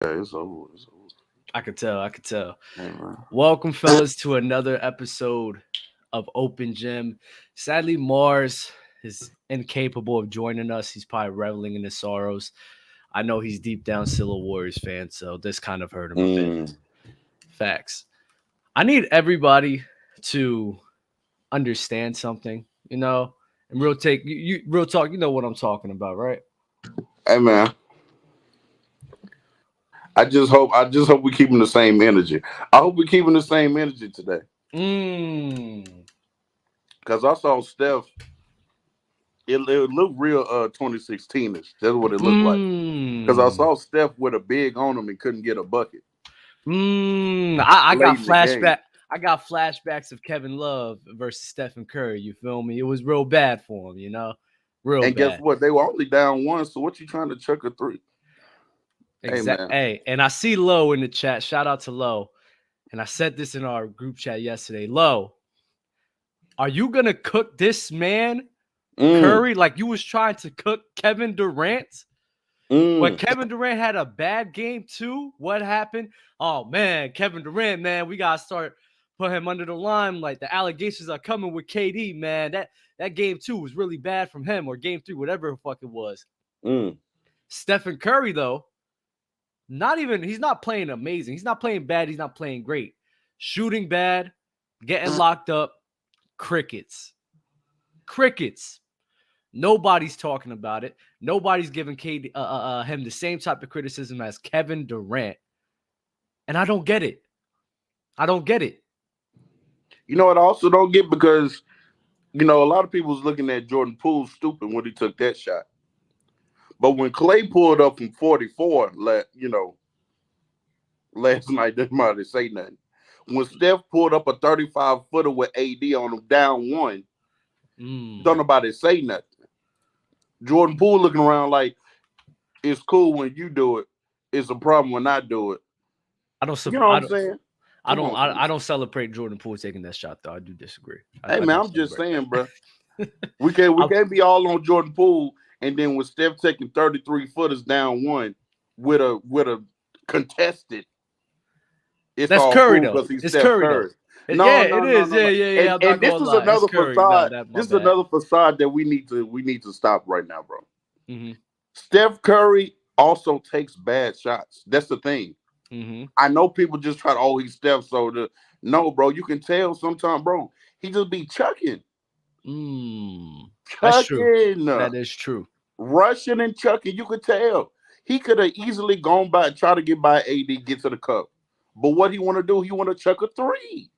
Yeah, it's over. It's over. I could tell. I could tell. Hey, man. Welcome, fellas, to another episode of Open Gym. Sadly, Mars is incapable of joining us. He's probably reveling in his sorrows. I know he's deep down still a Warriors fan, so this kind of hurt him a bit. Facts. I need everybody to understand something, and real talk. You know what I'm talking about, right? Hey, man. I just hope we keeping the same energy. I hope we keeping the same energy today. Mm. Cause I saw Steph. It looked real 2016ish. That's what it looked like. Cause I Mm. saw Steph with a big on him and couldn't get a bucket I got late in the game. flashback. I got flashbacks of Kevin Love versus Stephen Curry. You feel me? It was real bad for him, real And guess bad. what? They were only down one. So what you trying to chuck a three? Hey, man. Hey, and I see Low in the chat. Shout out to Low. And I said this in our group chat yesterday. Low, are you gonna cook this man Curry like you was trying to cook Kevin Durant? When Kevin Durant had a bad game too, what happened? Oh man, Kevin Durant, man, we gotta start put him under the limelight. The allegations are coming with KD, man. That game two was really bad from him, or game three, whatever the fuck it was. Stephen Curry, though, he's not playing amazing. He's not playing bad. He's not playing great. Shooting bad, getting locked up, crickets. Crickets. Nobody's talking about it. Nobody's giving him the same type of criticism as Kevin Durant. And I don't get it. I don't get it. You know what I also don't get? Because, a lot of people was looking at Jordan Poole stupid when he took that shot. But when Clay pulled up from 44, last night, didn't nobody say nothing. When Steph pulled up a 35-footer with AD on him down one, don't nobody say nothing. Jordan Poole looking around like, it's cool when you do it. It's a problem when I do it. You know what I'm saying? I don't celebrate Jordan Poole taking that shot, though. I do disagree. Hey, man, I'm just saying, bro. We can't be all on Jordan Poole, and then with Steph taking 33-footers down one with a contested, it's that's all Curry, cool though. because he's It's Steph Curry, Curry. though. No, Yeah, no, it no, is. no, no. Yeah. I'm not And this gonna is lie. another It's Curry. facade. My This is bad. another facade that we need to stop right now, bro. Mm-hmm. Steph Curry also takes bad shots. That's the thing. Mm-hmm. I know people just try to, he's Steph, no, bro. You can tell sometimes, bro. He just be chucking. That's true. Chucking. That is true. Rushing and chucking. You could tell. He could have easily gone by, try to get by AD, get to the cup. But what he want to do, he want to chuck a three.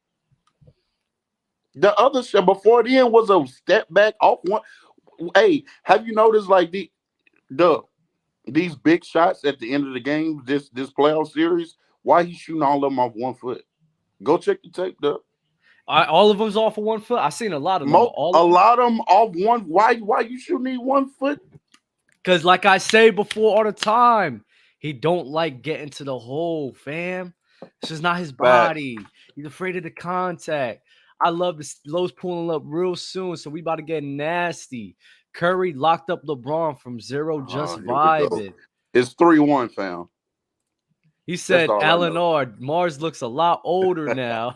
The other shot before then was a step back off one. Hey, have you noticed like these big shots at the end of the game, this playoff series? Why he shooting all of them off 1 foot? Go check the tape, Doug. All of them's off of 1 foot. I've seen a lot of them. A lot of them off one. Why you shooting 1 foot? Because like I say before all the time, he don't like getting to the hole, fam. This is not his body. He's afraid of the contact. I love the Lowe's pulling up real soon, so we about to get nasty. Curry locked up LeBron from zero, just vibing. It's 3-1, fam. He said, Alan R. Mars looks a lot older now.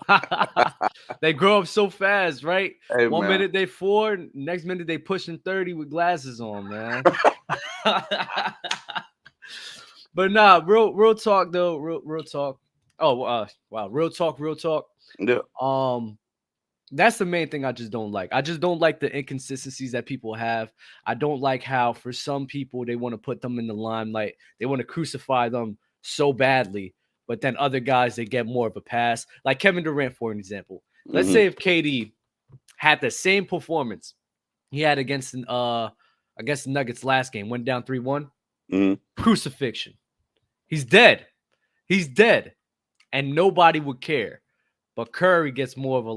They grow up so fast, right? Hey, One man. minute they 4, next minute they pushing 30 with glasses on, man. But nah, real talk though, real talk. Oh, wow, real talk. Yeah. That's the main thing I just don't like. I just don't like the inconsistencies that people have. I don't like how for some people they want to put them in the limelight. They want to crucify them so badly, but then other guys they get more of a pass. Like Kevin Durant, for an example. Let's say if KD had the same performance he had against the Nuggets last game, went down 3-1, crucifixion. He's dead. And nobody would care. But Curry gets more of a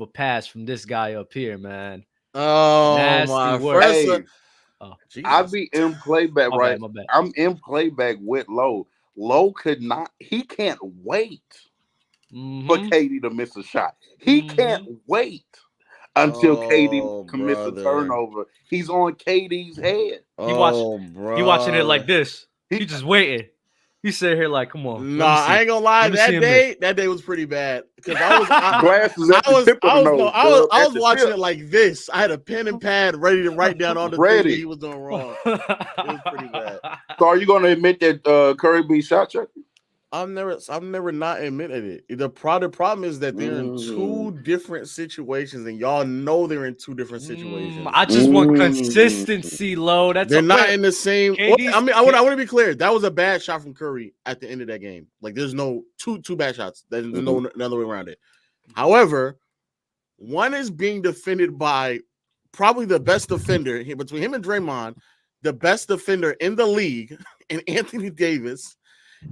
pass from this guy up here, man. Oh, nasty my work. Hey, Jesus. I be in playback, right? My bad. I'm in playback with Lowe. Lowe he can't wait for KD to miss a shot. He can't wait until KD commits a turnover. He's on KD's head. He watching it like this. He just waiting. You sit here like, come on. Nah, I ain't gonna lie. That day was pretty bad because I was watching it like this. I had a pen and pad ready to write down all the things that he was doing wrong. It was pretty bad. So are you gonna admit that Curry beat shot checker? I've never not admitted it. The problem is that they're in two different situations, and y'all know they're in two different situations. I just want consistency, Lo. They're not in the same. I want to be clear. That was a bad shot from Curry at the end of that game. Like, there's no two bad shots. There's no another way around it. However, one is being defended by probably the best defender between him and Draymond, the best defender in the league, and Anthony Davis.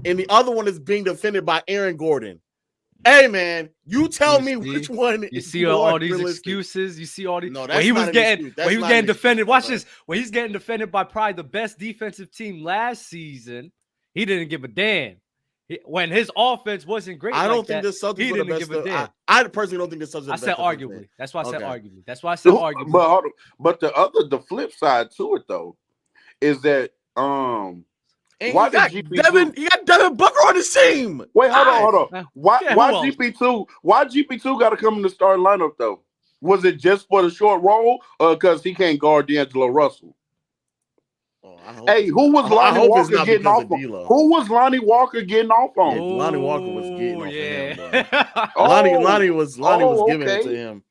And the other one is being defended by Aaron Gordon. Hey, man, you tell me which one. You see all these excuses. You see all these. No, that's he was getting defended. Watch this. When he's getting defended by probably the best defensive team last season, he didn't give a damn. When his offense wasn't great, I don't think the Celtics were the best. I personally don't think the Celtics. I said arguably. That's why I said arguably. That's why I said arguably. But the flip side to it though is that and why you got Devin Booker on the team. Wait, hold on. Why GP2? Why GP2 got to come in the starting lineup though? Was it just for the short role, or because he can't guard D'Angelo Russell? Hey, who was Lonnie Walker getting off on? Who was Lonnie Walker getting off on? Yeah, Lonnie Walker was getting off on him. Lonnie was giving it to him.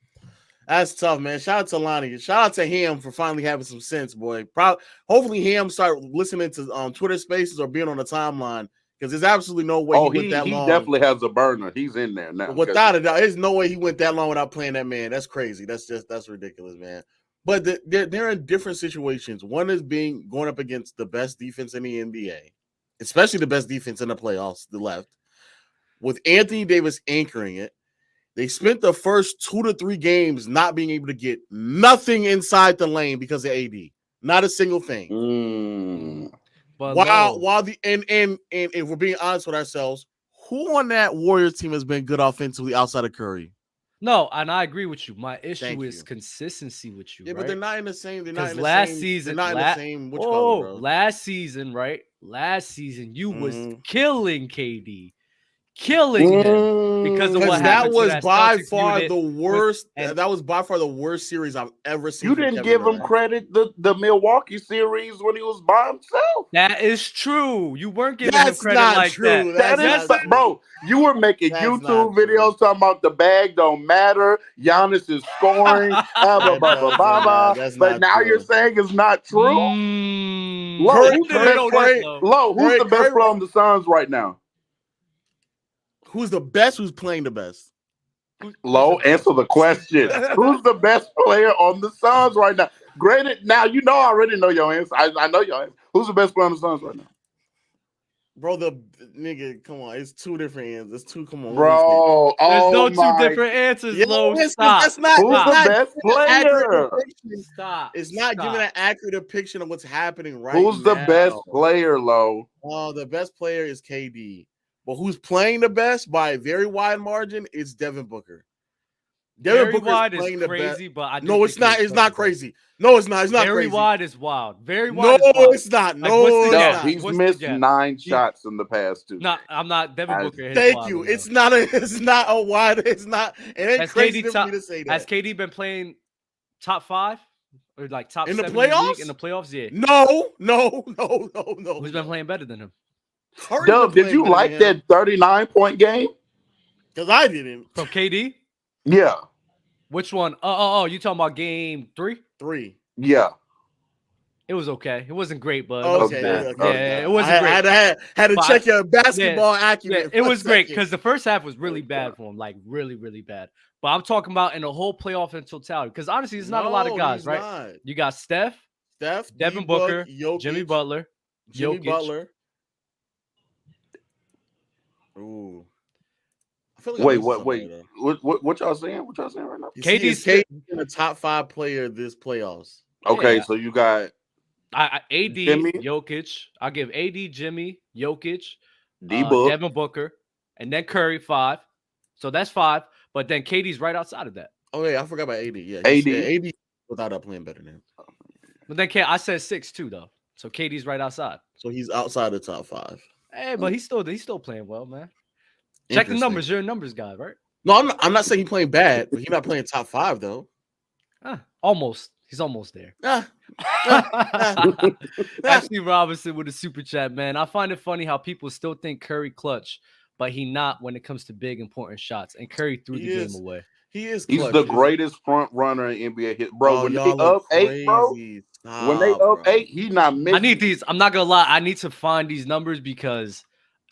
That's tough, man. Shout out to Lonnie. Shout out to him for finally having some sense, boy. Hopefully him start listening to Twitter Spaces or being on the timeline, because there's absolutely no way he went that long. He definitely has a burner. He's in there now. Without a doubt, there's no way he went that long without playing that man. That's crazy. That's ridiculous, man. But they're in different situations. One is going up against the best defense in the NBA, especially the best defense in the playoffs, the left, with Anthony Davis anchoring it. They spent the first 2 to 3 games not being able to get nothing inside the lane because of AD. Not a single thing. But and if we're being honest with ourselves, who on that Warriors team has been good offensively outside of Curry? No, and I agree with you. My issue is consistency with you. Yeah, right? But they're not in the same. They're not in the last same. Season, they're not in the same. Which color, bro? Last season, right? Last season, you was killing KD. Killing him because of what happened. That was by far the worst. That was by far the worst series I've ever seen. You didn't give him credit the Milwaukee series when he was by himself. That is true. You weren't giving him credit like that. That is, bro. You were making YouTube videos talking about the bag don't matter. Giannis is scoring. But now you're saying it's not true. Low, who's the best player on the Suns right now? Who's the best? Who's playing the best? Low, answer the question. Who's the best player on the Suns right now? Granted, now you know I already know your answer. I know your answer. Who's the best player on the Suns right now? Bro, come on. It's two different answers. It's two, come on. Bro, there's no two different answers, Low. Stop. Who's the best player? Stop. It's not giving an accurate depiction of what's happening right Who's the best player, Low? Oh, the best player is KD. But who's playing the best by a very wide margin is Devin Booker. Devin Booker is playing the crazy, best. But no, it's not. It's not crazy. No, it's not. It's not very crazy. Wide is wild. Very wide. No, it's not. No, he's missed 9 shots in the past 2. No, I'm not. Devin Booker. Thank you. It's not a wide. It's not. It ain't crazy for me to say that. Has KD been playing top 5 or like top in 7 the playoffs? In the playoffs, yeah. No. Who's been playing better than him? Dub, did you like that 39-point game? Because I didn't. From KD? Yeah. Which one? Oh, you talking about game 3? 3. Yeah. It was okay. It wasn't great, but it wasn't it wasn't great. I had to check your basketball acumen. It was great because the first half was really bad for him, like really, really bad. But I'm talking about in the whole playoff in totality, because honestly, there's not a lot of guys, right? Not. You got Steph, Devin Booker, Jokic, Jimmy Butler, Jokic. Ooh. Wait, what y'all saying? What y'all saying right now? KD's a top 5 player this playoffs. Okay, so you got AD, Jimmy? Jokic. I'll give AD, Jimmy, Jokic, D-Book, Devin Booker, and then Curry 5. So that's 5. But then KD's right outside of that. Oh yeah, I forgot about AD. Yeah, AD without up playing better than him. But then I said 6 too, though. So KD's right outside. So he's outside the top 5. Hey, but he's still playing well, man. Check the numbers. You're a numbers guy, right? No, I'm not saying he's playing bad, but he's not playing top 5 though. Almost. He's almost there. Ashley Robinson with a super chat, man. I find it funny how people still think Curry clutch, but he not when it comes to big important shots. And Curry threw the game away. He is. He's the greatest front runner in NBA hit, bro. When they up 8, bro. When they up 8, he not missing. I need these. I'm not gonna lie. I need to find these numbers because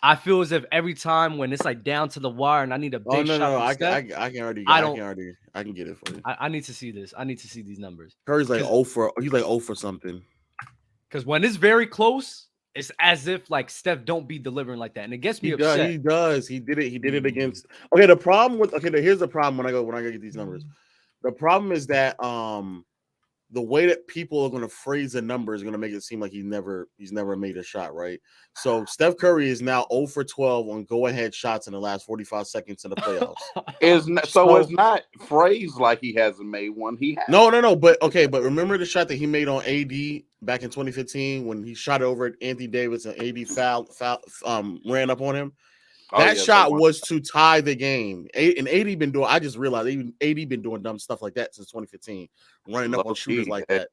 I feel as if every time when it's like down to the wire and I need a big shot. No, I can get it for you. I need to see this. I need to see these numbers. Curry's like 0 for something. Because when it's very close, it's as if like Steph don't be delivering like that, and it gets me upset. He does. He did it against. Okay, the problem with here's the problem when I go get these numbers. The problem is that the way that people are going to phrase the number is going to make it seem like he's never made a shot, right? So Steph Curry is now 0 for 12 on go-ahead shots in the last 45 seconds in the playoffs. It's not phrased like he hasn't made one. He has. No. But remember the shot that he made on AD back in 2015 when he shot it over at Anthony Davis and AD ran up on him? That shot was to tie the game. And AD been doing. I just realized even AD been doing dumb stuff like that since 2015, running up on shooters like that.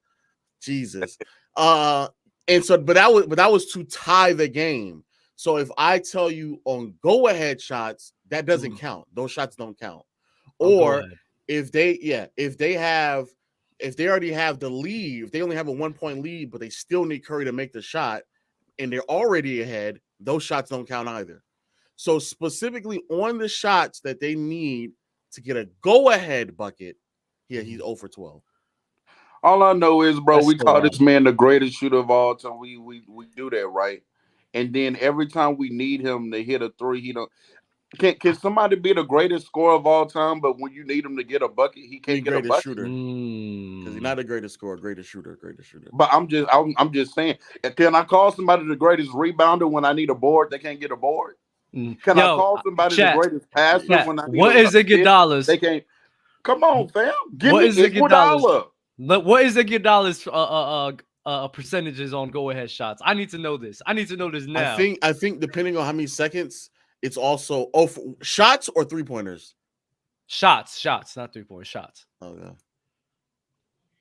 Jesus. And so, but that was to tie the game. So if I tell you on go ahead shots, that doesn't count. Those shots don't count. Or if they already have the lead, if they only have a 1-point lead, but they still need Curry to make the shot, and they're already ahead, those shots don't count either. So specifically on the shots that they need to get a go-ahead bucket, he's 0 for 12. All I know is, bro, we call this man the greatest shooter of all time. We do that, right? And then every time we need him to hit a 3, he don't. Can somebody be the greatest scorer of all time, but when you need him to get a bucket, he can't get a bucket? Shooter. Because he's not the greatest scorer, greatest shooter. But I'm just saying, can I call somebody the greatest rebounder when I need a board? They can't get a board. Can I call somebody the greatest passer when I need what is Iguodala's? They can't. Come on, fam. Give me Iguodala. What is Iguodala's percentages on go-ahead shots? I need to know this. I need to know this now. I think depending on how many seconds, it's also shots or 3-pointers. Shots, not 3-point shots. Okay.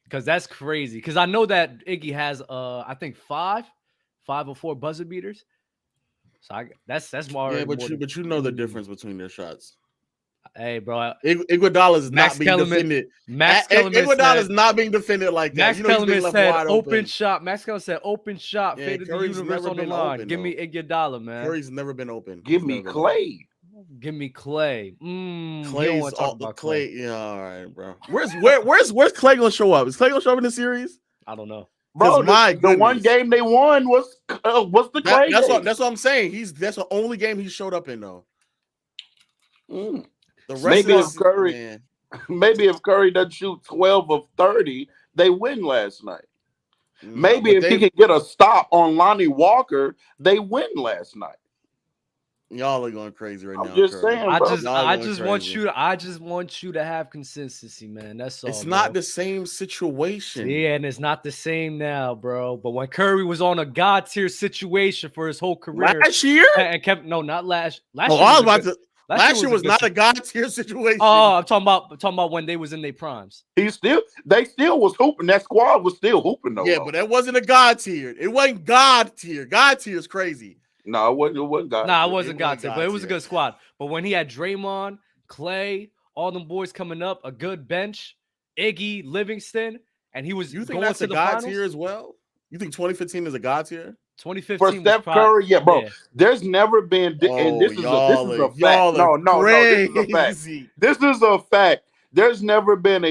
Because that's crazy. Because I know that Iggy has I think 5 or 4 buzzer beaters. So that's more. Yeah, but you know the difference between their shots. Hey, bro. Iguodala is not being defended. Iguodala is not being defended like that. Max Kellerman said open shot. Max Kellerman said open shot. Faded the universe on the line. Give me Iguodala, man. Curry's never been open. Give me Clay. Give me Clay. Clay's Clay. Yeah, all right, bro. Where's Clay gonna show up? Is Clay gonna show up in the series? I don't know. Bro, the one game they won was the Clay game. That's what I'm saying. That's the only game he showed up in, though. The rest maybe if Curry doesn't shoot 12 of 30, they win last night. Maybe if he could get a stop on Lonnie Walker, they win last night. Y'all are going crazy right now. I'm just saying, bro. I just want you to have consistency, man. That's all. It's not the same situation. Yeah, and it's not the same now, bro. But when Curry was on a god tier situation for his whole career last year, and kept not last. Last year was not a god tier situation. Oh, I'm talking about when they was in their primes. They still was hooping. That squad was still hooping though. Yeah, but that wasn't a god tier. It wasn't god tier. God tier is crazy. No, it wasn't God. Nah, it wasn't God tier, but it was a good squad. But when he had Draymond, Clay, all them boys coming up, a good bench, Iggy, Livingston, and he was. You think that's a God tier as well? You think 2015 is a God tier? 2015 for Steph Curry, yeah, bro. Yeah. There's never been, and this is a fact. No, this is a fact. This is a fact. There's never been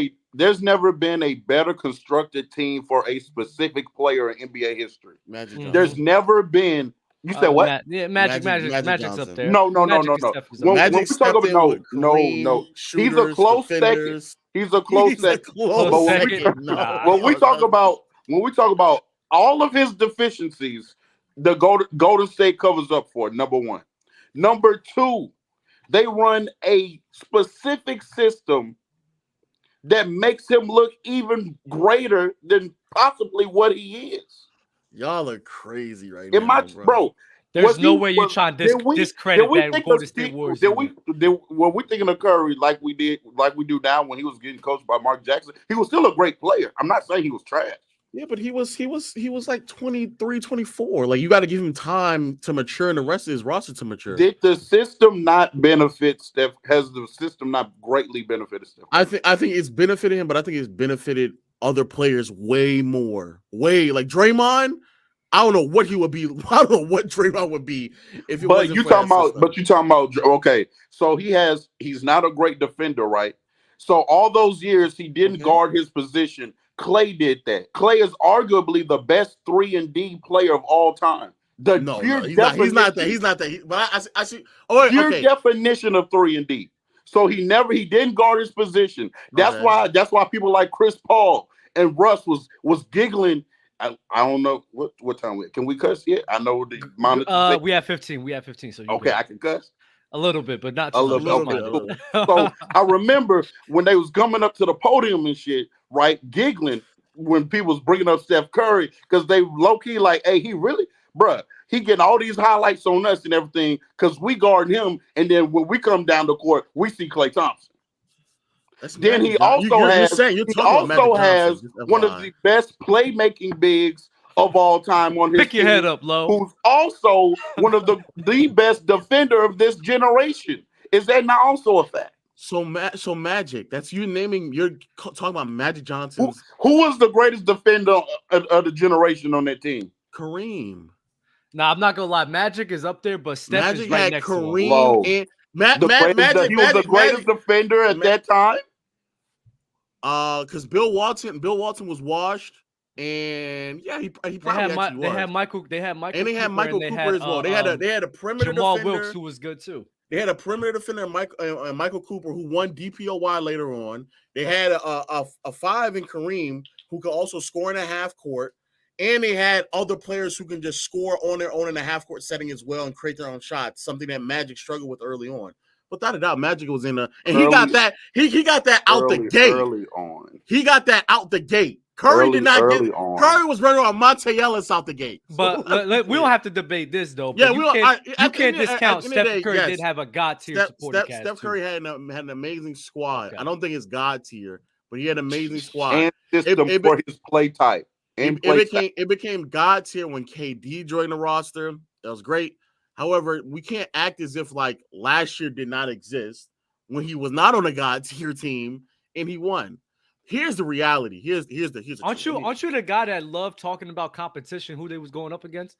a better constructed team for a specific player in NBA history. There's never been. You said what? Magic's up there. No. When we talk about no. He's a close second. He's a close second. When we talk about all of his deficiencies, the Golden State covers up for it, number one. Number two, they run a specific system that makes him look even greater than possibly what he is. Y'all are crazy right now, bro. There's no way you trying to discredit that Golden State Warriors. Were we thinking of Curry like we do now when he was getting coached by Mark Jackson? He was still a great player. I'm not saying he was trash. Yeah, but he was like 23, 24. Like, you got to give him time to mature and the rest of his roster to mature. Did the system not benefit Steph? Has the system not greatly benefited Steph? I think it's benefited him, but I think it's benefited other players way more. Like Draymond, I don't know what he would be. I don't know what Draymond would be if it wasn't for that system. But you talking about okay? So he's not a great defender, right? So all those years he didn't guard his position. Clay did that. Clay is arguably the best 3-and-D player of all time. He's not that. But I see. Pure definition of 3-and-D. So he didn't guard his position. That's why people like Chris Paul and Russ was giggling. I don't know what time can we cuss yet? I know the amount. We have 15. We have 15. So okay, I can cuss. A little bit, but not too much. So I remember when they was coming up to the podium and shit, right, giggling when people was bringing up Steph Curry because they low key like, hey, he really, bruh, he getting all these highlights on us and everything because we guard him, and then when we come down the court, we see Klay Thompson. Then he also has one of the best playmaking bigs of all time on his pick your head up, Lo. Who's also one of the best defender of this generation. Is that not also a fact? So Magic, that's you naming. You're talking about Magic Johnson. Who was the greatest defender of the generation on that team? Kareem. Nah, I'm not gonna lie. Magic is up there, but Steph Magic is right had next Kareem to him. And he was the greatest defender at that time. Because Bill Walton was washed. And yeah, he probably was. They had Michael, and they had Michael Cooper as well. They had a perimeter Jamal defender. Wilkes, who was good too. They had a perimeter defender, Michael Cooper, who won DPOY later on. They had a 5 in Kareem, who could also score in a half court, and they had other players who can just score on their own in a half court setting as well and create their own shots. Something that Magic struggled with early on. Without a doubt, Magic was in he got that. He got that out the gate. Early on, he got that out the gate. Curry did not get. Curry was running on Monte Ellis out the gate. But we don't have to debate this though. Yeah, you can't discount Steph Curry did have a god tier supporting cast. Steph Curry had an amazing squad. Okay. I don't think it's god tier, but he had an amazing squad. And system for his play type. It became god tier when KD joined the roster. That was great. However, we can't act as if like last year did not exist when he was not on a god tier team and he won. Here's the reality. Here's the aren't you the guy that loved talking about competition, who they was going up against?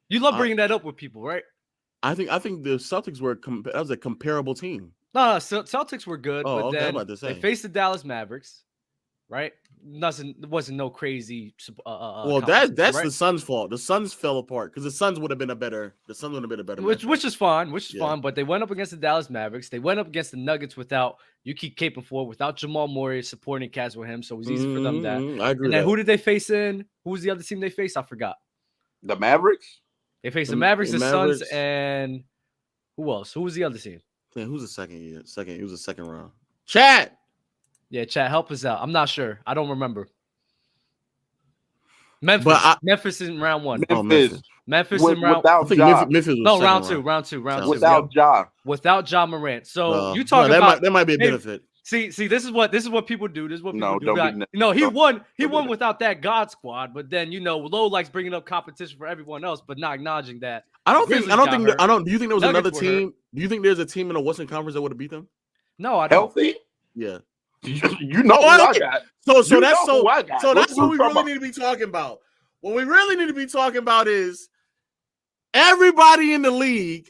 You love bringing that up with people, right? I think the Celtics that was a comparable team. No, Celtics were good, but then they faced the Dallas Mavericks, right? Wasn't no crazy. Well, that's right? The Suns' fault. The Suns fell apart because the Suns would have been a better. Which is fine. But they went up against the Dallas Mavericks. They went up against the Nuggets without Capeford, without Jamal Murray supporting cast with him. So it was easy for them that. I agree. And then who did they face in? Who was the other team they faced? I forgot. The Mavericks. They faced the Mavericks, the Suns, and who else? Who was the other team? Man, who's the second year? It was the second round. Chat. Yeah, chat, help us out. I'm not sure. I don't remember. Memphis in round 1. Memphis in round. Memphis was round two. Without Ja. Without Ja Morant. So you talking about that might be a benefit. See, this is what people do. This is what people do. He won without that God squad, but then Lowe likes bringing up competition for everyone else, but not acknowledging that. Do you think there was another team? Do you think there's a team in the Western Conference that would have beat them? No, I don't. Healthy? Yeah. You know who I got. So that's what we really need to be talking about. What we really need to be talking about is everybody in the league.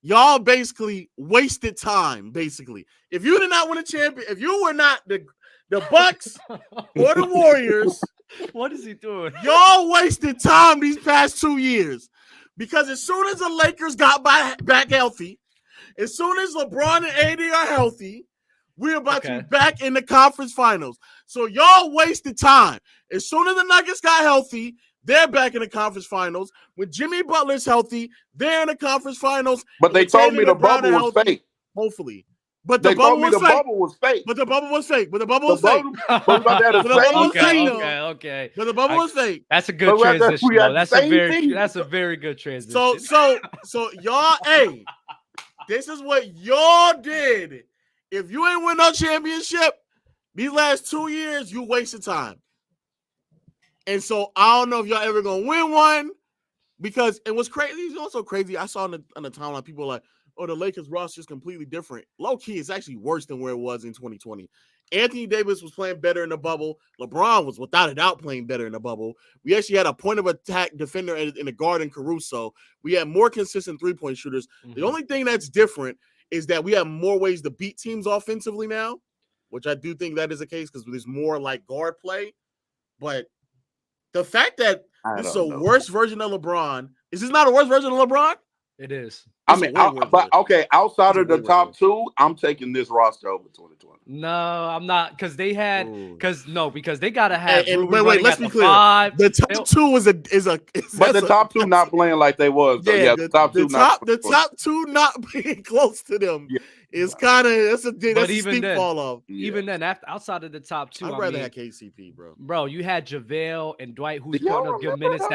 Y'all basically wasted time. Basically, if you did not win a champion, if you were not the Bucks or the Warriors, what is he doing? Y'all wasted time these past 2 years because as soon as the Lakers got back healthy, as soon as LeBron and AD are healthy, we're about to be back in the conference finals. So y'all wasted time. As soon as the Nuggets got healthy, they're back in the conference finals. When Jimmy Butler's healthy, they're in the conference finals. But they told me the bubble was fake. Hopefully. But they told me the bubble was fake. But the bubble was fake. But the bubble was fake. But the bubble was fake. Okay. But the bubble was fake. That's a good transition. That's a very good transition. So y'all, hey, this is what y'all did. If you ain't win no championship these last 2 years, you wasted time. And so I don't know if y'all ever gonna win one, because it was crazy. It's also crazy. I saw on the timeline people like, oh, the Lakers roster is completely different. Low key, it's actually worse than where it was in 2020. Anthony Davis was playing better in the bubble. LeBron was without a doubt playing better in the bubble. We actually had a point of attack defender in the guard in Caruso. We had more consistent 3-point shooters. Mm-hmm. The only thing that's different is that we have more ways to beat teams offensively now, which I do think that is the case because there's more like guard play. But the fact that this is a worse version of LeBron, is this not a worse version of LeBron? It is. I mean, outside of the top two, I'm taking this roster over 2020. No, I'm not, because they had because they gotta have. Wait, let's be clear. 5. The top two is but the top two not playing like they was. Yeah, the top two not being close to them. Yeah. It's kind of that's a steep fall off. Even then, outside of the top two, I'd rather have KCP, bro. Bro, you had JaVale and Dwight, who's putting up good minutes.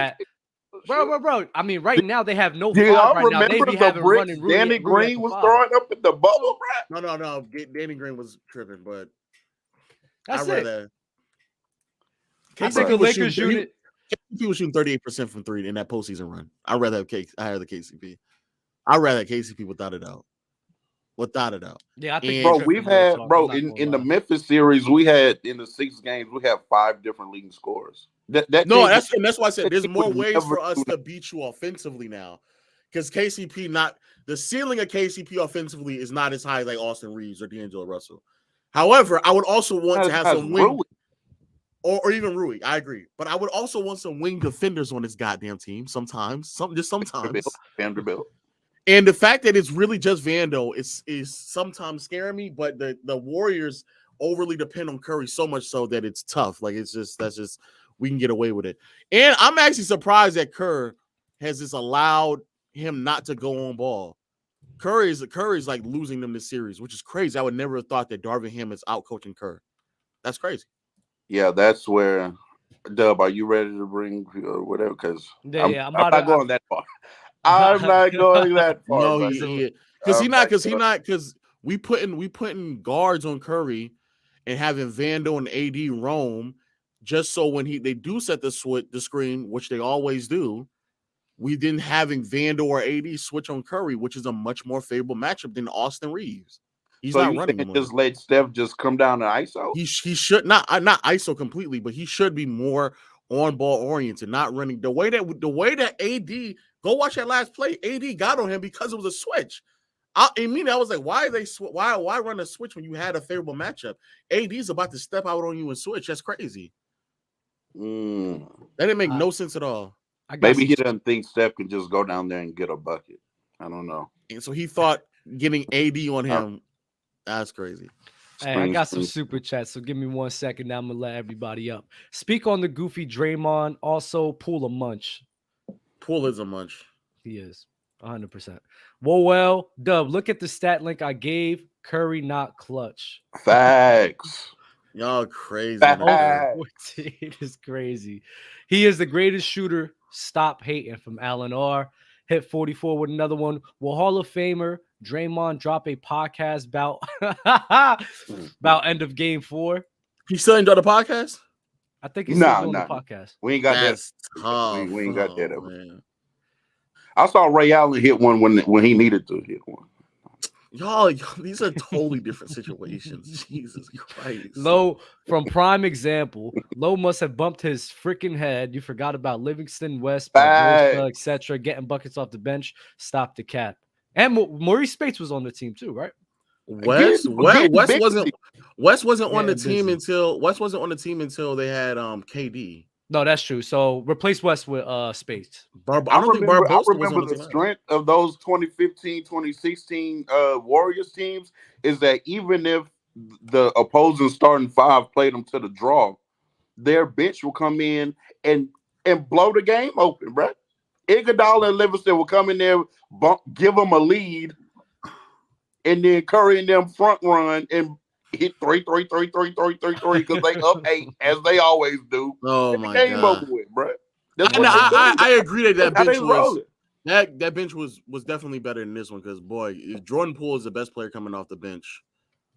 Bro. I mean, right now they have no five right now. They be having running. Danny Green was throwing up in the bubble, bro. No. Danny Green was tripping, but that's it. I think the Lakers unit. KCP was shooting 38% from 3 in that postseason run. I'd rather have the KCP. I'd rather have KCP without a doubt. Yeah, I think. Bro, we've had in the Memphis series, we had in the 6 games, we have 5 different leading scorers. That's why I said there's more ways for us to beat you offensively now, because KCP the ceiling of KCP offensively is not as high as like Austin Reeves or D'Angelo Russell. However, I would also want to have some wing or even Rui. I agree, but I would also want some wing defenders on this goddamn team. Sometimes. Vanderbilt. And the fact that it's really just Vando is sometimes scaring me, but the Warriors overly depend on Curry so much so that it's tough. Like that's just we can get away with it. And I'm actually surprised that Kerr has just allowed him not to go on ball. Curry's like losing them this series, which is crazy. I would never have thought that Darvin Ham is out coaching Kerr. That's crazy. Yeah, that's where Dub, are you ready to bring or whatever? Because I'm not going that far. I'm not going that far. No, because we putting guards on Curry and having Vando and AD roam just so when they do set the screen, which they always do, we didn't having Vando or AD switch on Curry, which is a much more favorable matchup than Austin Reeves. He's not running. Just let Steph just come down to ISO. He should not ISO completely, but he should be more on ball oriented, not running the way that AD. Go watch that last play. AD got on him because it was a switch. I was like, why run a switch when you had a favorable matchup? AD's about to step out on you and switch. That's crazy. That didn't make no sense at all. Maybe he doesn't think Steph can just go down there and get a bucket. I don't know. And so he thought getting AD on him, that's crazy. Hey, I got some super chats, so give me 1 second. Now I'm gonna let everybody up. Speak on the goofy Draymond. Also, Poole a munch. Poole is a munch. He is 100%. Well, Dub, look at the stat link I gave. Curry not clutch. Facts. Y'all crazy. It is crazy. He is the greatest shooter. Stop hating, from Alan R. Hit 44 with another one. Will Hall of Famer Draymond drop a podcast about end of game 4? He still ain't done a podcast? I think he's still doing the podcast. We ain't got that. We ain't got that ever. I saw Ray Allen hit one when he needed to hit one. Y'all, these are totally different situations. Jesus Christ. Low, from prime example, Low must have bumped his freaking head. You forgot about Livingston West, etc. Getting buckets off the bench. Stop the cap. And Maurice Spates was on the team too, right? West wasn't on the team until they had KD. No, that's true. So replace West with Spates. I remember the strength of those 2015, 2016 Warriors teams is that even if the opposing starting 5 played them to the draw, their bench will come in and blow the game open, bro. Iguodala and Livingston will come in there, give them a lead, and then Curry and them front run and hit 3 because they up 8 as they always do. Oh Get the my game God. over with, bro. I agree that That's bench how they was roll it. that bench was definitely better than this one because boy, if Jordan Poole is the best player coming off the bench,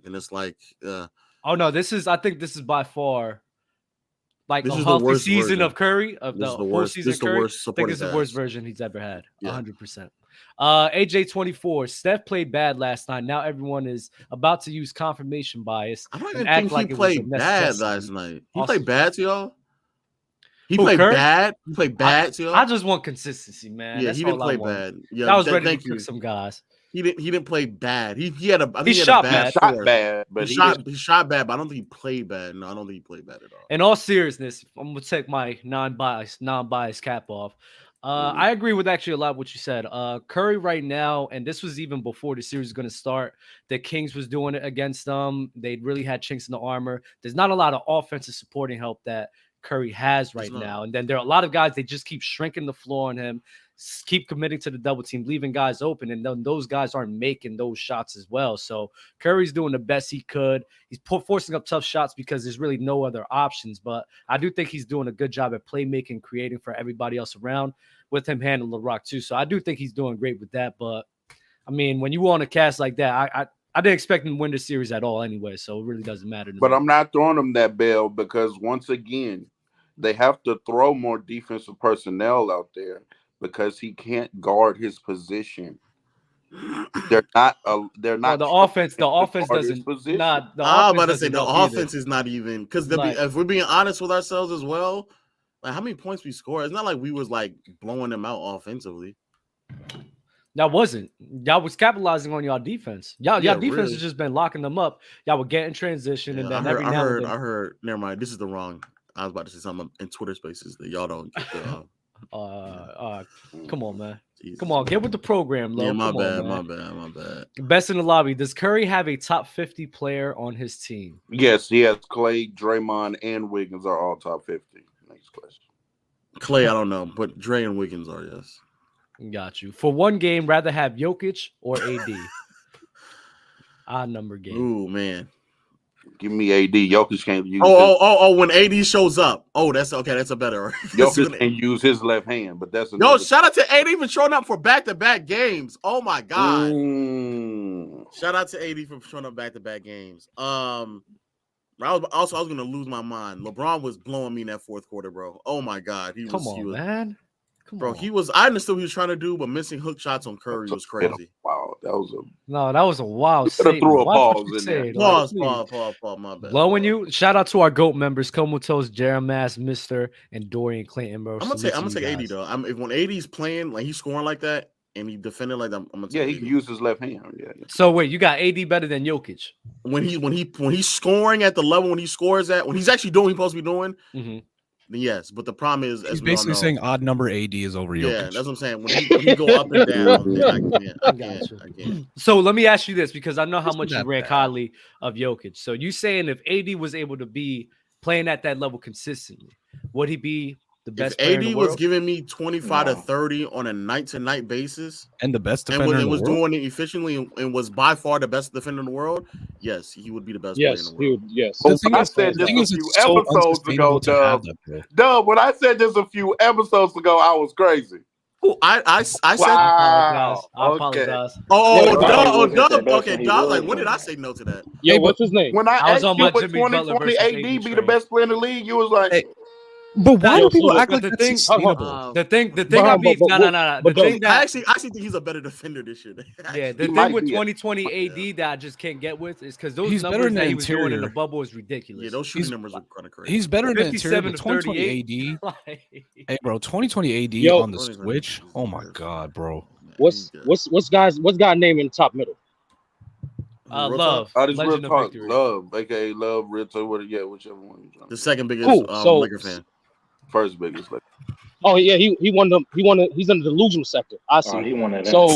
and it's like, oh no, I think this is by far like this a is the healthy worst season version. of Curry of This the is the whole worst. season. This is the Curry, worst I think supporting it's the cast. worst version he's ever had. Yeah. 100%. AJ24. Steph played bad last night. Now everyone is about to use confirmation bias. I don't and even act think like he it was a played bad necessity. last night. He Also- played bad to y'all. He Who, played Curry? bad. He played bad to y'all. I just want consistency, man. Yeah, That's he didn't all I play want. bad. Yeah, I was ready to thank cook you. some guys. He didn't play bad. He had a I think He he had shot a bad bad. Shot fourth. bad, but he didn't. shot bad, but I don't think he played bad. No, I don't think he played bad at all. In all seriousness, I'm gonna take my non-biased cap off. I agree with actually a lot of what you said. Curry right now, and this was even before the series was going to start. The Kings was doing it against them. They really had chinks in the armor. There's not a lot of offensive supporting help that Curry has right now. And then there are a lot of guys, they just keep shrinking the floor on him, keep committing to the double team, leaving guys open. And then those guys aren't making those shots as well. So Curry's doing the best he could. He's forcing up tough shots because there's really no other options. But I do think he's doing a good job at playmaking, creating for everybody else around, with him handling the rock too. So I do think he's doing great with that. But I mean, when you want a cast like that, I didn't expect him to win the series at all anyway. So it really doesn't matter to But me. I'm not throwing him that bell because once again, they have to throw more defensive personnel out there because he can't guard his position. They're not. Well, the offense doesn't. Nah, the I'm offense about to say doesn't the help either. offense is not even because Like- if we're being honest with ourselves as well, like how many points we score, it's not like we was like blowing them out offensively. That wasn't. Y'all was capitalizing on y'all defense. Y'all defense really. has just been locking them up. Y'all would get in transition, and then I every now and then. heard. Never mind. This is the wrong. I was about to say something in Twitter Spaces that y'all don't get the. Come on, man. Jesus. Come on, get with the program, Lo. Yeah, my Come bad, on, my bad. Best in the lobby. Does Curry have a top 50 player on his team? Yes. Clay, Draymond, and Wiggins are all top 50. Next question. Clay, I don't know, but Dre and Wiggins are, yes. Got you. For one game, rather have Jokic or AD? Odd number game. Ooh, man. Give me AD. Jokic can't use. When AD shows up. Oh, that's okay. That's a better. Jokic can use his left hand, but that's shout out to AD for showing up for back-to-back games. Oh my God. Shout out to AD for showing up back-to-back games. I was gonna lose my mind. LeBron was blowing me in that fourth quarter, bro. Oh my God. Man. I understood what he was trying to do, but missing hook shots on Curry was crazy. Wow, that was a wild statement. Threw a pause in there. Pause, my bad. Blowing you. Shout out to our GOAT members, Comatose, Jeremias, Mr. and Dorian Clayton, bro. I'm gonna take AD though. When AD's playing, like he's scoring like that and he defending like that, I'm gonna take he AD. can use his left hand. Yeah. So wait, you got AD better than Jokic? When he's scoring at the level when he scores at, when he's actually doing what he's supposed to be doing, then yes. But the problem is, he's basically saying odd number AD is over Jokic. Yeah, that's what I'm saying. When he go up and down, then I can't. So let me ask you this, because I know how much you rank highly of Jokic. So you saying if AD was able to be playing at that level consistently, would he be the best player in the world? AD was giving me 25 to 30 on a night-to-night basis, and the best defender and in the was world, doing it efficiently, and was by far the best defender in the world. Yes, he would be the best player in the world. Yes. When I said this a few episodes ago, Dub, when I said this a few episodes ago, I was crazy. Oh, I said. Wow. I apologize. Dub. Okay, Dub. Like, when did I say no to that? Yeah, what's his name? When I asked you would 2020 AD be the best player in the league, you was like. But why do people act like the that's thing? sustainable? The thing I mean, no. The thing that I actually think he's a better defender this year. Yeah, the thing with 2020 AD that I just can't get with is because those numbers that he was doing in the bubble is ridiculous. Yeah, those shooting numbers are kind of crazy. He's better than 57 to 2020 AD. Hey, bro, 2020 AD on the Switch. Oh my God, bro. What's guy's name in the top middle? Love. Legend of Victory. Love, aka Love, Real Talk, whichever one. The second biggest Laker fan. First biggest Laker. Oh yeah, he won them. He's in the delusional sector. I see. He won that. So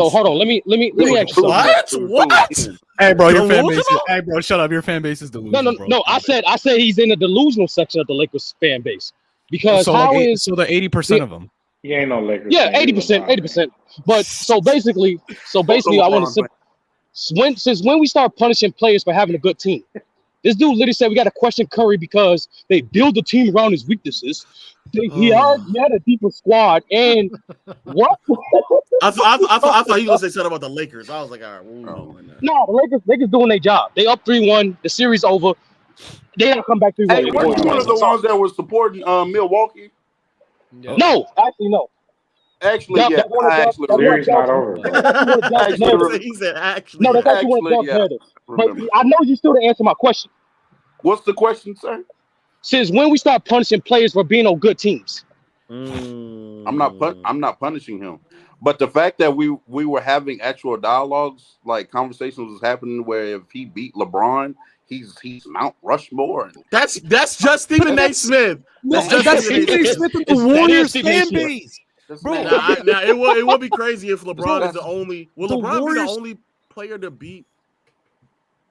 hold on. Let me ask you something. What? Hey bro, your fan base. Hey bro, shut up. Your fan base is delusional. No. I said he's in the delusional section of the Lakers fan base because so the 80% of them. He ain't no Lakers. Yeah, 80%. But so basically, I want to since when we start punishing players for having a good team? This dude literally said we got to question Curry because they build the team around his weaknesses. He already had a deeper squad, and what? I thought he was gonna say something about the Lakers. I was like, all right, no, the Lakers doing their job. They up 3-1. The series over. They don't come back 3-1. Hey, weren't you one of the ones that was supporting Milwaukee? Yeah. No, actually, no. Actually, yeah. The series not over. He said actually. No, that's actually one of the But I know you still didn't answer my question. What's the question, sir? Since when we start punishing players for being on good teams? I'm not punishing him, but the fact that we were having actual dialogues, like conversations was happening where if he beat LeBron, he's Mount Rushmore. That's just Stephen A. Smith. That's Stephen A. Smith with the Warriors fan base. Bro, now it would be crazy if LeBron is the only. Will LeBron be the only player to beat?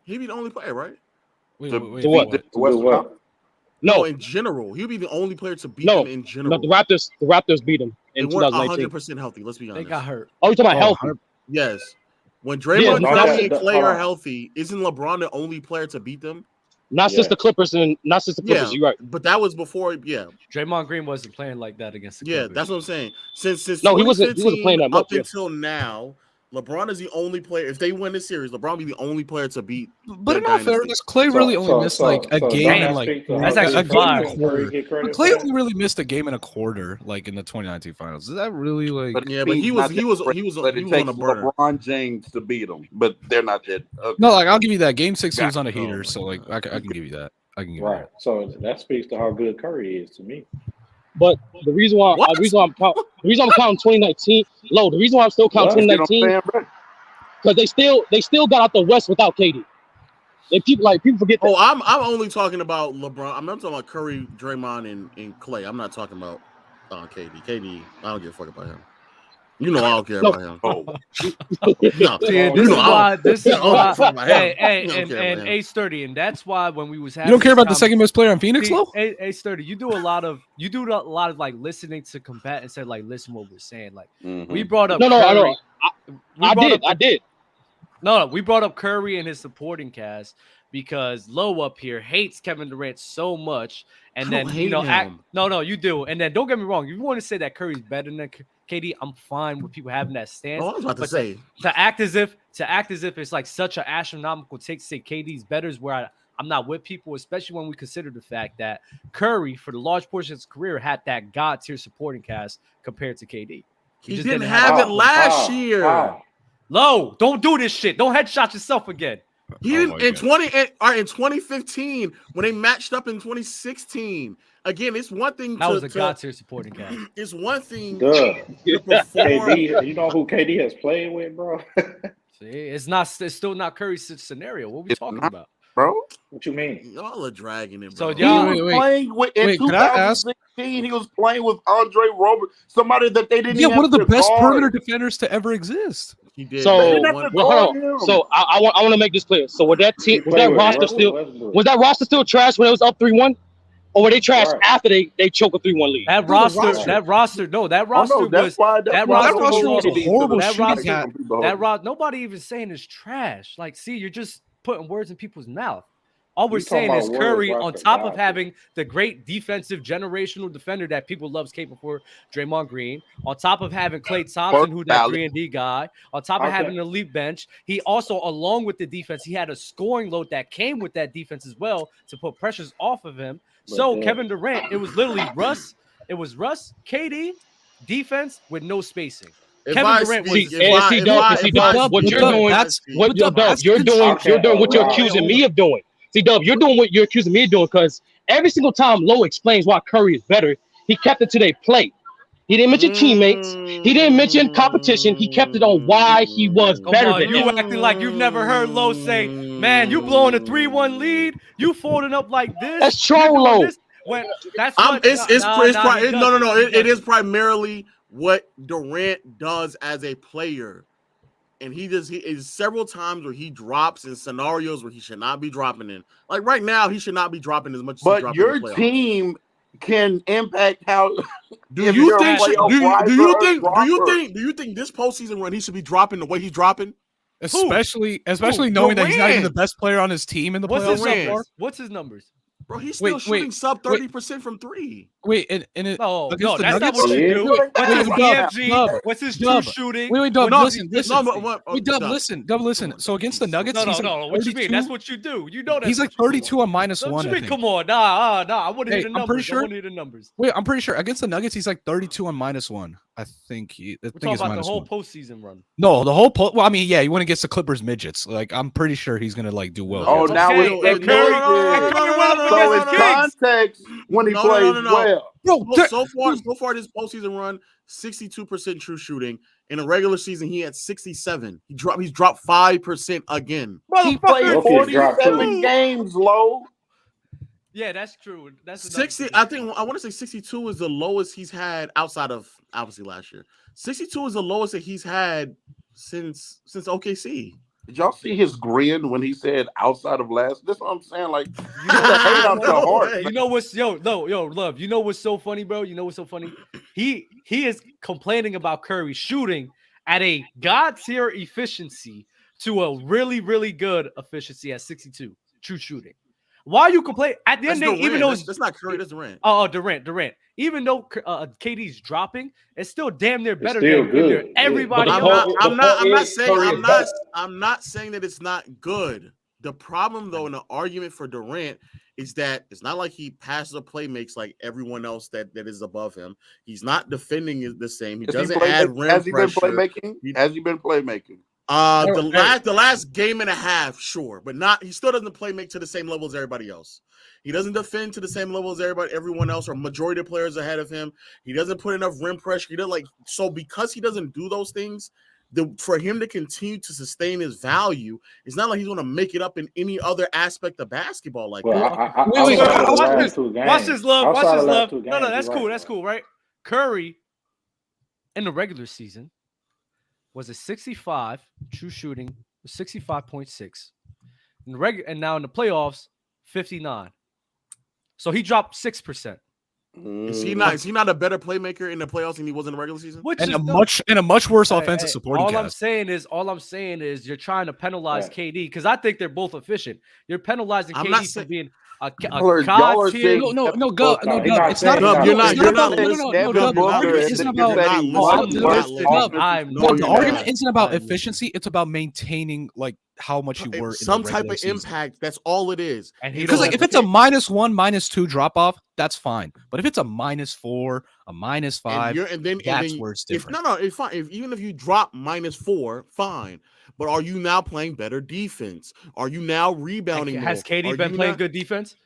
He'd be the only player, right? To what? No, in general, he'll be the only player to beat him in general. No, the Raptors beat him in 2019. 100% healthy. Let's be honest. They got hurt. Oh, you're talking about healthy? Yes. When Draymond and Clay are healthy, isn't LeBron the only player to beat them? Not since the Clippers. You're right. But that was before. Yeah. Draymond Green wasn't playing like that against the Clippers. Yeah, that's what I'm saying. Since he wasn't playing that much up until now. LeBron is the only player. If they win this series, LeBron will be the only player to beat. But in all fairness, Clay really only missed like a game in like that's actually a quarter. Clay only really missed a game in a quarter, like in the 2019 finals. Is that really like? But he was on a burner. LeBron James to beat him, but they're not that. Okay. No, like I'll give you that. Game 6 he was on a heater, so like I can give you that. I can give you that. So that speaks to how good Curry is to me. But the reason why I'm counting 2019, the reason why I'm still counting 2019, because they still got out the West without KD. People forget that. Oh, I'm only talking about LeBron. I'm not talking about Curry, Draymond, and Clay. I'm not talking about KD. KD, I don't give a fuck about him. You know I don't care about him. This is why. And Ace 30, and that's why when we was having, you don't care about the second best player on Phoenix, though. Ace 30, you do a lot of like listening to combat and said like listen what we're saying. Like we brought up. I did. No, we brought up Curry and his supporting cast because Low up here hates Kevin Durant so much, and then you do. And then don't get me wrong, if you want to say that Curry's better than KD, I'm fine with people having that stance. I was about to say to act as if it's like such an astronomical take to say KD's better is where I'm not with people, especially when we consider the fact that Curry, for the large portion of his career, had that god tier supporting cast compared to KD. He just didn't have it last year. Low, don't do this shit. Don't headshot yourself again. He didn't in 2015 when they matched up in 2016. Again, it's one thing that was a god tier supporting cast. It's one thing. KD, you know who KD has played with, bro? See, it's still not Curry's scenario. What are we talking about, bro? What you mean? Y'all are dragging it, So bro. y'all playing with in 2016. He was playing with Andre Roberts, somebody that they didn't. Yeah, even one of the best guard. perimeter defenders to ever exist. He did. So I want to make this clear. So was that roster still trash when it was up 3-1? Or were they trash after they choke a 3-1 lead? That roster was a horrible. Nobody even saying it's trash. Like, see, you're just putting words in people's mouth. All we're saying is Curry, on top of having the great defensive generational defender that people loves capable for, Draymond Green, on top of having Klay Thompson, who that 3-and-D guy, on top of having an elite bench, he also, along with the defense, he had a scoring load that came with that defense as well to put pressures off of him. So Kevin Durant, it was literally Russ, KD, defense with no spacing. Kevin Durant was what you're doing what you're accusing me of doing. See, Dub, you're doing what you're accusing me of doing because every single time Lowe explains why Curry is better, he kept it to their plate. He didn't mention teammates. He didn't mention competition. He kept it on why he was better than you. Acting like you've never heard Lowe say, man, you blowing a 3-1 lead. You folding up like this. That's troll Lowe. It is primarily what Durant does as a player. And he is several times where he drops in scenarios where he should not be dropping in. Like right now, he should not be dropping as much as he's dropping. But your team can impact how. Do you think this postseason run he should be dropping the way he's dropping? Especially knowing that he's not even the best player on his team in the playoffs. What's his numbers? Bro, he's still shooting sub 30% from three. Wait, and it, no, that's not what you do. What's his EFG? What's his true shooting? Wait, Dub, listen. Dub, listen. So against the Nuggets, no. What you mean? That's what you do. You know that. He's like 32 on -1. Come on, nah. I want to hear the numbers. I'm pretty sure. I want to hear the numbers. Wait, I'm pretty sure against the Nuggets, he's like 32 on -1. I think We're talking about the whole postseason run. No, the whole well, I mean, yeah, he went against the Clippers midgets. Like, I'm pretty sure he's gonna like do well. Oh, now we so it's context when he plays well. Bro, so far this postseason run, 62% true shooting. In a regular season, he had 67. He's dropped 5% again. He played 47 games low. Yeah, that's true. That's 60. I want to say 62 is the lowest he's had outside of obviously last year. 62 is the lowest that he's had since OKC. Did y'all see his grin when he said outside of last? That's what I'm saying. Like, you gotta hate out your heart. You know what's love. You know what's so funny, bro? You know what's so funny? He is complaining about Curry shooting at a god tier efficiency to a really, really good efficiency at 62 true shooting. Why you complain at the end of the day? Even though that's not Curry, that's Durant. Oh, Durant. Even though KD's dropping, it's still damn near better than everybody. I'm not saying that it's not good. The problem, though, in the argument for Durant is that it's not like he passes or play makes like everyone else that is above him. He's not defending the same. He doesn't add rim pressure. Has he been playmaking? The last game and a half, sure, but not. He still doesn't play make to the same level as everybody else. He doesn't defend to the same level as everyone else, or majority of players ahead of him. He doesn't put enough rim pressure. He doesn't so because he doesn't do those things. For him to continue to sustain his value, it's not like he's going to make it up in any other aspect of basketball like that. Watch this, love. No, that's cool. That's cool, right? Curry in the regular season was a 65 true shooting, 65.6. And now in the playoffs, 59. So he dropped 6%. Is he not a better playmaker in the playoffs than he was in the regular season? A much worse offensive supporting cast. All I'm saying is you're trying to penalize KD because I think they're both efficient. You're penalizing KD for being a god tier. No, Gub. It's not about. The argument isn't about efficiency. It's about maintaining like how much you were some type of impact. That's all it is. Because like if it's a -1, -2 drop off, that's fine. But if it's a -4, a -5, that's where it's different. It's fine. Even if you drop -4, fine. But are you now playing better defense? Are you now rebounding? Has KD been playing good defense?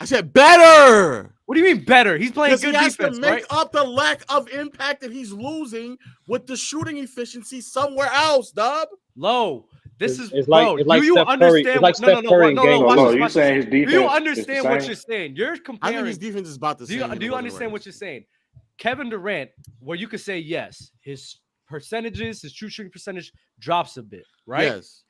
I said better. What do you mean better? He's playing good defense, he has to make up the lack of impact that he's losing with the shooting efficiency somewhere else, Dub. Low. This is it's like Steph Curry. It's like Steph Curry in game. You're saying his defense. Do you understand what you're saying? You're comparing. I think his defense is about the same. Do you understand what you're saying? Kevin Durant, where you could say yes, his percentages, his true shooting percentage drops a bit, right? Yes.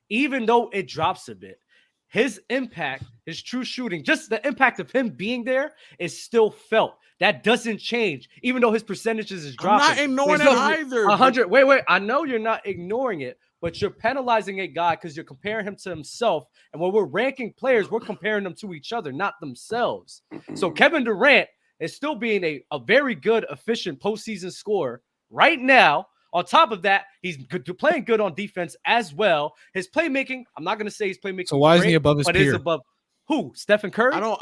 Even though it drops a bit, his impact, his true shooting, just the impact of him being there is still felt. That doesn't change, even though his percentages is dropping. I'm not ignoring it either. 100. Wait. I know you're not ignoring it, but you're penalizing a guy because you're comparing him to himself. And when we're ranking players, we're comparing them to each other, not themselves. So Kevin Durant is still being a very good, efficient postseason scorer right now. On top of that, he's playing good on defense as well. His playmaking, I'm not going to say he's playmaking. So why isn't he above his peer? Is above who? Stephen Curry? I don't.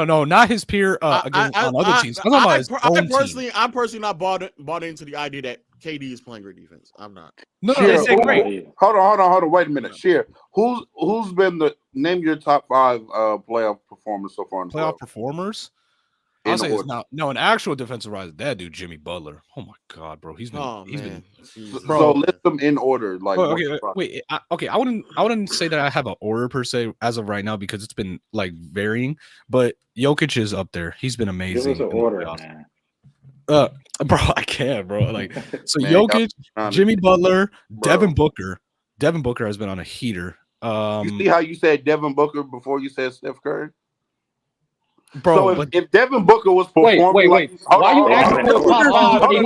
No, not his peer on other teams. I'm personally not bought into the idea that KD is playing great defense. I'm not. No, it's great. Hold on. Wait a minute. Sheer, who's been name your top 5 playoff performers so far in the playoff performers? I'll say it's not. No, an actual defensive rise. That dude, Jimmy Butler. Oh my God, bro. He's been. So list them in order. Like, wait. I wouldn't say that I have an order per se as of right now because it's been like varying. But Jokic is up there. He's been amazing. Give us an order, man. Bro, I can't, bro. Like, so man, Jokic, Jimmy Butler, bro. Devin Booker. Devin Booker has been on a heater. You see how you said Devin Booker before you said Steph Curry? bro. So if Devin Booker was performing, wait. Why you asking for the top five? Wait.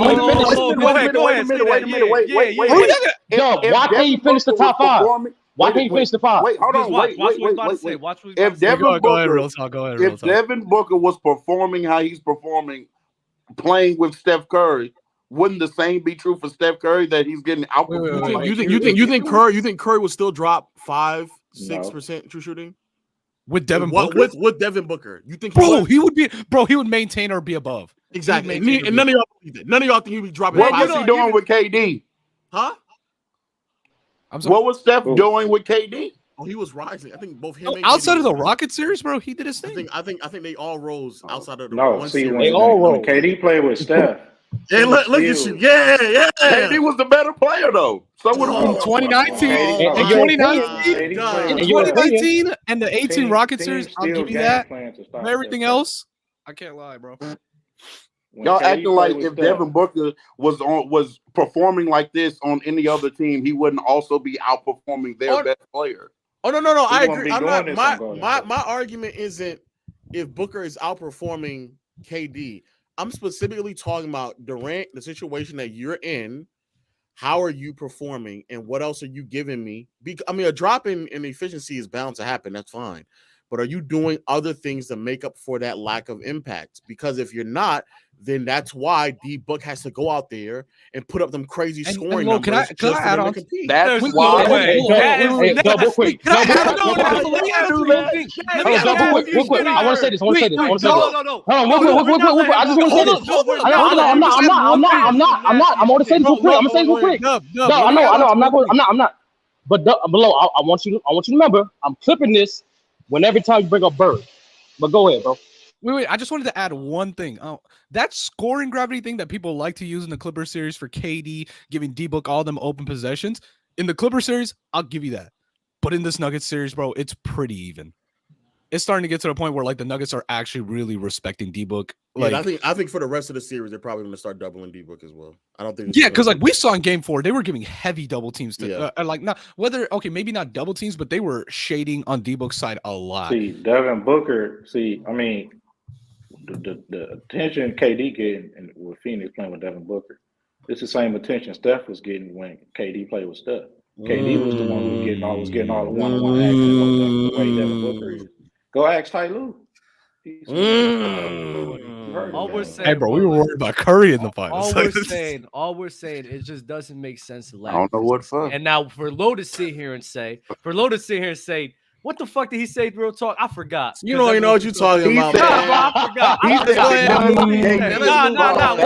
Why can't you finish the top five? Why can't you finish the five? Wait, hold on. Wait. If Devin Booker was performing how he's performing, playing with Steph Curry, wouldn't the same be true for Steph Curry that he's getting outperformed? You think Curry would still drop 5-6% true shooting with Devin Booker? With Devin Booker, you think he would maintain or be above exactly? And none of y'all believe it. None of y'all think he'd be dropping. What was he doing with KD? Huh? What was Steph doing with KD? Oh, he was rising. I think both him and outside KD of the Rocket series, bro, he did his thing. I think they all rose outside of the one series. When KD played with Steph. Hey, look at you. Yeah. KD was the better player though. So would 2019 and the 18 Rocket series, I'll give you that. For everything else, I can't lie, bro. Y'all acting like if Devin Booker was performing like this on any other team, he wouldn't also be outperforming their best player. Oh no, I agree. I'm not. My argument isn't if Booker is outperforming KD. I'm specifically talking about Durant, the situation that you're in. How are you performing, and what else are you giving me? A drop in efficiency is bound to happen. That's fine. But are you doing other things to make up for that lack of impact? Because if you're not, then that's why D-Book has to go out there and put up them crazy scoring numbers. Can I add on? That's why. I want to say this. No. I just want to say this real quick. I'm gonna say this real quick. No, I know. I'm not. But below, I want you to remember, I'm clipping this every time you bring up Bird. But go ahead, bro. Wait. I just wanted to add one thing. That scoring gravity thing that people like to use in the Clipper series for KD, giving D-Book all them open possessions. In the Clipper series, I'll give you that. But in this Nuggets series, bro, it's pretty even. It's starting to get to the point where like the Nuggets are actually really respecting D-Book. Like, I think for the rest of the series, they're probably going to start doubling D-Book as well. I don't think. Yeah, because like we saw in Game 4, they were giving heavy double teams to maybe not double teams, but they were shading on D-Book's side a lot. See, Devin Booker. The attention KD getting with Phoenix playing with Devin Booker, it's the same attention Steph was getting when KD played with Steph. KD was the one who was getting all the one-on-one action the way Devin Booker is. Go ask Ty Lue. All we're saying, hey, bro, we were worried about Curry in the finals. All we're saying, it just doesn't make sense to I don't know what for. And now for Lo to sit here and say, what the fuck did he say? Real talk, I forgot. You don't even know what you're talking about. I forgot.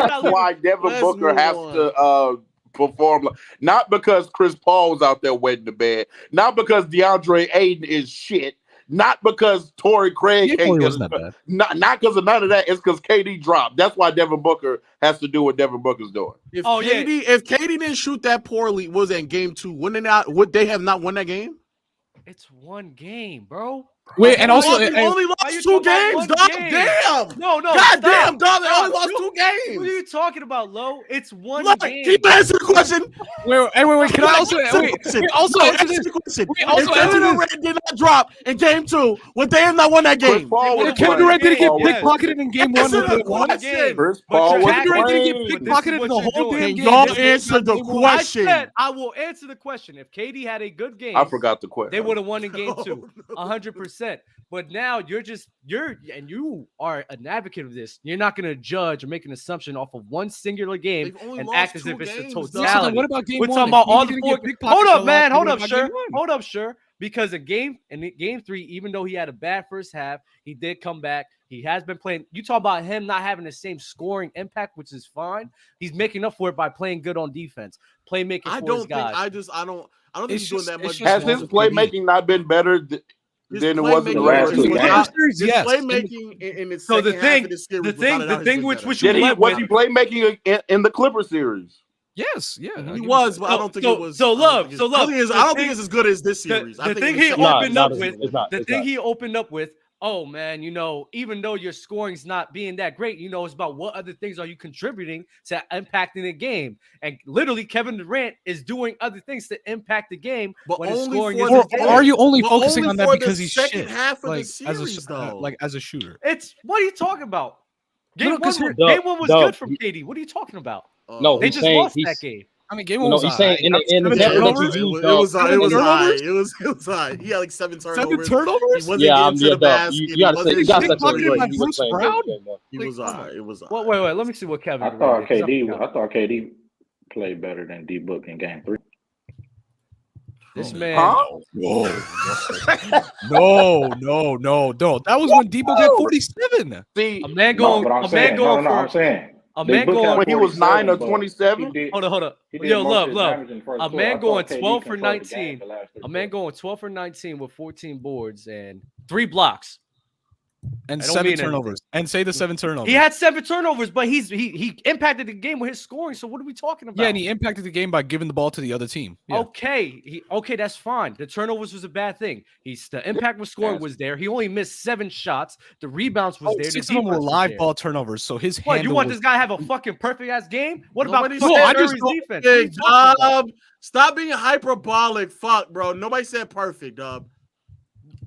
That's why Devin Booker has to perform. Not because Chris Paul's out there wetting the bed. Not because DeAndre Ayton is shit. Not because Torrey Craig can't get it. Not because of none of that. It's because KD dropped. That's why Devin Booker has to do what Devin Booker's doing. If KD didn't shoot that poorly, was in Game 2? Would they have not won that game? It's one game, bro. Wait, and also they only lost 2 games, dog. Damn. No. God damn, dog. They only lost 2 games. What are you talking about, Lo? It's one game. Keep answering the question. Wait. Can I also answer the question? If Kevin Durant did not drop in Game 2, would they have not won that game? Kevin Durant didn't get pickpocketed in Game 1. Chris Paul was Kevin Durant didn't get pickpocketed in the whole damn game. Y'all answer the question. I will answer the question. If KD had a good game, I forgot the question. They would have won in Game 2, 100%. But now you are an advocate of this. You're not going to judge or make an assumption off of one singular game and act as if it's a totality. What about Game 1? We're talking about all the 4. Hold up, man. Hold up, sure. Because in Game 3, even though he had a bad first half, he did come back. He has been playing. You talk about him not having the same scoring impact, which is fine. He's making up for it by playing good on defense, playmaking for his guys. I don't think he's doing that much. Has his playmaking not been better than it was in the last 2 games? His playmaking in the second half of the series. The thing which was he playmaking in the Clipper series? Yes, yeah, he was, but I don't think it was. I don't think it's as good as this series. The thing he opened up with oh man, even though your scoring's not being that great, it's about what other things are you contributing to impacting the game. And literally, Kevin Durant is doing other things to impact the game, but when his only scoring for is the his Or are game. you only But focusing only on that for the because he's second shit? half of the Like series, though. as a shooter. What are you talking about? Game No, 'cause one Dub, was Dub, good from KD. What are you talking about? No, They he's just saying lost that game. I mean, game one no, was he's saying in the example that you used, it was high. turnovers? It was high. He had like 7 7 turnovers. turnovers? He wasn't yeah, getting to the Dub. basket. You gotta say, He you gotta wasn't set shooting the threes. you were playing Brown? good game, man. He was high. It was high. Well, wait. Let me see what Kevin. I thought Durant did, 'cause KD. I thought KD played better than D Book in Game 3. This man. Huh? No. That was when Debo got 47. See, A man going. No, but I'm a saying, man going no, for. I'm saying. A D man Book going. had when he was 9 or 47, but 27. Hold up. he did Yo, most of his love. damage in the first A quarter. man I going thought KD 12 for controlled the game 19. the last three A man quarters. going 12 for 19 with 14 boards and 3 blocks. And I don't 7 mean turnovers. And say the 7 turnovers. He had 7 turnovers, but he impacted the game with his scoring. So what are we talking about? Yeah, and he impacted the game by giving the ball to the other team. Yeah. Okay, that's fine. The turnovers was a bad thing. The impact with scoring was there. He only missed 7 shots. The rebounds was there. 6 The of them were defense was live there. ball turnovers. So his What, you handle want was- this guy to have a fucking perfect ass game? What Nobody about said fucking Curry's Curry's defense? What are you Perfect, talking about? Dub. Stop being hyperbolic. Fuck, bro. Nobody said perfect, Dub.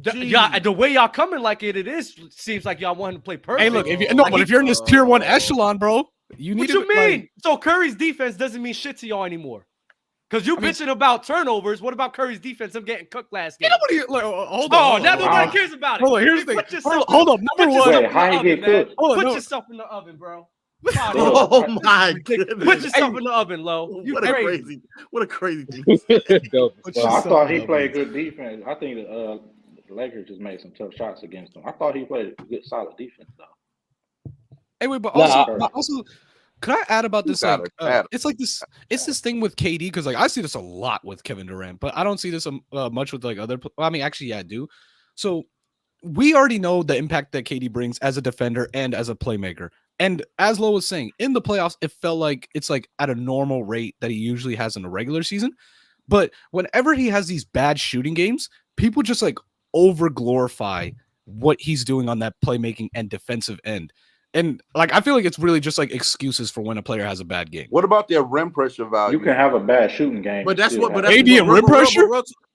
The way y'all coming like it seems like y'all want him to play perfect. Hey, look, if Like if you're in this tier 1 echelon, bro, you need what to you mean? like, So Curry's defense doesn't mean shit to y'all anymore. Because you bitching about turnovers. What about Curry's defense? I'm getting cooked last game. nobody like, hold Oh, on. now hold on. nobody cares about it. Hold on, here's the Put thing. yourself Hold up. Put Number yourself one. Wait, how in he the get oven, man. cooked? Hold on, Put no. yourself in the oven, bro. Oh my Put goodness. yourself in the oven, Lo. You What a crazy thing. Dub. I thought he played good defense. I think the Lakers just made some tough shots against him. I thought he played good, solid defense, though. Hey, wait, but Nah, also, could I add about this? gotta Like, add. it's like this. It's this thing with KD because like I see this a lot with Kevin Durant, but I don't see this much with like other. I mean, actually, yeah, I do. So we already know the impact that KD brings as a defender and as a playmaker. And as Lo was saying, in the playoffs, it felt like it's like at a normal rate that he usually has in a regular season. But whenever he has these bad shooting games, people just like over glorify what he's doing on that playmaking and defensive end. And like I feel like it's really just like excuses for when a player has a bad game. What about their rim pressure value? You can have a bad shooting game. But that's and what. still But have- that's AD and rim pressure?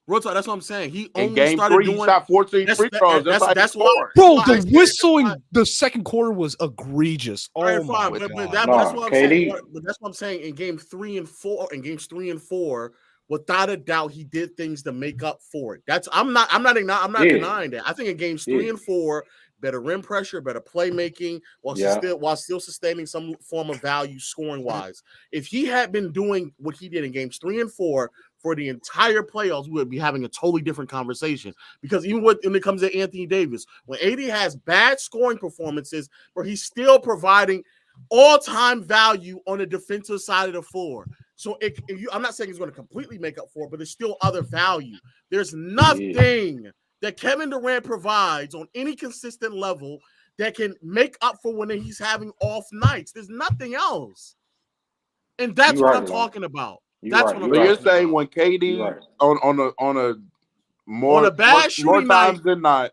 Real talk, that's what I'm saying. He in only game started 3, doing. he shot 14 free throws. That's why. Bro, Well, the that's whistling why- the second quarter was egregious. All right, Oh my fine, god. but No, that's what I'm KD. saying. But that's what I'm saying. In games 3 and 4, without a doubt, he did things to make up for it. I'm not denying that. I think in games 3 and 4, better rim pressure, better playmaking, while still sustaining some form of value scoring wise. If he had been doing what he did in games 3 and 4 for the entire playoffs, we would be having a totally different conversation. Because even when it comes to Anthony Davis, when AD has bad scoring performances, where he's still providing all-time value on the defensive side of the floor. So I'm not saying he's going to completely make up for it, but there's still other value. There's nothing that Kevin Durant provides on any consistent level that can make up for when he's having off nights. There's nothing else. And that's what I'm talking about. That's what I'm So you're talking saying about. when KD on a more On a bad shooting night, times than not,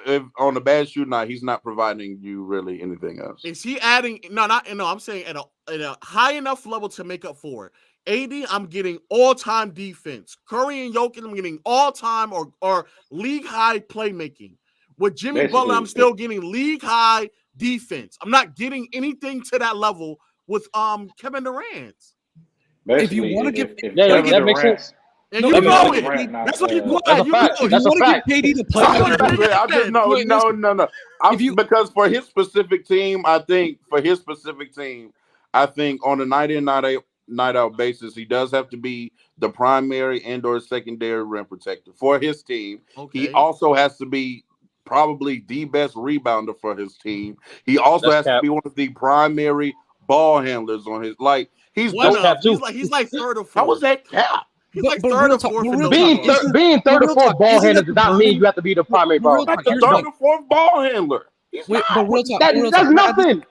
if on a bad shooting night, he's not providing you really anything else. is he adding? No, I'm saying at a high enough level to make up for it. AD, I'm getting all-time defense. Curry and Jokic, I'm getting all-time or league-high playmaking. With Jimmy Butler, I'm still getting league-high defense. I'm not getting anything to that level with Kevin Durant. If you want to give, that makes sense. And No, you that know makes it. sense. That's what you want. That's a fact. That's a fact. KD to play. I just no. Because for his specific team, I think on a night in, night out basis, he does have to be the primary and/or secondary rim protector for his team. Okay. He also has to be probably the best rebounder for his team. He also has to be one of the primary ball handlers on his He's like third or fourth. How was that cap? He's like third or fourth. Being third or fourth ball handler does not mean you have to be the primary ball handler. He's third or fourth ball handler. But real talk, That's nothing.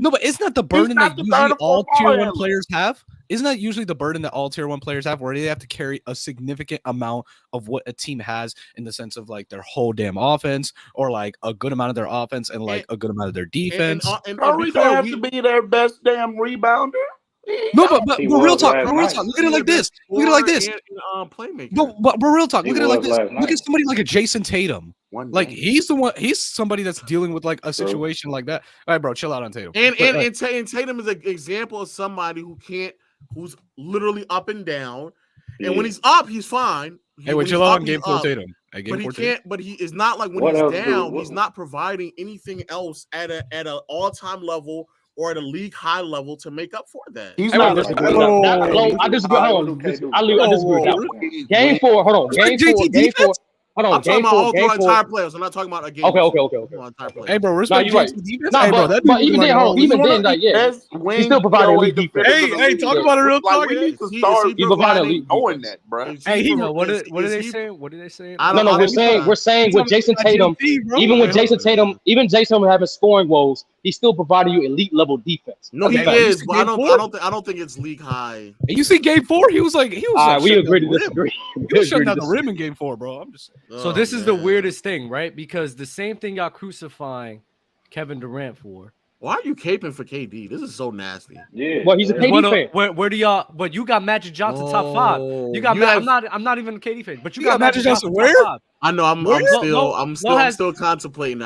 But isn't that the burden that usually all tier 1 players have? isn't that usually the burden that all tier 1 players have, where they have to carry a significant amount of what a team has in the sense of like their whole damn offense, or like a good amount of their offense and like a good amount of their defense? Curry don't have to be their best damn rebounder. No, but real talk. Look at it like this. Look at it like this. Playmaker. No, but real talk. Look at it like this. last Look night. at somebody like a Jason Tatum. Like game. he's the one. He's somebody that's dealing with like a situation like that. All right, bro, chill out on Tatum. And Tatum is an example of somebody who's literally up and down. And when he's up, he's fine. Hey, wait, chill out on game 4 Tatum. Hey, game But he 4 can't. But he is not like when What he's else down. do- He's not providing anything else at an all-time level or at a league high level to make up for that. He's I not. disagree. I disagree. Hold on. I disagree with that one. Game 4. Hold on. Game 4. Game 4. Hold on. I'm talking Game about 4. all Game 4. entire players. I'm not talking about a game. Okay. I'm talking about entire players. Hey, bro, respect you're right. Jason's defense. Nah, Hey, bro, that but dude even like, then, hold on, he's even one of then, like, yeah, He still provided elite defense. Hey, talk about a real talk. We need to He start provided elite knowing that, bro. Hey, What are they saying? What are they saying? No, we're saying with Jason Tatum, even with Jason Tatum, even Jason having scoring woes, he's still providing you elite level defense. No, he Okay. is, but I Game don't think it's league high. And you see game 4, he was All right, we shutting agree down to the rim. disagree. He was shutting down the rim in game 4, bro. I'm just saying. So this is the weirdest thing, right? Because the same thing y'all crucifying Kevin Durant for. Why are you caping for KD? This is so nasty. Yeah. Well, he's a KD fan. Where do y'all? But you got Magic Johnson top 5. You got. I'm not even a KD fan, but you got Magic Johnson where? top 5. I know. I'm still contemplating.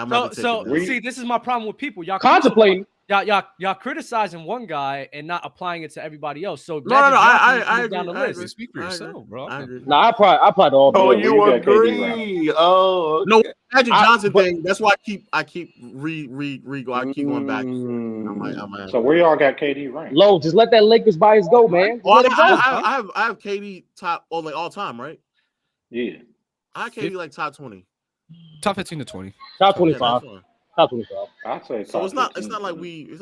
See, this is my problem with people. Y'all Contemplating. Y'all criticizing one guy and not applying it to everybody else. So No, I agree. down the I list. agree. Speak for yourself, bro. I agree. Nah, I probably all. Oh, Yeah, you you got KD agree? Oh, No, Magic Johnson but- thing. That's why I keep I keep going back. So where y'all got KD ranked? Low, just let that Lakers bias go, man. Oh, Let it go. I have KD top like all time, right? Yeah. I have KD like top 20. Top 15 to 20. Top Yeah, 25. that's fine. Top 25. I'd say So top it's not 15.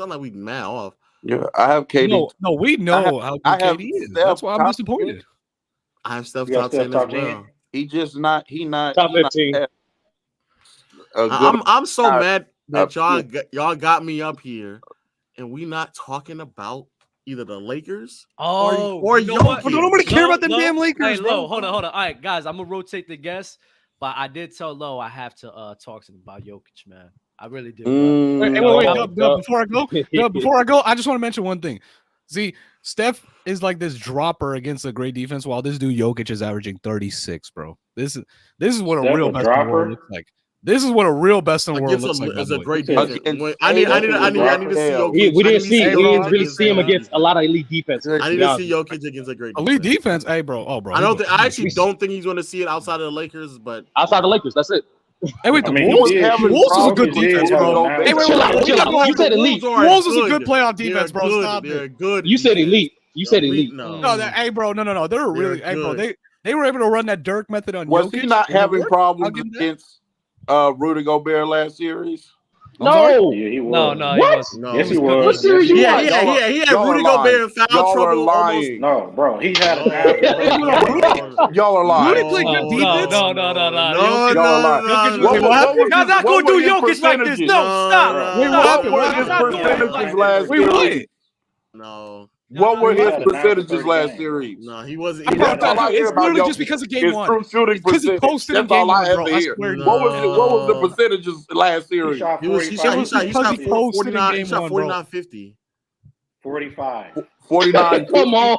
like we mad off. yeah. I have KD. No, we know how I good have KD is. Steph That's why I'm top disappointed. I have Steph You got top Steph 10 top as 10? well. He just not. He not. Top he not 15. have a good- I'm so mad that yeah. y'all got me up here, and we not talking about either the Lakers Or you know Jokic. what? But don't nobody care about them damn Lakers, Hey, bro. Lo, hold on. All right, guys, I'm gonna rotate the guests, but I did tell Lo I have to talk to him about Jokic, man. I really did. Wait, Oh, Dub, before I go, I just want to mention one thing. See, Steph is like this dropper against a great defense, while this dude Jokic is averaging 36, bro. This is what a Steph real a best in the dropper? world looks like. This is what a real best in the world looks like. It's a by the way. great Against defense. I need to see Jokic. We didn't see. We didn't really see him against against a lot of elite defense. I need to see Jokic against a great Elite defense. defense, hey, bro. Oh, bro. I actually don't think he's going to see it outside of the Lakers, but Outside the Lakers, that's it. Hey, wait, the I mean, he Wolves. did having shoot. Wolves is a good He did defense, have bro. a nice- Hey, wait, chill out, chill out. You said elite. Wolves is a good playoff defense, bro. Stop They're it. good. You said elite. You said elite. No. No, hey, bro. No. They're really, hey, bro. They were able to run that Dirk method on Was Jokic. he not and it having worked. I'll problems give him that. against Rudy Gobert last series? No. Yeah, he was. No, What? he wasn't. No. Yes, he What was. series you Yeah, watch? he had y'all Rudy are Gobert in lying. foul Y'all are trouble. lying. No, bro, he had an average. Y'all are lying. Rudy played good defense. No. Y'all are lying. Jokic What was- was Y'all his- not what gonna were do his Jokic like this. percentages? No, stop. Wait, Stop. what happened? What Y'all were his not doing it like percentages this. last Wait, series? what? No. What were He his had an average percentages 30 last games. series? No, he wasn't. Bro, That's all I hear it's about literally Jokic. just because of game His one. true shooting Because he percentage. posted in That's all game I one, ever bro. I hear. swear to What was the No. percentages last He series? shot He was 45. because he posted in 49. He game shot one, bro. 49 50. 45. 49. Come on.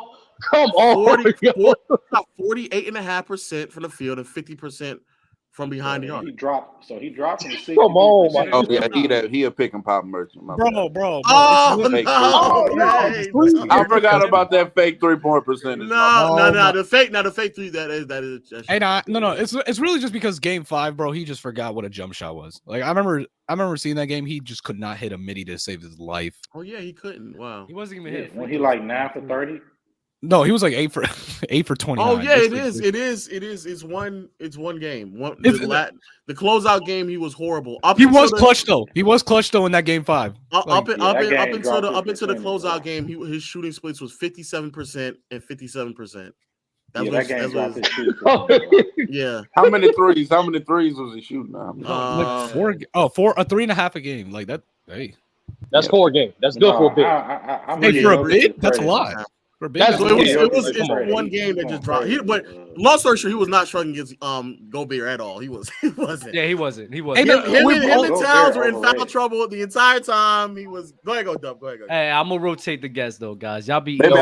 48.5% from the field and 50% from behind the arc. He dropped from 60. Come on, man. Oh yeah, he a pick and pop merchant. my bad. Bro. Oh, it's fake no. three. I forgot about that fake 3-point percentage. No. The fake three. That is. Hey, no. It's really just because game 5, bro. He just forgot what a jump shot was. Like I remember seeing that game. He just could not hit a midi to save his life. Oh yeah, he couldn't. Wow. He wasn't even Yeah, hit. when he like 9 for 30. No, he was like 8 for 29. Oh yeah, it It's is. It's one game. It's- The closeout game, he was horrible. He was clutch though. He was clutch though in that game 5. Up that game into the dropped his closeout percentage. game, his shooting splits was 57% and 57%. That game dropped his shooting. Yeah. How many threes was he shooting? Now? Like 3.5 a game. Like that. Hey, That's 4 games. That's good for a bit. Hey, for a bit, that's a lot. That's So it was Come on. one game that just dropped. Crazy. But long story short, he was not struggling against Gobert at all. He wasn't. Yeah, he wasn't. Him Hey, and Towns were in foul overrated. trouble the entire time. He was. Go ahead, go Dub. Go ahead. I'm gonna rotate the guests though, guys. Y'all be Maybe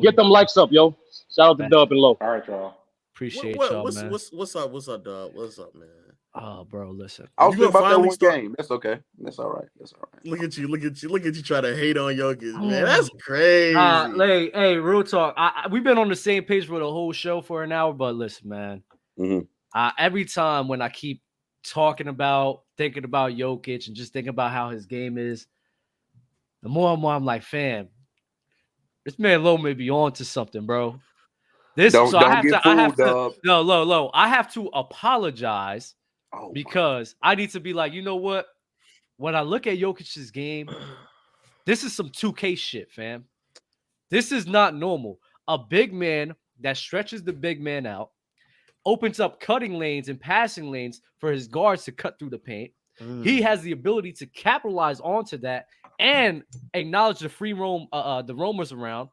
get them likes up, yo. Shout out to Dub and Low. All right, y'all. appreciate y'all, what's, man. What's up, Dub? What's up, man? Oh, bro, listen. I was You thinking about that finally one start- game. That's okay. That's all right. That's all right. Look at you try to hate on Jokic, man. That's crazy. Hey, real talk. We've been on the same page for the whole show for an hour, but listen, man. Every time when I keep thinking about Jokic and just thinking about how his game is, the more and more I'm like, fam, this man Low may be on to something, bro. Low. I have to apologize because I need to be like, you know what? When I look at Jokic's game, this is some 2K shit, fam. This is not normal. A big man that stretches the big man out, opens up cutting lanes and passing lanes for his guards to cut through the paint. He has the ability to capitalize onto that and acknowledge the free roam, the roamers around.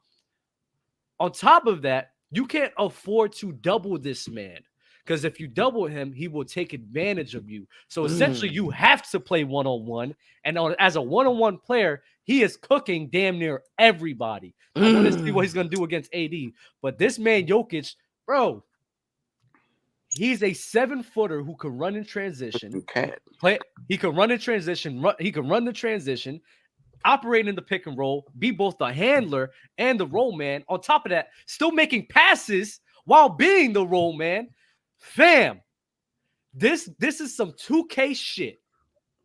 On top of that, you can't afford to double this man because if you double him, he will take advantage of you. So essentially, you have to play one-on-one. And as a one-on-one player, he is cooking damn near everybody. I want to see what he's going to do against AD. But this man, Jokic, bro, he's a 7-footer who can run in transition. He can run in transition. He can run the transition, operate in the pick and roll, be both the handler and the roll man. On top of that, still making passes while being the roll man. Fam, this is some 2K shit.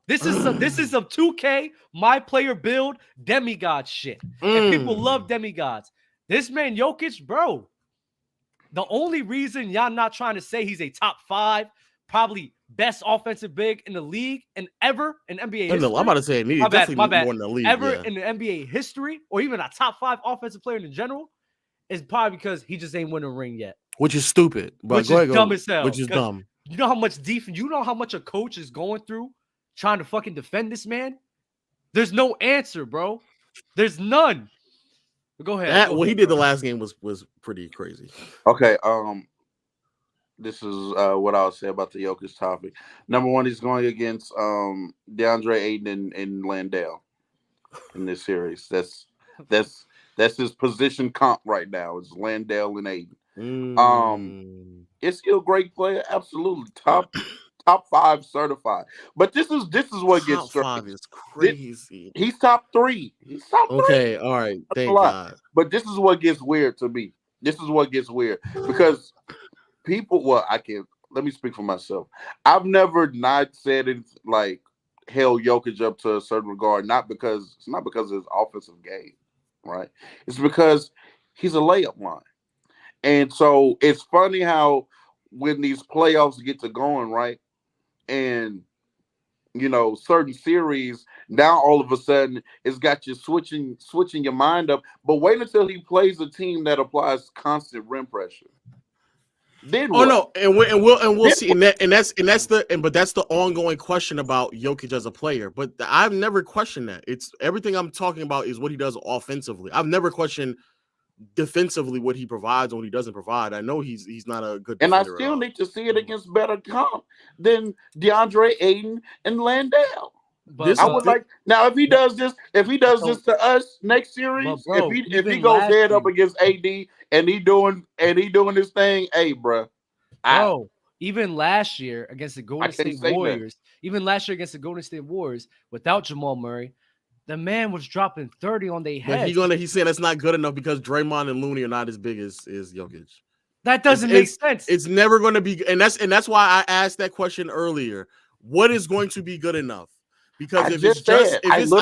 This is some 2K my player build demigod shit. And people love demigods. This man Jokic, bro. The only reason y'all not trying to say he's a top 5, probably best offensive big in the league and ever in NBA history. I'm about to say my bad. more in the league. Ever in the NBA history, or even a top 5 offensive player in general, is probably because he just ain't win a ring yet. Which is stupid. But which is dumb as hell. Which is dumb. You know how much defense, you know how much a coach is going through trying to fucking defend this man? There's no answer, bro. There's none. But go ahead. What he did the last game was pretty crazy. Okay. This is what I'll say about the Jokic topic. Number one, he's going against DeAndre Ayton and Landale in this series. That's his position comp right now. It's Landale and Ayton. Is he a great player? Absolutely. Top 5 certified. But this is what gets top 5 is crazy. He's top 3. He's top 3. Okay, all right. Thank God. But this is what gets weird to me. This is what gets weird because people. Well, let me speak for myself. I've never not said it like held Jokic up to a certain regard. It's not because of his offensive game, right? It's because he's a layup line. And so it's funny how when these playoffs get to going, right? And, certain series, now all of a sudden it's got you switching your mind up. But wait until he plays a team that applies constant rim pressure. Then no, and we'll see. But that's the ongoing question about Jokic as a player. But I've never questioned that. It's everything I'm talking about is what he does offensively. I've never questioned defensively what he provides and what he doesn't provide. I know he's not a good defender. And I still need to see it against better comp than DeAndre Ayton and Landale. But I would like now if he does this to us next series, bro, if he goes head up against AD and he doing his thing, hey, bro. Even last year against the Golden State Warriors, without Jamal Murray, the man was dropping 30 on their head. He's saying that's not good enough because Draymond and Looney are not as big as Jokic. That doesn't make sense. It's never going to be, and that's why I asked that question earlier. What is going to be good enough? Because I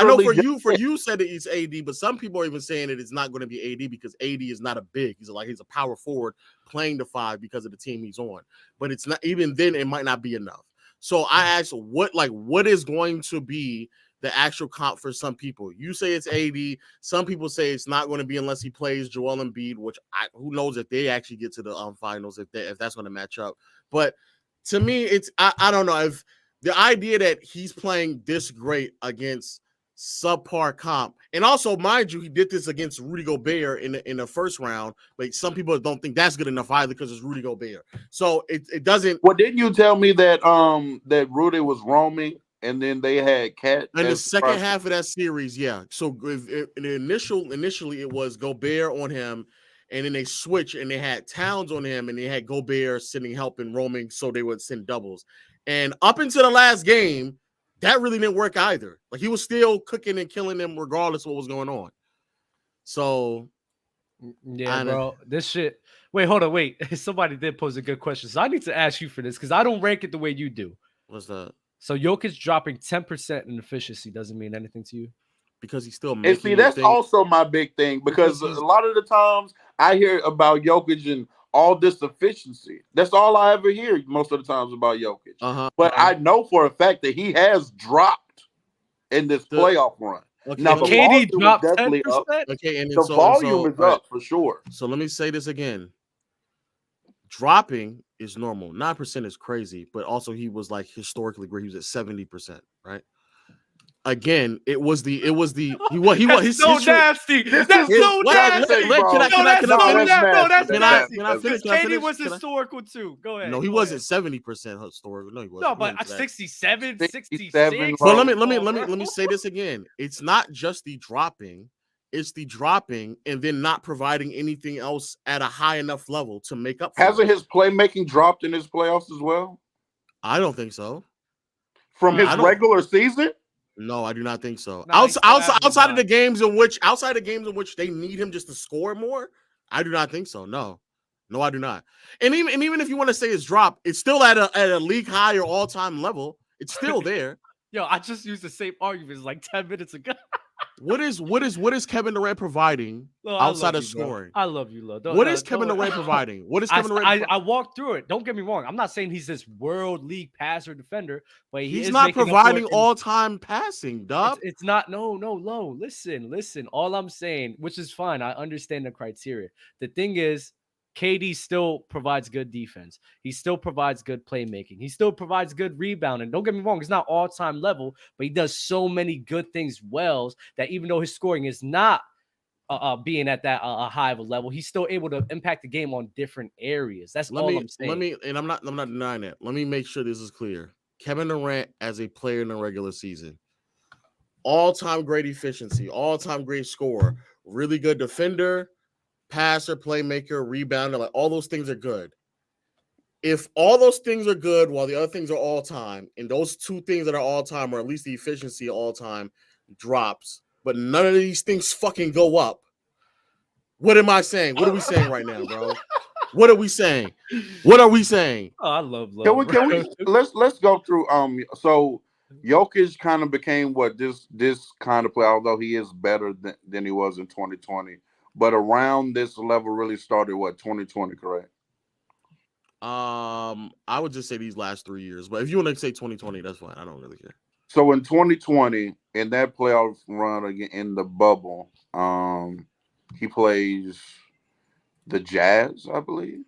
know for you said it's AD, but some people are even saying that it's not going to be AD because AD is not a big. He's a power forward playing the 5 because of the team he's on. But it's not, even then it might not be enough. So I asked what is going to be the actual comp for some people. You say it's AD. Some people say it's not going to be unless he plays Joel Embiid, which who knows if they actually get to the finals if that's going to match up. But to me, it's I don't know if the idea that he's playing this great against subpar comp. And also, mind you, he did this against Rudy Gobert in the first round. But some people don't think that's good enough either because it's Rudy Gobert. So it doesn't. Well, didn't you tell me that that Rudy was roaming and then they had Cat in the second half of that series? Yeah. So initially it was Gobert on him, and then they switched and they had Towns on him, and they had Gobert sending help and roaming, so they would send doubles. And up until the last game, that really didn't work either. Like, he was still cooking and killing them regardless of what was going on. So, yeah, bro, this shit. Wait, hold on, wait. Somebody did pose a good question, so I need to ask you for this because I don't rank it the way you do. What's that? So Jokic dropping 10% in efficiency doesn't mean anything to you? Because he's still making. And see, that's also my big thing because a lot of the times I hear about Jokic and all this efficiency. That's all I ever hear most of the times about Jokic. But I know for a fact that he has dropped in this playoff run. Okay. Now, the KD dropped definitely 10%? up. Okay, and the volume is up for sure. So let me say this again. Dropping is normal. 9% is crazy, but also he was like historically great. He was at 70%, right? Again, he was so nasty. That's so nasty. Can I finish? KD was historical too. Go ahead. No, he wasn't 70% historical. No, he wasn't. No, but 67, 66. Well, let me say this again. It's not just the dropping. It's the dropping and then not providing anything else at a high enough level to make up for Hasn't his playmaking dropped in his playoffs as well? I don't think so. From his regular season? No, I do not think so. No, outside of the games in which they need him just to score more, I do not think so. No, I do not. And even if you want to say it's dropped, it's still at a league high or all time level. It's still there. Yo, I just used the same arguments like 10 minutes ago. What is Kevin Durant providing outside of scoring? I love you, Lo. What is Kevin Durant providing? What is Kevin Durant? I walked through it. Don't get me wrong. I'm not saying he's this world league passer defender, but he's not providing all-time passing, dog. It's not. No, Lo. Listen. All I'm saying, which is fine. I understand the criteria. The thing is, KD still provides good defense. He still provides good playmaking. He still provides good rebounding. Don't get me wrong, it's not all-time level, but he does so many good things well that even though his scoring is not being at that high of a level, he's still able to impact the game on different areas. That's all I'm saying. I'm not denying that. Let me make sure this is clear. Kevin Durant as a player in the regular season, all-time great efficiency, all-time great scorer, really good defender, passer, playmaker, rebounder, like all those things are good. If all those things are good while the other things are all time, and those two things that are all time, or at least the efficiency all time, drops, but none of these things fucking go up, what am I saying? What are we saying right now, bro? What are we saying? Oh, I love Lo. Can we let's go through so Jokic kind of became what this kind of player, although he is better than he was in 2020. But around this level really started, 2020, correct? I would just say these last 3 years. But if you want to say 2020, that's fine. I don't really care. So in 2020, in that playoff run again in the bubble, he plays the Jazz, I believe.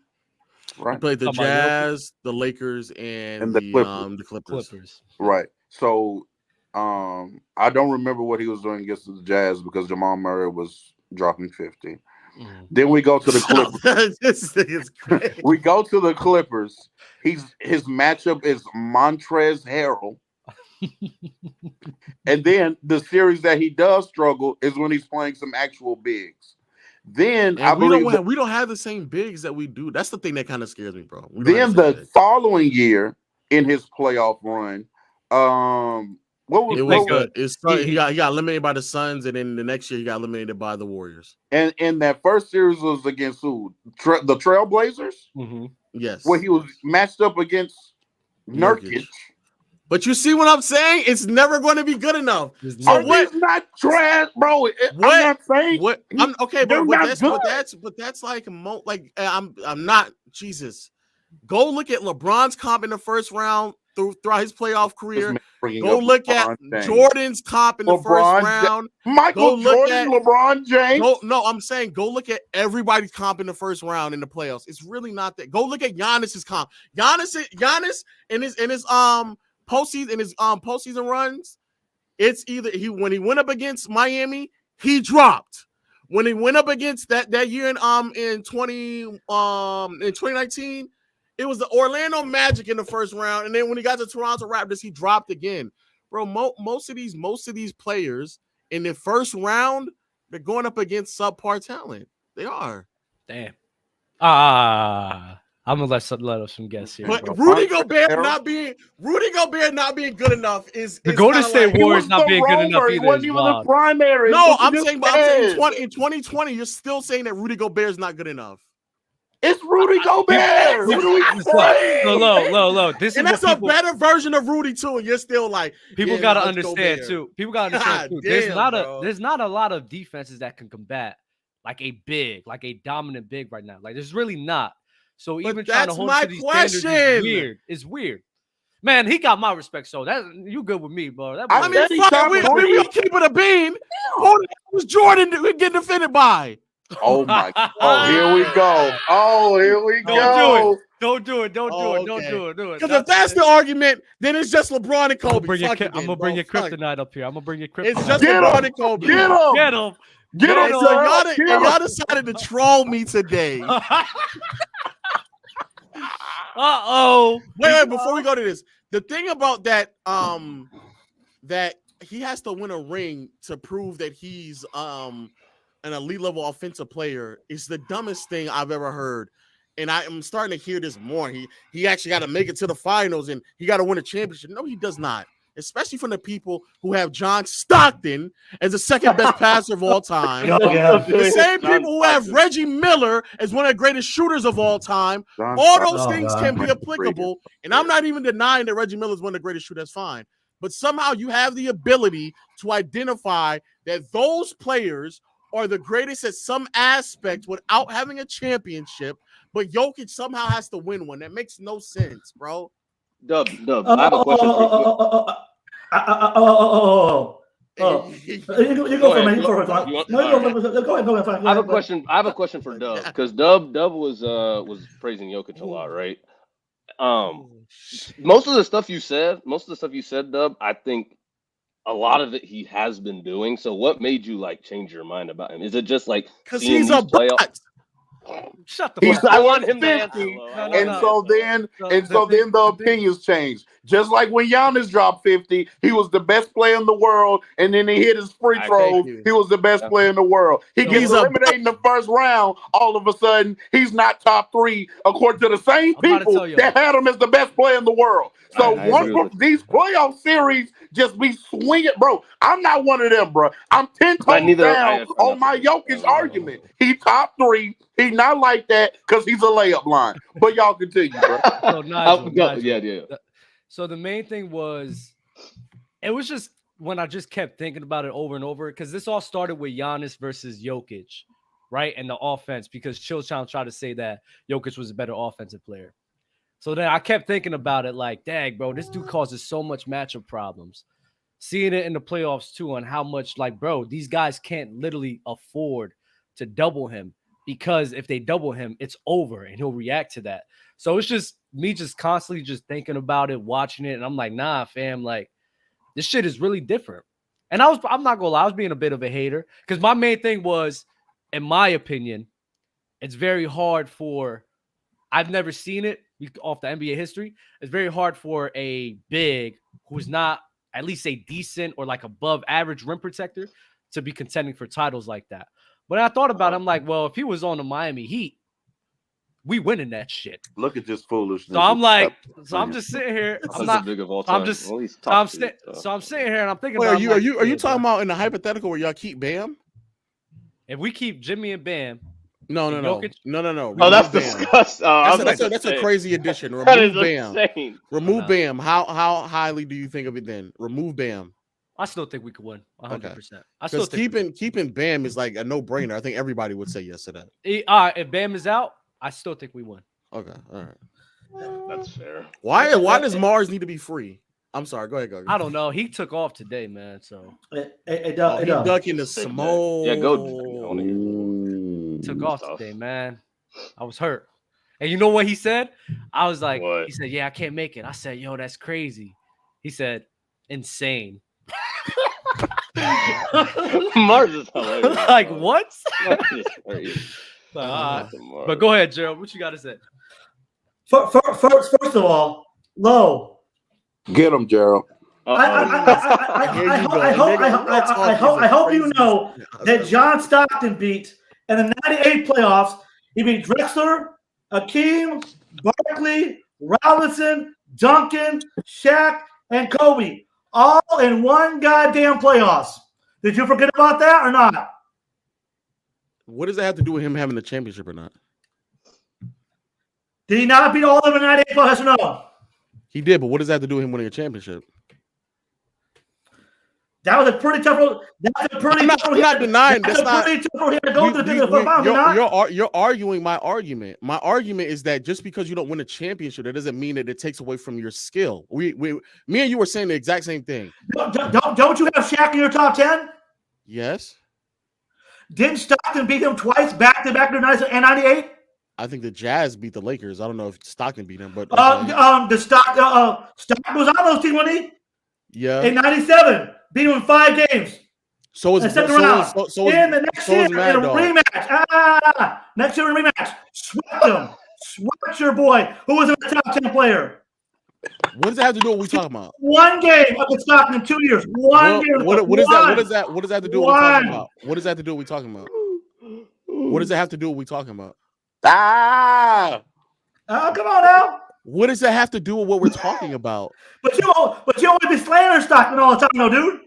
Right? He played the Jazz, the Lakers, and the Clippers. Right. So I don't remember what he was doing against the Jazz because Jamal Murray was dropping 50. Then we go to the Clippers. This thing is crazy. We go to the Clippers. His matchup is Montrezl Harrell. And then the series that he does struggle is when he's playing some actual bigs. Then we don't have the same bigs that we do. That's the thing that kind of scares me, bro. Then the following year in his playoff run, he got eliminated by the Suns, and then the next year he got eliminated by the Warriors. And that first series was against who? The Trailblazers? Mm-hmm. Yes. Where he was matched up against Nurkic. But you see what I'm saying? It's never going to be good enough. It's not trash, bro. I'm not saying what. I'm okay, but that's like I'm not Jesus. Go look at LeBron's comp in the first round throughout his playoff career. Go look at Jordan's comp in the first round. LeBron James. No, I'm saying go look at everybody's comp in the first round in the playoffs. It's really not that. Go look at Giannis's comp. Giannis in his postseason runs, it's either when he went up against Miami, he dropped. When he went up against that year in 2019, it was the Orlando Magic in the first round, and then when he got to Toronto Raptors, he dropped again. Bro, most of these players in the first round, they're going up against subpar talent. They are. Damn. I'm gonna let us some guess here. But Bro. Rudy Gobert not being good enough is The Golden State like, Warriors not being good enough He either. wasn't even the primary. No, I'm saying in 2020, you're still saying that Rudy Gobert is not good enough. It's Rudy Gobert. What are we saying? Low. This and is that's a better version of Rudy too. And you're still like, people gotta understand too. People gotta understand too. Damn, there's not a lot of defenses that can combat like a dominant big right now. Like there's really not. So but even trying to hold to these standards is weird. It's weird. Man, he got my respect. So that you good with me, bro. That I mean, fuck it. We keep it a bean. Who was Jordan getting defended by? Oh my! Oh, here we go. Oh, here we go. Don't do it. Because if that's the argument, then it's just LeBron and Kobe. I'm gonna bring your kryptonite up here. It's just LeBron and Kobe. Get him. So y'all decided to troll me today. Wait, before we go to this, the thing about that, that he has to win a ring to prove that he's an elite level offensive player is the dumbest thing I've ever heard. And I am starting to hear this more. He actually got to make it to the finals and he got to win a championship. No, he does not. Especially from the people who have John Stockton as the second best passer of all time. The same people who have Reggie Miller as one of the greatest shooters of all time. All those things can be applicable. And I'm not even denying that Reggie Miller is one of the greatest shooters. That's fine. But somehow you have the ability to identify that those players are the greatest at some aspect without having a championship, but Jokic somehow has to win one. That makes no sense, bro. Dub. I have a question You go for me. Go ahead. I have a question for Dub because Dub was praising Jokic a lot, right? Most of the stuff you said, Dub, I think a lot of it he has been doing. So what made you like change your mind about him? Is it just like because he's a bot? Shut the fuck up. I want him to answer. So then the opinions changed. Just like when Giannis dropped 50, he was the best player in the world, and then he hit his free throws. He was the best player in the world. He gets eliminated in the first round. All of a sudden, he's not top 3 according to the same people that had him as the best player in the world. So these playoff series just be swinging, bro. I'm not one of them, bro. I'm 10 toes down on my Jokic argument. He top 3. He's not like that because he's a layup line. But y'all continue, bro. So Nigel. Yeah. So the main thing was, it was just when I just kept thinking about it over and over, because this all started with Giannis versus Jokic, right? And the offense, because Chilchown tried to say that Jokic was a better offensive player. So then I kept thinking about it like, dang, bro, this dude causes so much matchup problems. Seeing it in the playoffs too, on how much, like, bro, these guys can't literally afford to double him, because if they double him, it's over and he'll react to that. So it's just me just constantly just thinking about it, watching it. And I'm like, nah, fam, like this shit is really different. And I'm not gonna lie, I was being a bit of a hater because my main thing was, in my opinion, it's very hard for, I've never seen it off the NBA history. It's very hard for a big who's not at least a decent or like above average rim protector to be contending for titles like that. But I thought about it, I'm like, well, if he was on the Miami Heat, we winning that shit. Look at this foolishness. So I'm like, I'm just sitting here. I'm not big of all time. I'm sitting here and I'm thinking. Wait, are you talking about in the hypothetical where y'all keep Bam? If we keep Jimmy and Bam, no. Oh, that's disgusting. That's a crazy addition. Remove Bam. Insane. Remove Bam. How highly do you think of it then? Remove Bam. I still think we could win 100%. Okay. I still think keeping Bam is like a no-brainer. I think everybody would say yes to that. If Bam is out, I still think we win. Okay, all right. That's fair. Why does Mars need to be free? I'm sorry. Go ahead. I don't know. He took off today, man. So he ducking the smoke. Yeah, go. Took off today, man. I was hurt. And you know what he said? I was like, what? He said, yeah, I can't make it. I said, yo, that's crazy. He said, insane. Mars is hilarious. Like bro. what? Mars is crazy. But go ahead, Gerald. What you got to say? First of all, Low. Get him, Gerald. I hope you know that John Stockton beat in the '98 playoffs. He beat Drexler, Hakeem, Barkley, Robinson, Duncan, Shaq, and Kobe, all in one goddamn playoffs. Did you forget about that or not? What does that have to do with him having the championship or not? Did he not beat all of them in '98 playoffs or no? He did, but what does that have to do with him winning a championship? That was a pretty tough road. That's a pretty. I'm not denying. That's not. Pretty tough road to go to the You're arguing my argument. My argument is that just because you don't win a championship, that doesn't mean that it takes away from your skill. Me and you were saying the exact same thing. Don't you have Shaq in your top 10? Yes. Didn't Stockton beat him twice back to back in '98? I think the Jazz beat the Lakers. I don't know if Stockton beat them, but the Stockton was on those teams, wasn't he? Yeah. In '97, beat him in 5 games. So is in the next year in a rematch. Next year in a rematch, swept him. Swept your boy, who was a top 10 player. What does that have to do with what we talking about? One game against Stockton in 2 years. One game. What does that have to do with what we talking about? What does that have to do with what we talking about? What does that have to do with what we talking about? Come on now. What does that have to do with what we're talking about? But you only be slandering Stockton all the time, though, dude.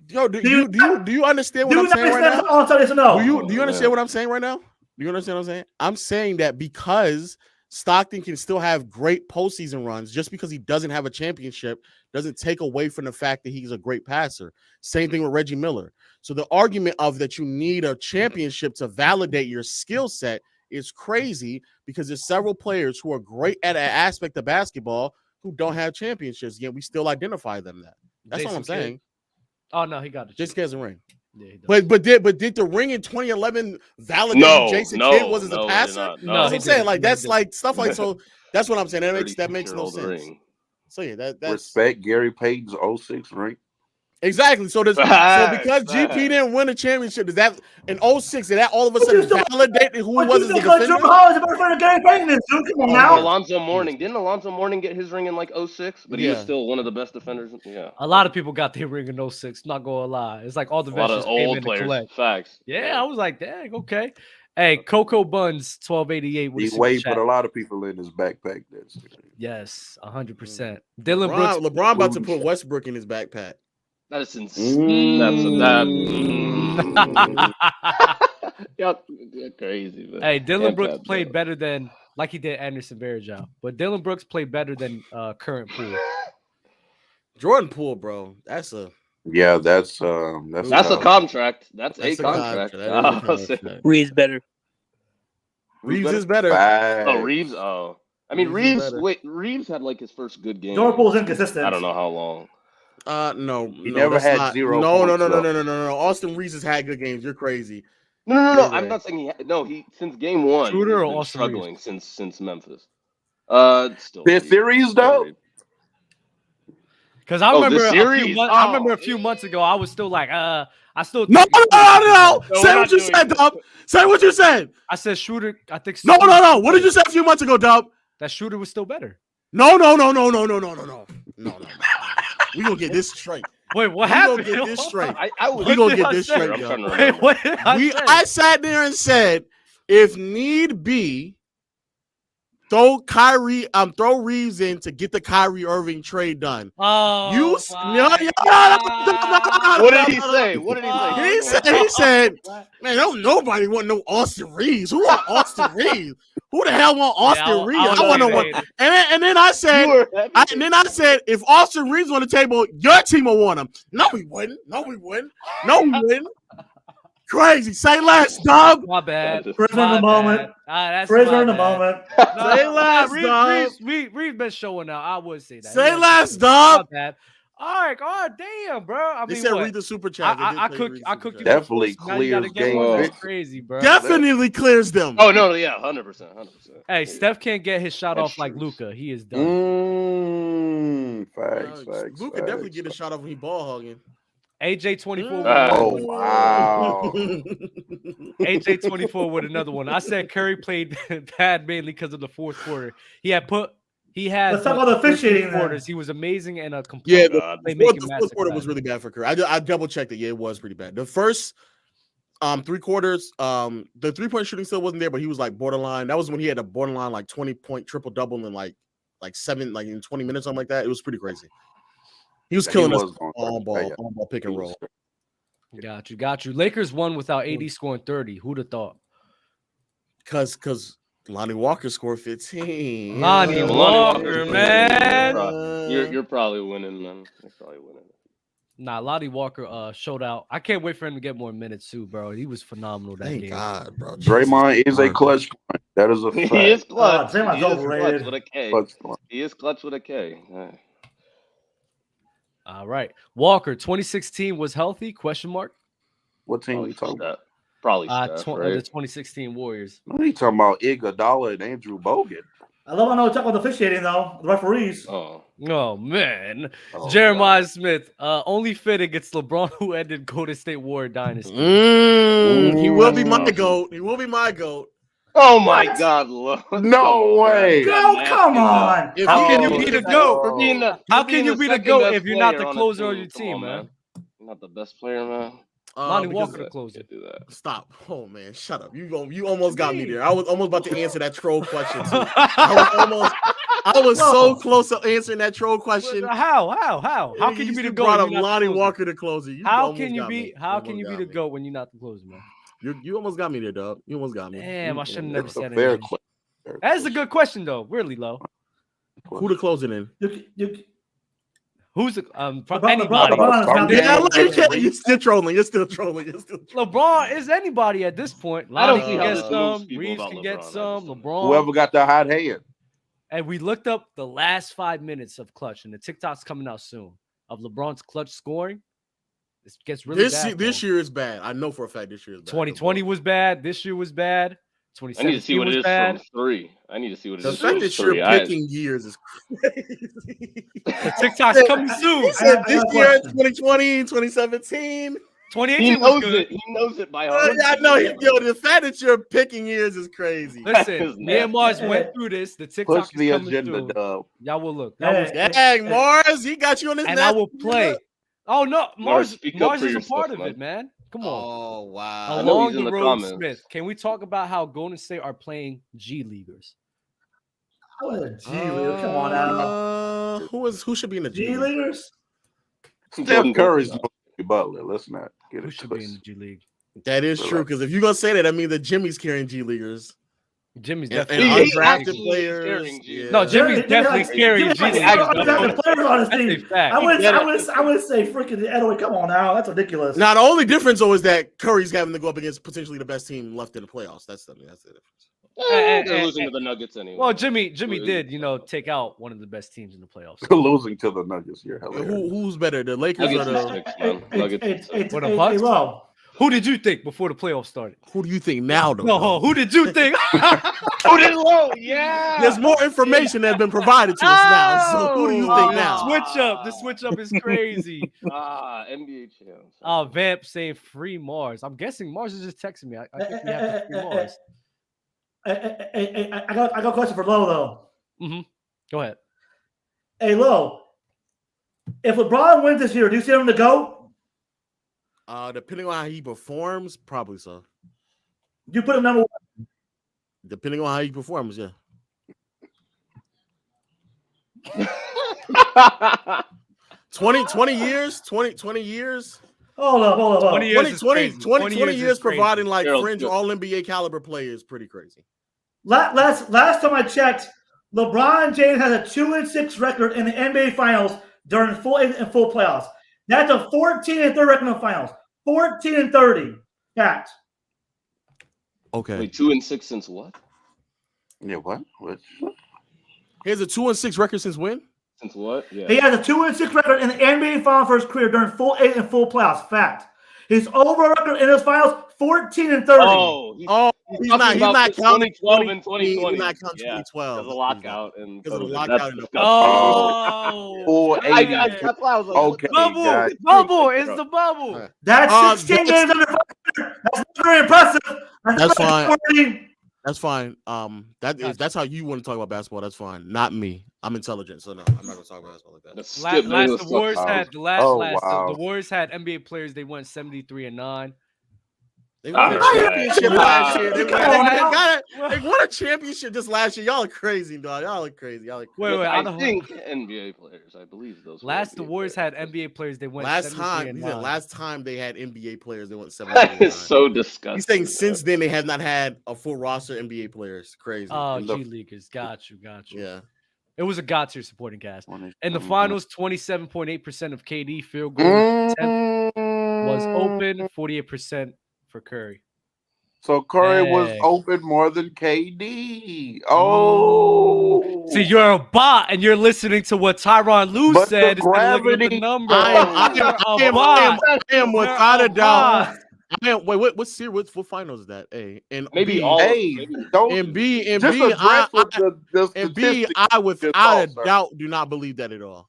Yo, do you understand what I'm saying right now? All the time, no. Do you understand what I'm saying right now? Do you understand what I'm saying? I'm saying that because Stockton can still have great postseason runs, just because he doesn't have a championship doesn't take away from the fact that he's a great passer. Same thing with Reggie Miller. So the argument of that you need a championship to validate your skill set is crazy, because there's several players who are great at an aspect of basketball who don't have championships, yet we still identify them that. That's all I'm saying. Oh no, he got it. Jason Kidd's a ring. Yeah, but did the ring in 2011 validate who Jason Kidd was as a passer? No, that's what I'm saying. Like that's like stuff like so. That's what I'm saying. That makes no sense. So yeah, that's respect Gary Payton's 06 ring. Exactly. So because GP didn't win a championship, does that in 06, did that all of a sudden validate who he was as a defender? Drew Hall is a better friend of Gary Payton. Come on now. Alonzo Mourning. Didn't Alonzo Mourning get his ring in like 06? But he was still one of the best defenders. Yeah. A lot of people got their ring in 06. Not gonna lie. It's like all the veterans came in to collect. Facts. Yeah, I was like, dang, okay. Hey, Coco Buns 1288. He weighed put a lot of people in his backpack. Yes, 100%. Dylan LeBron, Brooks. LeBron about to put Westbrook in his backpack. That is insane. That's crazy. Man. Hey, Dylan Brooks played better than like he did Anderson Varejao, but Dylan Brooks played better than current Poole. Jordan Poole, bro. That's a contract. That's a contract. Reeves better. Reeves is better. Oh, Reeves. Oh, I mean Reeves. Wait, Reeves had like his first good game. Jordan Poole's inconsistent. I don't know how long. No, he never had 0. No. Austin Reeves has had good games. You're crazy. No. I'm not saying he since game 1. Shooter or Austin struggling Reeves? since Memphis. Still their series though. Because I remember a few months ago, I was still like, I still no. Say what you said, Dub. Say what you said. I said Shooter. I think no. What did you say a few months ago, Dub? That Shooter was still better. No. We gonna get this straight. Wait, what happened? We gonna get this straight. We gonna get this straight. I sat there and said, if need be, throw Reeves in to get the Kyrie Irving trade done. Oh, what did he say? He said, man, nobody want no Austin Reeves. Who want Austin Reeves? Who the hell want Austin Reeves? I want no one. And then I said, if Austin Reeves on the table, your team will want him. No, we wouldn't. Crazy. Say less, Dub. My bad. Prisoner in the moment. Prisoner in the moment. Say less, Dub. Reeves been showing out. I would say that. Say less, Dub. All right, damn, bro. I mean, said read the super chat. I cooked you. Definitely clears game. That's crazy, bro. Definitely clears them. Oh no, yeah, 100%. Hey, Steph can't get his shot off like Luka. He is done. Facts. Luka definitely get a shot off when he ball hogging. AJ24. Oh, wow. AJ24 with another one. I said Curry played bad mainly because of the fourth quarter. He had Let's talk about the officiating quarters. He was amazing and a complete the fourth quarter was really bad for Curry. I double checked it. Yeah, it was pretty bad. The first 3 quarters, the 3-point shooting still wasn't there, but he was like borderline. That was when he had a borderline like 20-point triple double in like 7 in 20 minutes, something like that. It was pretty crazy. He was killing us on ball pick and roll. Got you. Lakers won without AD scoring 30. Who'd have thought? Because Lonnie Walker scored 15. Lonnie Walker, man. You're probably winning, man. You're probably winning. Nah, Lonnie Walker showed out. I can't wait for him to get more minutes too, bro. He was phenomenal that game. Thank God, bro. Draymond is a clutch point. That is a fact. He is clutch. Draymond's overrated. With a K. He is clutch with a K. All right. Walker, 2016 was healthy? Question mark. What team are you talking about? Probably Steph, right? The 2016 Warriors. What are you talking about? Iguodala and Andrew Bogut. I love how we talk about the officiating though. The referees. Oh man. Jeremiah Smith. Only fit against LeBron, who ended Golden State Warrior dynasty. He will be my GOAT. He will be my GOAT. Oh my God, Lord. No way. Go, come on. How can you be the GOAT? How can you be the GOAT if you're not the closer on your team, man? You're not the best player, man. Lonnie Walker to close it. Do that. Stop. Oh man, shut up. You almost got me there. I was almost about to answer that troll question too. I was so close to answering that troll question. How can you be the GOAT? Brought up Lonnie Walker to close it. How can you be the GOAT when you're not the closer, man? You almost got me there, dog. You almost got me. Damn, I should have never said it. That's a good question though, really low. Who to close it in? Who's anybody? You're still trolling. LeBron is anybody at this point. Lonnie can get some. Reeves can get some. LeBron. Whoever got the hot hand. And we looked up the last 5 minutes of clutch, and the TikTok's coming out soon of LeBron's clutch scoring. It gets really bad. This year is bad. I know for a fact this year is bad. 2020 was bad. This year was bad. 2017 I need to see what it is bad. from 3. I need to see what it is. The fact that you're picking years is crazy. The TikTok's coming soon. This year, 2020, 2017. 2018 he knows it. He knows it by heart. I know. The fact that you're picking years is crazy. Listen, me and Mars went through this. The TikTok Push the is coming agenda, through. dog. Y'all will look. Dang, Mars, he got you on this. And I will play. Oh no, Mars is a part of man. it, man. Come on. Oh wow. Along the road, Smith. Can we talk about how Golden State are playing G Leaguers? Come on now. Who should be in the G Leaguers? Steph Curry's Butler. Let's not get it. Who should be in the G League? That is true, because if you're gonna say that means that Jimmy's carrying G Leaguers. Jimmy's definitely and undrafted players. Yeah. No, Jimmy's definitely carrying G League. I would say freaking Edwin. Come on now, that's ridiculous. Now the only difference though is that Curry's having to go up against potentially the best team left in the playoffs. That's the difference. They're losing to the Nuggets anyway. Well, Jimmy did, take out one of the best teams in the playoffs. Losing to the Nuggets, who's better, the Lakers or the Nuggets? Who did you think before the playoffs started? Who do you think now, though? No, who did you think? Who did low? Yeah. There's more information that's been provided to us now. So who do you think now? The switch up is crazy. NBA champs. Vamp saying free Mars. I'm guessing Mars is just texting me. I think we have to free Mars. I got a question for Lo though. Mm-hmm. Go ahead. Hey Lo, if LeBron wins this year, do you see him to go? Depending on how he performs, probably so. You put him number 1. Depending on how he performs, yeah. 20 years. Hold up. 20 years providing like fringe all NBA caliber players, pretty crazy. Last time I checked, LeBron James has a 2-6 record in the NBA Finals during full playoffs. That's a 14-3 record in the finals. 14-30. That. Okay. Wait, 2-6 since what? Yeah, what? He has a 2-6 record since when? Since what? Yeah. He has a 2-6 record in the NBA Finals for his career during full playoffs. Fact. His overall record in his finals 14-30. He's not counting 2012 and 2020. He's not counting 2012. There's a lockout and because of the COVID. lockout. That's In the Oh, that's why I was like, Okay, bubble, guys. bubble is the bubble. That's 16 games under 500. That's not very impressive. That's fine. 14. That's fine. That's how you want to talk about basketball. That's fine. Not me. I'm intelligent, so no, I'm not gonna talk about basketball like that. The Warriors had wow. the Warriors had NBA players. They went 73-9. They won a championship last year. They won a championship just last year. Y'all are crazy, dog. Y'all are crazy. Wait, I think NBA players. I believe those. The Warriors had NBA players. They went last 73-9. last time they had NBA players, they went 73-9. That is so disgusting. He's saying since then they have not had a full roster NBA players. Crazy. Oh, G Leaguers. Got you. Yeah. It was a God-tier supporting cast. In the finals, 27.8% of KD field goal was open, 48% for Curry. So Curry was open more than KD. Oh, see, you're a bot, and you're listening to what Tyronn Lue said. The gravity. The number. I am without a doubt. What series? What finals is that? A and maybe B, all. And B, I without a doubt do not believe that at all.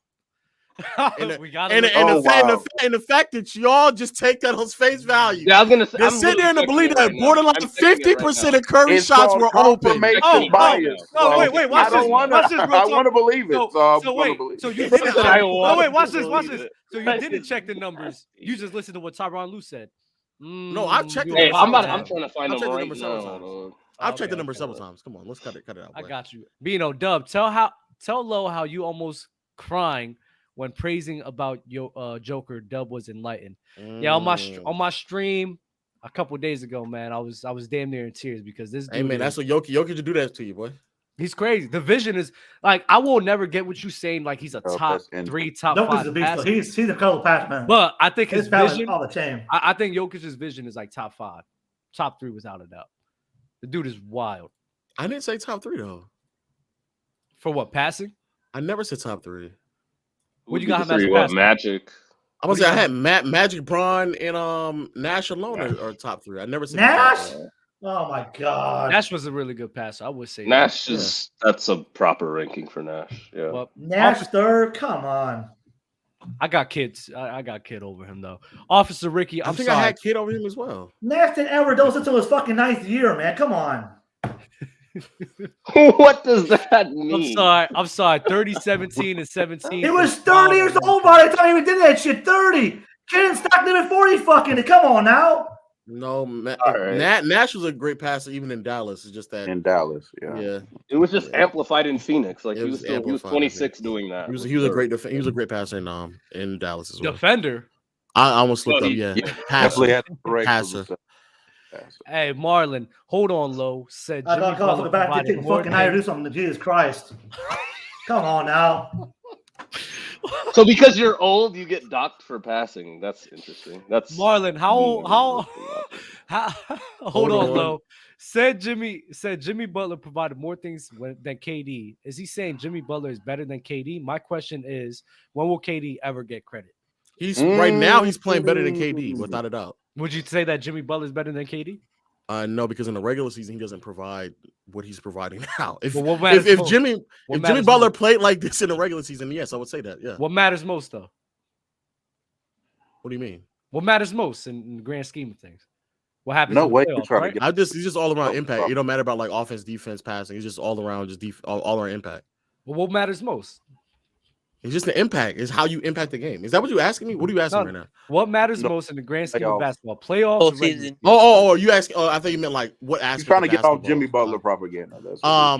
And the fact that y'all just take that on face value. Yeah, I was gonna say. They're sitting there and believe that borderline 50% of Curry shots were open. Wait, watch this. Watch this, bro. I want to believe it. So you didn't check. Oh wait, watch this. So you didn't check the numbers. You just listened to what Tyronn Lue said. No, I've checked. Hey, I'm trying to find them right now. I've checked the number several times. Come on, let's cut it out. I got you. Bino, Dub, tell Lo how you almost crying when praising about Joker. Dub was enlightened. Yeah, on my stream a couple days ago, man, I was damn near in tears because this dude. Hey man, that's what Jokic to do that to you, boy. He's crazy. The vision is like I will never get what you're saying. Like he's a top 3, top 5. He's a color pass man. But I think his vision. All the chain. I think Jokic's vision is like top 5, top 3 without a doubt. The dude is wild. I didn't say top 3 though. For what, passing? I never said top 3. What you got? Magic. I was say I had Magic, Braun, and Nash alone are top 3. I never said Nash. Oh my God! Nash was a really good passer. I would say Nash is that's a proper ranking for Nash. Yeah, well, Nash third. Come on. I got kids. I got kid over him though. Officer Ricky, I think I had kid over him as well. Nash didn't ever dose until his fucking 9th year, man. Come on. What does that mean? I'm sorry. 30, 17, and 17. He was 30 years old by the time he even did that shit. 30. Kid didn't stop living 40 fucking. Come on now. No, Nash was a great passer even in Dallas. It's just that in Dallas, yeah. It was just amplified in Phoenix. Like he was 26 doing that. He was a great he was a great passer in Dallas as well. Defender. I almost looked up. Yeah, passer. Hey, Marlon, hold on, Lo. Said I got called for the back. They fucking hire to do something to Jesus Christ. Come on now. So because you're old, you get docked for passing. That's interesting. That's Marlon. How hold on, Lo. Said Jimmy Butler provided more things than KD. Is he saying Jimmy Butler is better than KD? My question is, when will KD ever get credit? Right now he's playing better than KD, without a doubt. Would you say that Jimmy Butler is better than KD? No, because in the regular season he doesn't provide what he's providing now. If Jimmy Butler played like this in the regular season, yes, I would say that. Yeah. What matters most, though? What do you mean? What matters most in the grand scheme of things? What happens? No way. Right? It's just all around impact. It don't matter about like offense, defense, passing. It's just all around, all around impact. Well, what matters most? It's just the impact. It's how you impact the game. Is that what you're asking me? What are you asking right now? What matters most in the grand scheme of basketball? Playoffs? Season. You asking? Oh, I thought you meant like what aspect. He's trying to get off Jimmy Butler propaganda.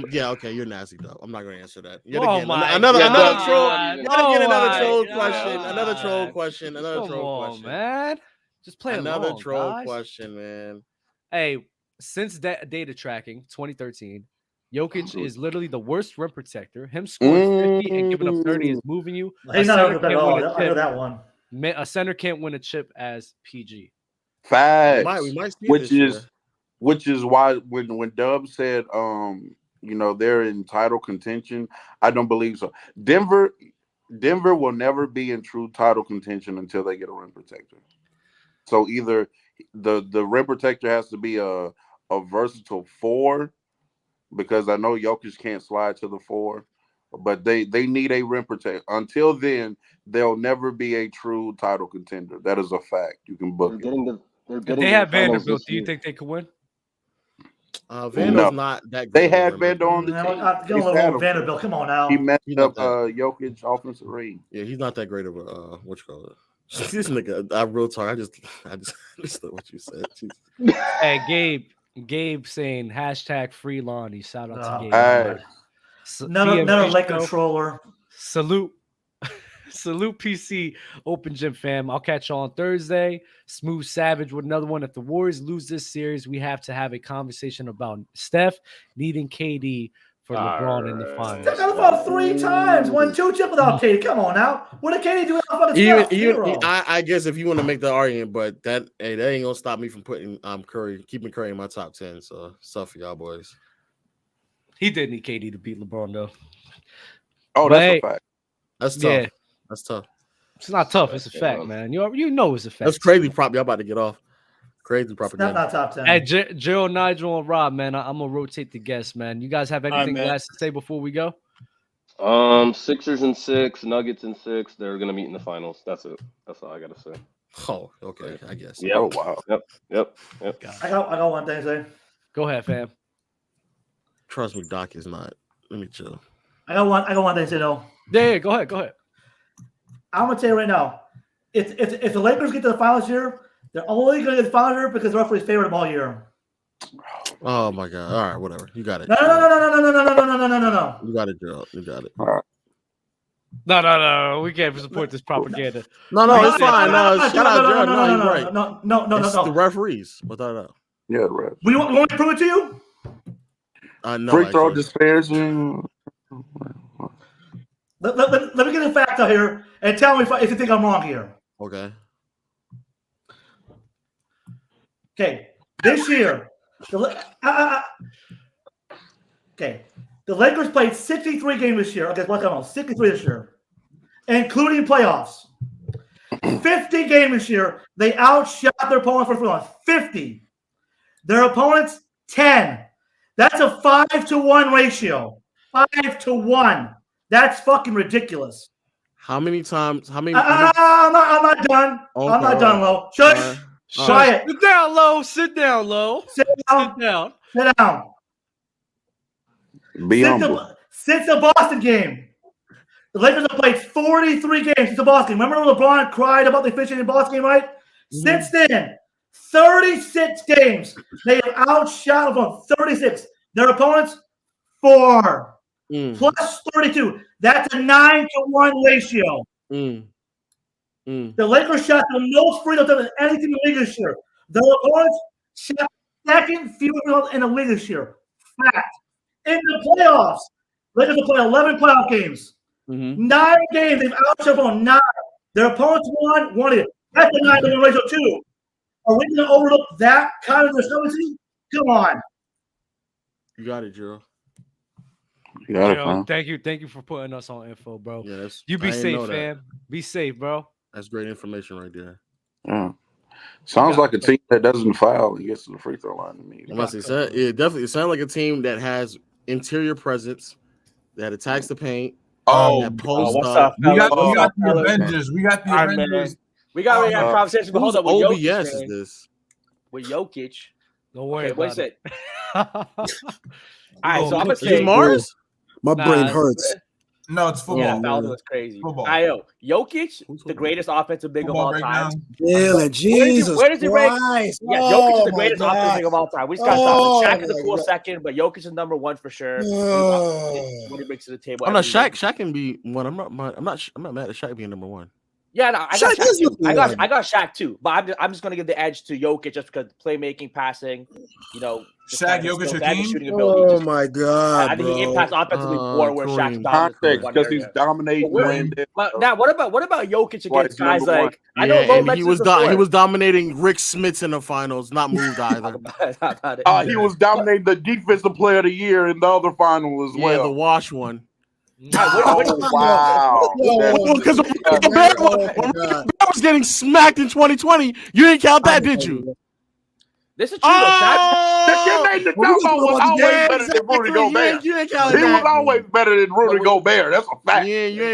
Yeah. Okay. You're nasty though. I'm not going to answer that. Yet again, another troll. Another troll question. Man. Just play another troll question, man. Hey, since that data tracking 2013. Jokic is literally the worst rim protector. Him scoring 50 and giving up 30 is moving you. He's not over at all. I know that one. A center can't win a chip as PG. Facts. We might see which is why when Dub said they're in title contention, I don't believe so. Denver will never be in true title contention until they get a rim protector. So either the rim protector has to be a a versatile 4 because I know Jokic can't slide to the 4, but they need a rim protector. Until then, they'll never be a true title contender. That is a fact. You can book it. If they have Vanderbilt, do you think they could win? Vanderbilt's not that great. They had Vanderbilt on the team. Vanderbilt, come on now. He messed up Jokic offensive rating. Yeah, he's not that great of a what you call it. This nigga, I real talk. I just listened what you said. Hey, Gabe saying #free Lonnie. Shout out to Gabe. Another leg controller. Salute PC Open Gym fam. I'll catch y'all on Thursday. Smooth Savage with another one. If the Warriors lose this series, we have to have a conversation about Steph needing KD for LeBron in the finals. Steph got about 3 times. 1-2 chip without KD. Come on now. What did KD do without fucking Steph? I guess if you want to make the argument, but that ain't gonna stop me from putting keeping Curry in my top 10. So stuff for y'all boys. He did need KD to beat LeBron though. Oh, that's a fact. That's tough. Yeah. That's tough. It's not tough. It's a fact, man. You know it's a fact. That's crazy. Y'all about to get off. Crazy propaganda. Not top 10. Hey, Jill, Nigel, and Rob, man. I'm gonna rotate the guests, man. You guys have anything last to say before we go? Sixers in 6, Nuggets in 6. They're gonna meet in the finals. That's it. That's all I gotta say. Oh, okay. I guess. Yep. Oh wow. Yep. I got one thing to say. Go ahead, fam. Trust me, Doc is not. Let me chill. I got one thing to say though. Yeah, go ahead. I'm gonna tell you right now, if the Lakers get to the finals here, they're only gonna get the finals here because the referee's favored them all year. Oh my God! All right, whatever. You got it. No. You got it, Gerald. You got it. All right. No. We can't support this propaganda. No, it's fine. No, shout out, Gerald. No, he's right. No. It's the referees. Without that. Yeah, the refs. You want me to prove it to you? No. Free throw disparaging. Let me get the facts out here and tell me if you think I'm wrong here. Okay. Okay. This year, the Lakers played 63 games this year. Okay, what's going on? 63 this year, including playoffs. 50 games this year. They outshot their opponent for 50. Their opponents 10. That's a 5-to-1 ratio. 5-to-1. That's fucking ridiculous. How many times? I'm not done. Okay, I'm not done, Lo. Shush. Quiet. Sit down, Lo. Sit down, Lo. Sit down. Be humble. Since the Boston game, the Lakers have played 43 games since the Boston game. Remember LeBron cried about the officiating in the Boston game, right? Mm-hmm. Since then, 36 games. They have outshot them 36. Their opponents, 4. Plus 32. That's a 9-to-1 ratio. The Lakers shot the most free throws than anything in the league this year. Their opponents shot second fewest in the league this year. Fact. In the playoffs, Lakers have played 11 playoff games. 9 games, they've outshot on 9. Their opponents won it. That's a 9-to-1 ratio too. Are we going to overlook that kind of discrepancy? Come on. You got it, Joe. Thank you for putting us on info, bro. Yeah, you be safe, fam. Be safe, bro. That's great information right there. Yeah. Sounds like a team that doesn't foul and gets to the free throw line to me. It definitely sounds like a team that has interior presence, that attacks the paint. What's up? We got the Avengers. We got the Avengers. We got a conversation. But hold up, with OBS Jokic, is this? With Jokic. Don't worry about it. All right, so I'm gonna say Mars. My brain hurts. No, it's football. Yeah, that was crazy. Jokic, the greatest offensive big of all time. Yeah, Jesus. Where does he rank? Yeah, Jokic is the greatest offensive big of all time. We just got to stop. Shaq is a cool second, but Jokic is number 1 for sure. What he brings to the table. I'm not Shaq. Shaq can be one. I'm not mad at Shaq being number 1. Yeah, no, I got Shaq too. I got Shaq too, but I'm just gonna give the edge to Jokic just because playmaking, passing, Shaq, Jokic, shooting ability. Oh my God! I think he impacts offensively more where Shaq's context because he's dominating. But now, what about Jokic against guys like I know he was dominating Rick Smits in the finals, not moved either. He was dominating the defensive player of the year in the other final as well. Yeah, the wash one. Wow! Because when Bear was getting smacked in 2020, you didn't count that, did you? This is true. Shaq. The was always better than Rudy Gobert. He was always better than Rudy Gobert. That's a fact.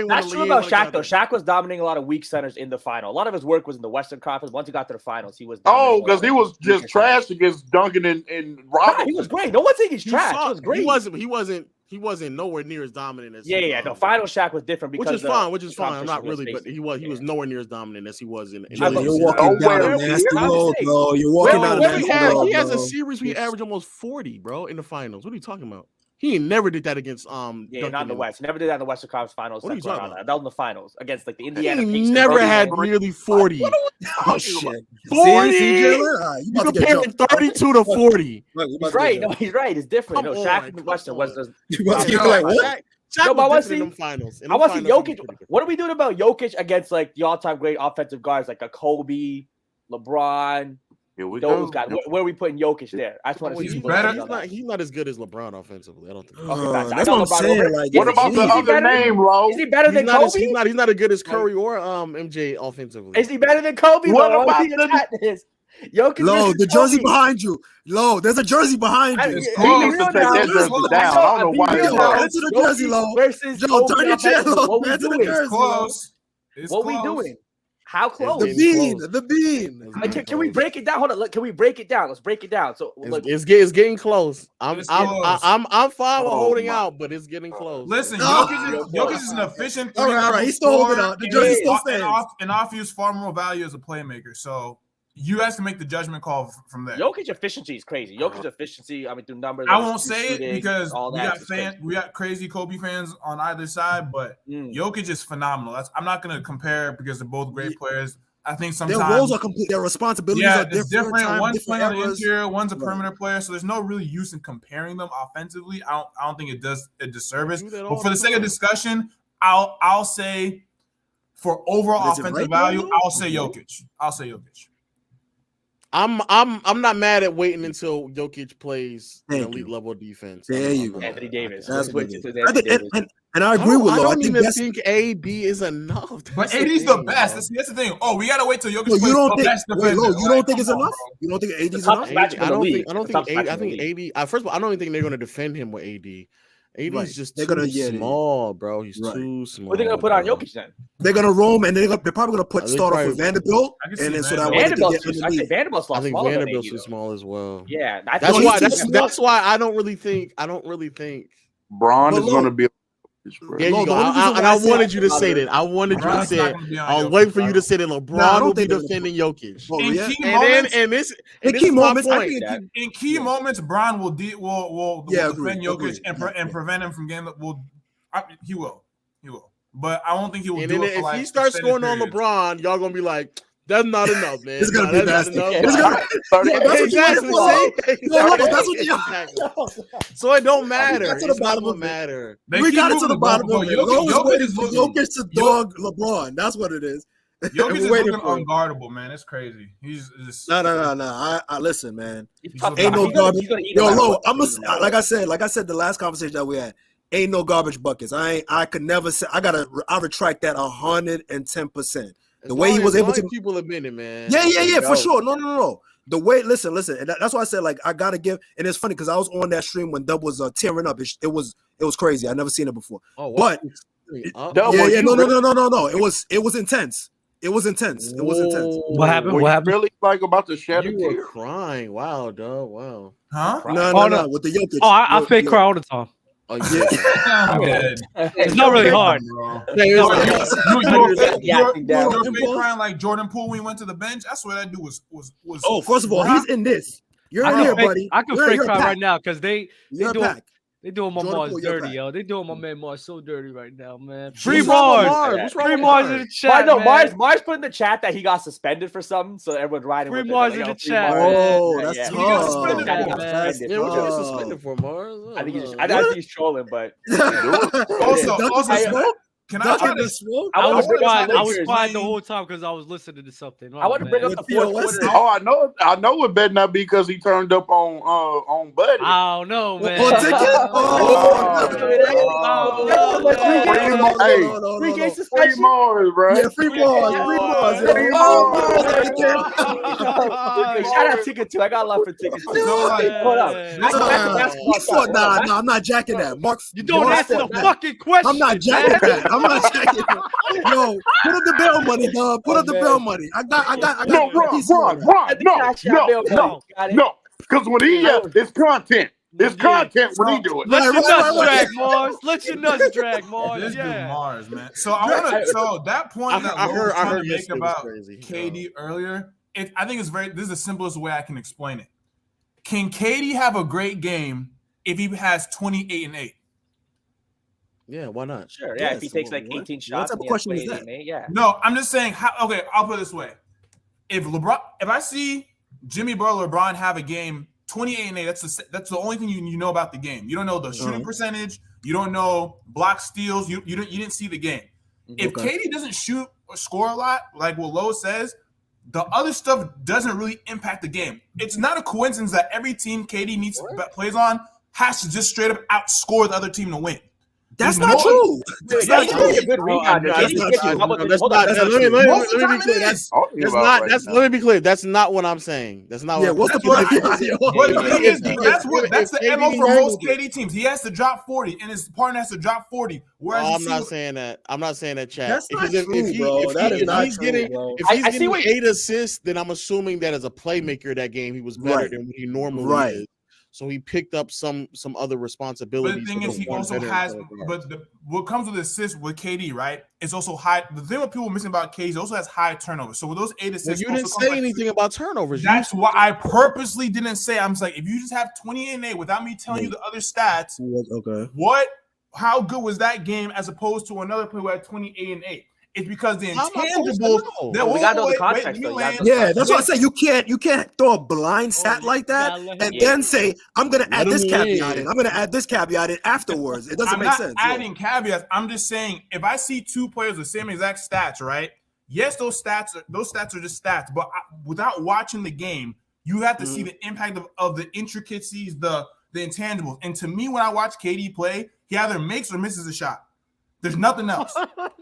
That's true about Shaq, though. Shaq was dominating a lot of weak centers in the final. A lot of his work was in the Western Conference. Once he got to the finals, he was. Because he was just trash against Duncan and Robinson. He was great. No one think he's trash. He was great. He wasn't nowhere near as dominant as the final Shaq was different because which is fine. I'm not really, but he was nowhere near as dominant as he was in. You're walking down a nasty road, bro. You're walking down a nasty road. He has a series we average almost 40, bro, in the finals. What are you talking about? He never did that against not in the West. He never did that in the Western Conference Finals. What are you talking about? That was in the finals against like the Indiana. He never had nearly 40. Oh shit! 40. You comparing 32 to 40. He's right. No, he's right. It's different. No, Shaq in the Western was just. Like what? Shaq was different in them finals. I want to see Jokic. What are we doing about Jokic against like the all-time great offensive guards like a Kobe, LeBron? Those guys. Where are we putting Jokic there? I just want to see. He's not as good as LeBron offensively. I don't think. That's what I'm saying. Like, what about the other name, Lo? Is he better than Kobe? He's not as good as Curry or MJ offensively. Is he better than Kobe? What about the Jokic? Lo, the jersey behind you. Lo, there's a jersey behind you. He needs to take that jersey down. I don't know why. Answer the jersey, Lo. Joe, turn your chair, Lo. Answer the jersey. What we doing? How close? The bean. Can we break it down? Hold on. Look, can we break it down? Let's break it down. So look, it's getting close. I'm fine with holding out, but it's getting close. Listen, Jokic is an efficient. All right. He's still holding out. The jersey still stands. And off-use far more value as a playmaker. So you guys can make the judgment call from there. Jokic efficiency is crazy. Jokic efficiency, I mean, through numbers. I won't say it because we got crazy Kobe fans on either side, but Jokic is phenomenal. I'm not going to compare because they're both great players. I think sometimes their roles are complete. Their responsibilities are different. One's playing on the interior, one's a perimeter player, so there's no really use in comparing them offensively. I don't think it does a disservice. But for the sake of discussion, I'll say for overall offensive value, I'll say Jokic. I'm not mad at waiting until Jokic plays an elite level defense. There you go. Anthony Davis. That's what and I agree with Lo. I don't even think AD is enough. But AD's the best. That's the thing. Oh, we gotta wait till Jokic plays the best defender. You don't think it's enough? You don't think AD's enough? I don't think AD. First of all, I don't even think they're going to defend him with AD. AD's just too small, bro. He's too small. What are they gonna put on Jokic then? They're gonna roam and they're probably gonna start off with Vanderbilt, and then so that way Vanderbilt's I think Vanderbilt's too small as well. Yeah, that's why I don't really think. Bron is gonna be. There you go. I wanted you to say that. I wanted you to say it. I was waiting for you to say that LeBron will be defending Jokic. In key moments, Bron will defend Jokic and prevent him from getting. He will. But I don't think he will. And then if he starts scoring on LeBron, y'all gonna be like, "That's not enough, man. It's gonna be nasty." So it don't matter. It doesn't matter. We got it to the bottom of it. Jokic to dog LeBron. That's what it is. Jokic is looking unguardable, man. It's crazy. He's just no. I listen, man. Ain't no garbage. Yo, Lo, like I said the last conversation that we had. Ain't no garbage buckets. I could never say. I retract that 110%. The way he was able to, people admit it, man. Yeah, for sure. No. The way, listen, and that's why I said, like, I gotta give. And it's funny because I was on that stream when Dub was tearing up. It was crazy. I never seen it before. Oh, but no. It was intense. What happened? Really like about to shed a tear? You were crying. Wow, dog. Wow. Huh? No. With the Jokic. Oh, I fake cry all the time. Oh yeah, it's not really hard. You're crying like Jordan Poole when he went to the bench. I swear that dude was. Oh, first of all, he's in this. You're in here, buddy. I can fake cry right now because they doing my Mars dirty, yo. They doing my man Mars so dirty right now, man. Free Mars. Free Mars in the chat. Mars put in the chat that he got suspended for something, so everyone's riding with Free Mars in the chat. Oh, that's tough. What you got suspended for, Mars? I think he's trolling, but also, Can I try to? I was quiet the whole time because I was listening to something. I want to bring up the fourth quarter. Oh, I know it better not be because he turned up on Buddy. I don't know, man. Free Mars, bro. Yeah, free Mars. Shout out Ticket 2. I got love for Ticket 2. Hold up. Nah, I'm not jacking that. Mark, you don't answer the fucking question. I'm not jacking that. Yo, put up the bail money, dog. Put up the bail money. I got. No, Ron. No. Because when he it's content. It's content when he do it. Let your nuts drag, Mars. Let your nuts drag, Mars. This dude Mars, man. So I want to. So that point that I heard make about KD earlier, I think it's this is the simplest way I can explain it. Can KD have a great game if he has 28 and 8? Yeah, why not? Sure. Yeah, if he takes like 18 shots. What type of question is that? Yeah. No, I'm just saying. Okay, I'll put it this way: if I see Jimmy Butler, LeBron have a game 28 and 8, that's the only thing you know about the game. You don't know the shooting percentage. You don't know block steals. You didn't see the game. If KD doesn't shoot or score a lot, like what Lowe says, the other stuff doesn't really impact the game. It's not a coincidence that every team KD plays on has to just straight up outscore the other team to win. That's not true. That's not true. Let me be clear. That's not what I'm saying. That's not. Yeah, what's the point? That's the MO for most KD teams. He has to drop 40, and his partner has to drop 40. I'm not saying that. I'm not saying that, Chad. That's not true, bro. That is not true, bro. If he's getting 8 assists, then I'm assuming that as a playmaker that game he was better than what he normally is. So he picked up some other responsibilities. But the thing is, he also has. What comes with assists with KD, right? It's also high. The thing what people are missing about KD, he also has high turnovers. So with those 8 assists, you didn't say anything about turnovers. That's why I purposely didn't say. I'm just like, if you just have 28 and 8 without me telling you the other stats, how good was that game as opposed to another player who had 28 and 8? It's because the intangibles. We got to know the context. Yeah, that's what I say. You can't throw a blind stat like that and then say, I'm going to add this caveat in. I'm going to add this caveat in afterwards. It doesn't make sense. I'm not adding caveats. I'm just saying, if I see two players with the same exact stats, right? Yes, those stats are just stats. But without watching the game, you have to see the impact of the intricacies, the intangibles. And to me, when I watch KD play, he either makes or misses a shot. There's nothing else.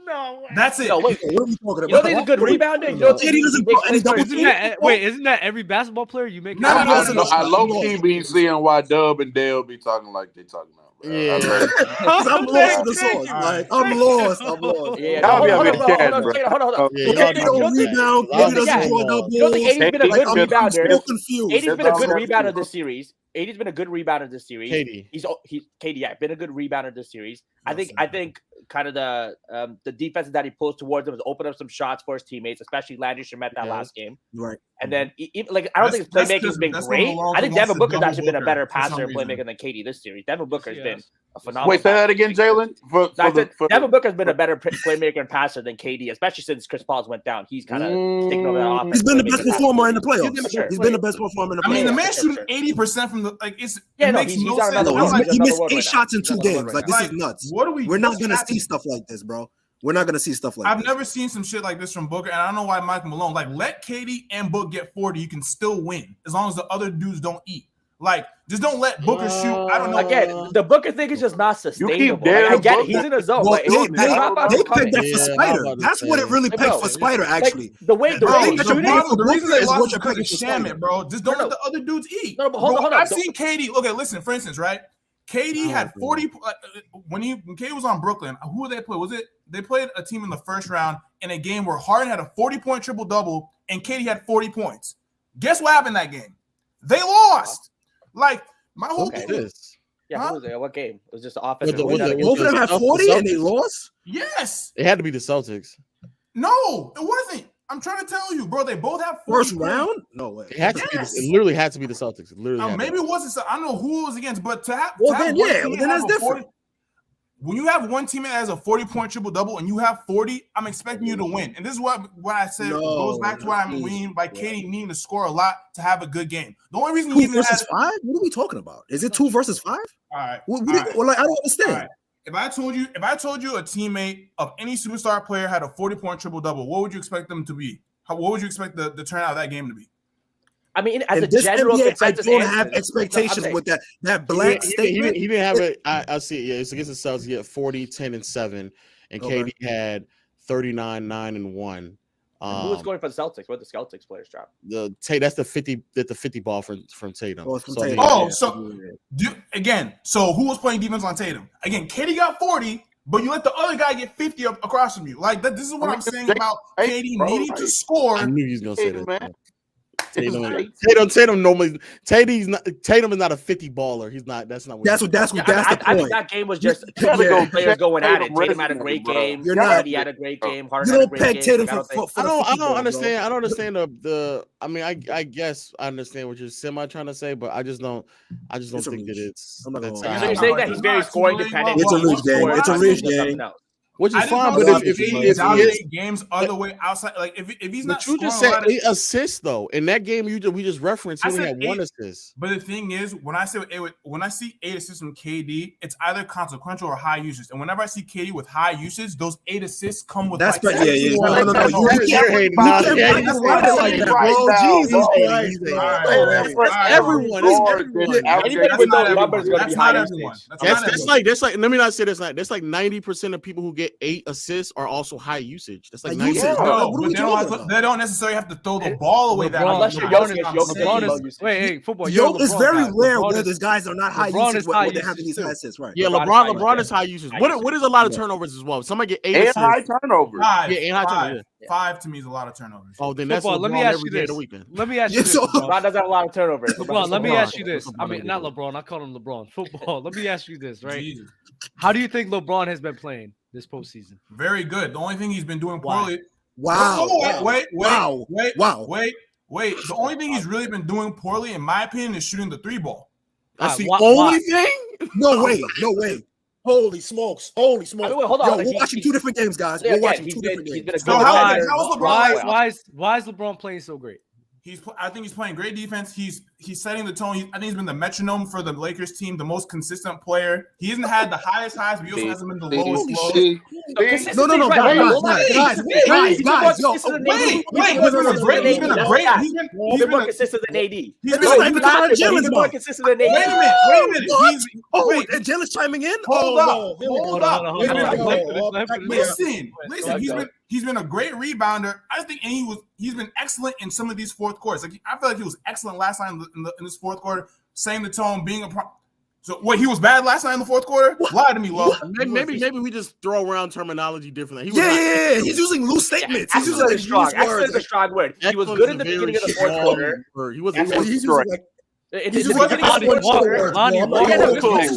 No way. That's it. No, wait. What are you talking about? You don't think he's a good rebounder? You don't think he doesn't put any double team? Isn't that every basketball player you make? No. I low-key be seeing why Dub and Dale be talking like they talking about. Yeah, I'm lost in the sauce. Like I'm lost. Yeah, hold on. KD don't rebound. KD doesn't draw double. You don't think AD's been a good rebounder? AD's been a good rebounder this series. AD's been a good rebounder this series. KD, been a good rebounder this series. I think kind of the defenses that he pulls towards him has opened up some shots for his teammates, especially Landry Shamet that last game. Right. And then I don't think his playmaking's been great. I think Devin Booker's actually been a better passer and playmaker than KD this series. Devin Booker's been a phenomenal. Wait, say that again, Jalen. Devin Booker's been a better playmaker and passer than KD, especially since Chris Paul's went down. He's kind of taking over that offense. He's been the best performer in the playoffs. He's been the best performer in the playoffs. I mean, the man shooting 80% from the he missed 8 shots in 2 games. Like this is nuts. We're not gonna see stuff like this, bro. We're not gonna see stuff like I've never seen some shit like this from Booker, and I don't know why Mike Malone. Like, let KD and Book get 40. You can still win as long as the other dudes don't eat. Like, just don't let Booker shoot. I don't know. Again, the Booker thing is just not sustainable. I get it. He's in a zone. Well, they picked that for Spider. That's what it really picked for Spider, actually. The reason they lost is because of Shamet, bro. Just don't let the other dudes eat. No, but hold on. I've seen KD. Okay, listen. For instance, right? KD had 40 when KD was on Brooklyn. Who did they play? They played a team in the first round in a game where Harden had a 40-point triple-double and KD had 40 points. Guess what happened that game? They lost. Like, my whole thing is. Yeah, what game? It was just the offensive. Both of them had 40 and they lost? Yes. It had to be the Celtics. No, it wasn't. I'm trying to tell you, bro. They both have 40 first round. No way. It had to be. It literally had to be the Celtics. It literally. Maybe it wasn't. I don't know who it was against, but to have. Then that's different. When you have one team that has a 40-point triple-double and you have 40, I'm expecting you to win. And this is what I said goes back to what I mean by KD needing to score a lot to have a good game. The only reason 2 versus 5? What are we talking about? Is it 2 versus 5? All right. Like, I don't understand. All right. If I told you a teammate of any superstar player had a 40-point triple-double, what would you expect them to be? What would you expect the turnout of that game to be? I mean, as a general NBA, I consensus, don't have expectations with that blank statement. He didn't have it. I see it. Yeah, it's against the Celtics. He had 40, 10, and 7, and KD had 39, 9, and 1. Who was scoring for the Celtics? What did the Celtics players drop? That's the 50 ball from Tatum. So who was playing defense on Tatum? Again, KD got 40, but you let the other guy get 50 across from you. Like this is what I'm saying about KD needing to score. I knew he was gonna say that. Tatum normally Tatum is not a 50 baller. He's not. That's not. That's the point. I think that game was just players going at it. Tatum had a great game. He had a great game. Harden had a great game. I don't understand. I don't understand the. I mean, I guess I understand what you're trying to say, but I just don't think that it's. So you're saying that he's very scoring dependent. It's a rich game. It's a rich game. Which is fine, but if he is games other way outside, like if he's not, you just said 8 assists though. In that game, we just referenced he only had 1 assist. But the thing is, when I see 8 assists from KD, it's either consequential or high usage. And whenever I see KD with high usage, those 8 assists come with that's right. Yeah. No. You can't like that, bro. Jesus Christ. Everyone. Anybody with those numbers is going to be high usage. That's like. Let me not say this. That's like 90% of people who get 8 assists are also high usage. That's like 90%. No, they don't necessarily have to throw the ball away. Unless you're Jokic. Wait, football. It's very rare where these guys are not high usage when they're having these high assists, right? Yeah, LeBron is high usage. What is a lot of turnovers as well? Somebody get 8 assists. High turnovers. 5 to me is a lot of turnovers. Oh, then that's LeBron. Let me ask you this. Let me ask you this. LeBron doesn't have a lot of turnovers. LeBron, let me ask you this. I mean, not LeBron. I call him LeBron. Football. Let me ask you this, right? Jesus. How do you think LeBron has been playing this postseason? Very good. The only thing he's been doing poorly. Wow. Wait. The only thing he's really been doing poorly, in my opinion, is shooting the 3-ball. That's the only thing? No way. Holy smokes. Hold on. We're watching 2 different games, guys. We're watching 2 different games. Why is LeBron playing so great? I think he's playing great defense. He's setting the tone. I think he's been the metronome for the Lakers team, the most consistent player. He hasn't had the highest highs, but he also hasn't been the lowest lows. No, guys. He's been more consistent than AD. He's been more consistent than AD. Wait a minute. And Jalen's chiming in? Hold up. Listen. He's been a great rebounder. I think he's been excellent in some of these fourth quarters. Like I feel like he was excellent last night in this fourth quarter, setting the tone, being a So wait, he was bad last night in the fourth quarter? Lie to me, Lo. Maybe we just throw around terminology differently. Yeah. He's using loose statements. He's using like strong. Excellent is a strong word. He was good in the beginning of the fourth quarter. He wasn't. He's using like. Lonnie Walker. He's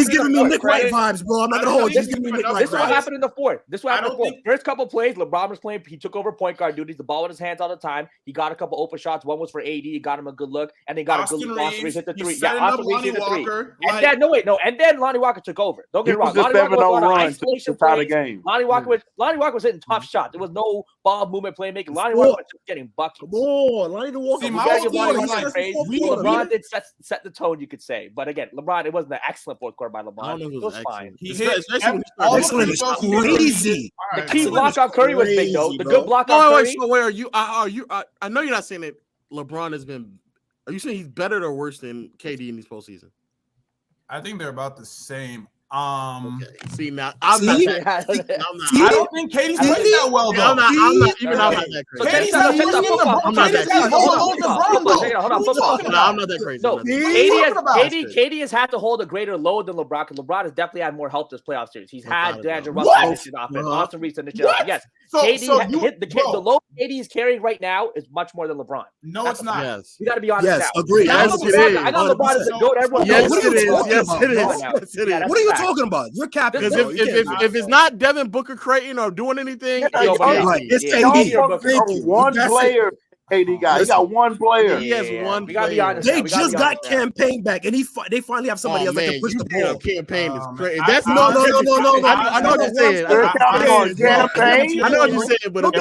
giving me Nick Wright vibes, bro. I'm not gonna hold you. He's giving me Nick Wright vibes. This is what happened in the fourth. First couple plays, LeBron was playing. He took over point guard duties. The ball in his hands all the time. He got a couple open shots. One was for AD. He got him a good look, and they got a good look. Austin Reeves hit the 3. Yeah, Austin Reeves hit the 3. And then Lonnie Walker took over. Don't get me wrong. Lonnie Walker was on isolation plays. Lonnie Walker was hitting tough shots. There was no ball movement playmaking. Lonnie Walker was just getting buckets. Come on, Lonnie Walker. LeBron did set the tone, you could say. But again, LeBron, it wasn't an excellent fourth quarter by LeBron. It was fine. He hit excellent is crazy. The key block on Curry was big, though. The good block on Curry. So where are you? I know you're not saying that LeBron has been. Are you saying he's better or worse than KD in this postseason? I think they're about the same. Okay. See now, I'm not. I don't think KD's playing that well though. I'm not that crazy. I'm not that crazy. So KD has had to hold a greater load than LeBron, because LeBron has definitely had more help this playoff series. He's had D'Angelo Russell in the offense, Austin Reeves in the gym. Yes, the load KD is carrying right now is much more than LeBron. No, it's not. Yes, you got to be honest. Yes, agreed. I know LeBron is a goat. Everyone knows. Yes, it is. What are you talking about? You're capping. Because if it's not Devin Booker Creighton or doing anything, it's KD. One player. KD guy. He got one player. He has one. We gotta be honest. They just got campaign back, and they finally have somebody else that can push the ball. Campaign is crazy. That's no. I know what you're saying. I know what you're saying, but I'm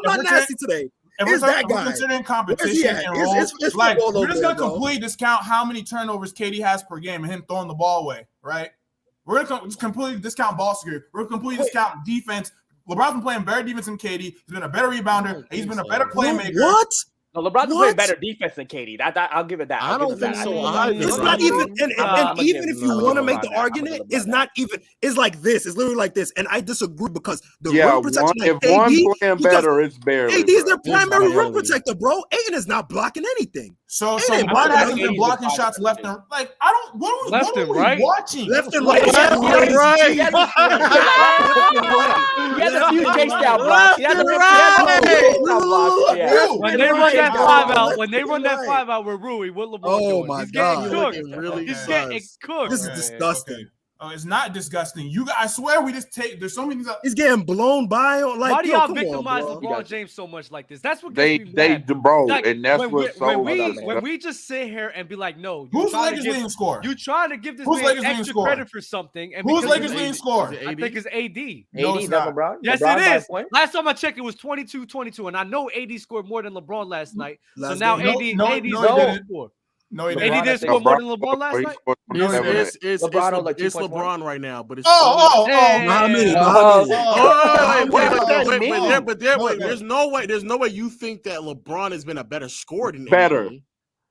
not nasty today. Is that guy? Considering competition and role, it's like football we're just over gonna there, completely discount how many turnovers KD has per game and him throwing the ball away, right? We're gonna completely discount ball security. We're gonna completely discount defense. LeBron's been playing better defense than KD. He's been a better rebounder. And he's been a better playmaker. What? No, LeBron's playing better defense than KD. That I'll give it that. I don't think so. It's not even, and even if you want to make the argument, it's not even. It's like this. It's literally like this, and I disagree because the rim protection. If one's playing better, it's barely. AD is their primary rim protector, bro. Aiden is not blocking anything. So LeBron hasn't been blocking shots left and like I don't. What are we watching? Left and right. He has a few chase down blocks. He has a few chase down blocks. Yeah. When they run that 5 out, when they run that 5 out with Rui, what LeBron doing? Oh my God, He's getting cooked. This is disgusting. Okay. Oh, it's not disgusting. You guys, I swear we just take. There's so many things. He's getting blown by. Like, why do y'all victimize LeBron James so much like this? That's what they bro, like, and that's what's so. When we just sit here and be like, no, who's Lakers leading scorer? You trying to give this man extra credit for something? And who's Lakers leading scorer? I think it's AD. No, it's not LeBron. Yes, it is. Last time I checked, it was 22-22, and I know AD scored more than LeBron last night. So now AD's the score. No, he AD didn't score more than LeBron last night. It's LeBron right now, but it's wait. There's no way you think that LeBron has been a better scorer than better. AD.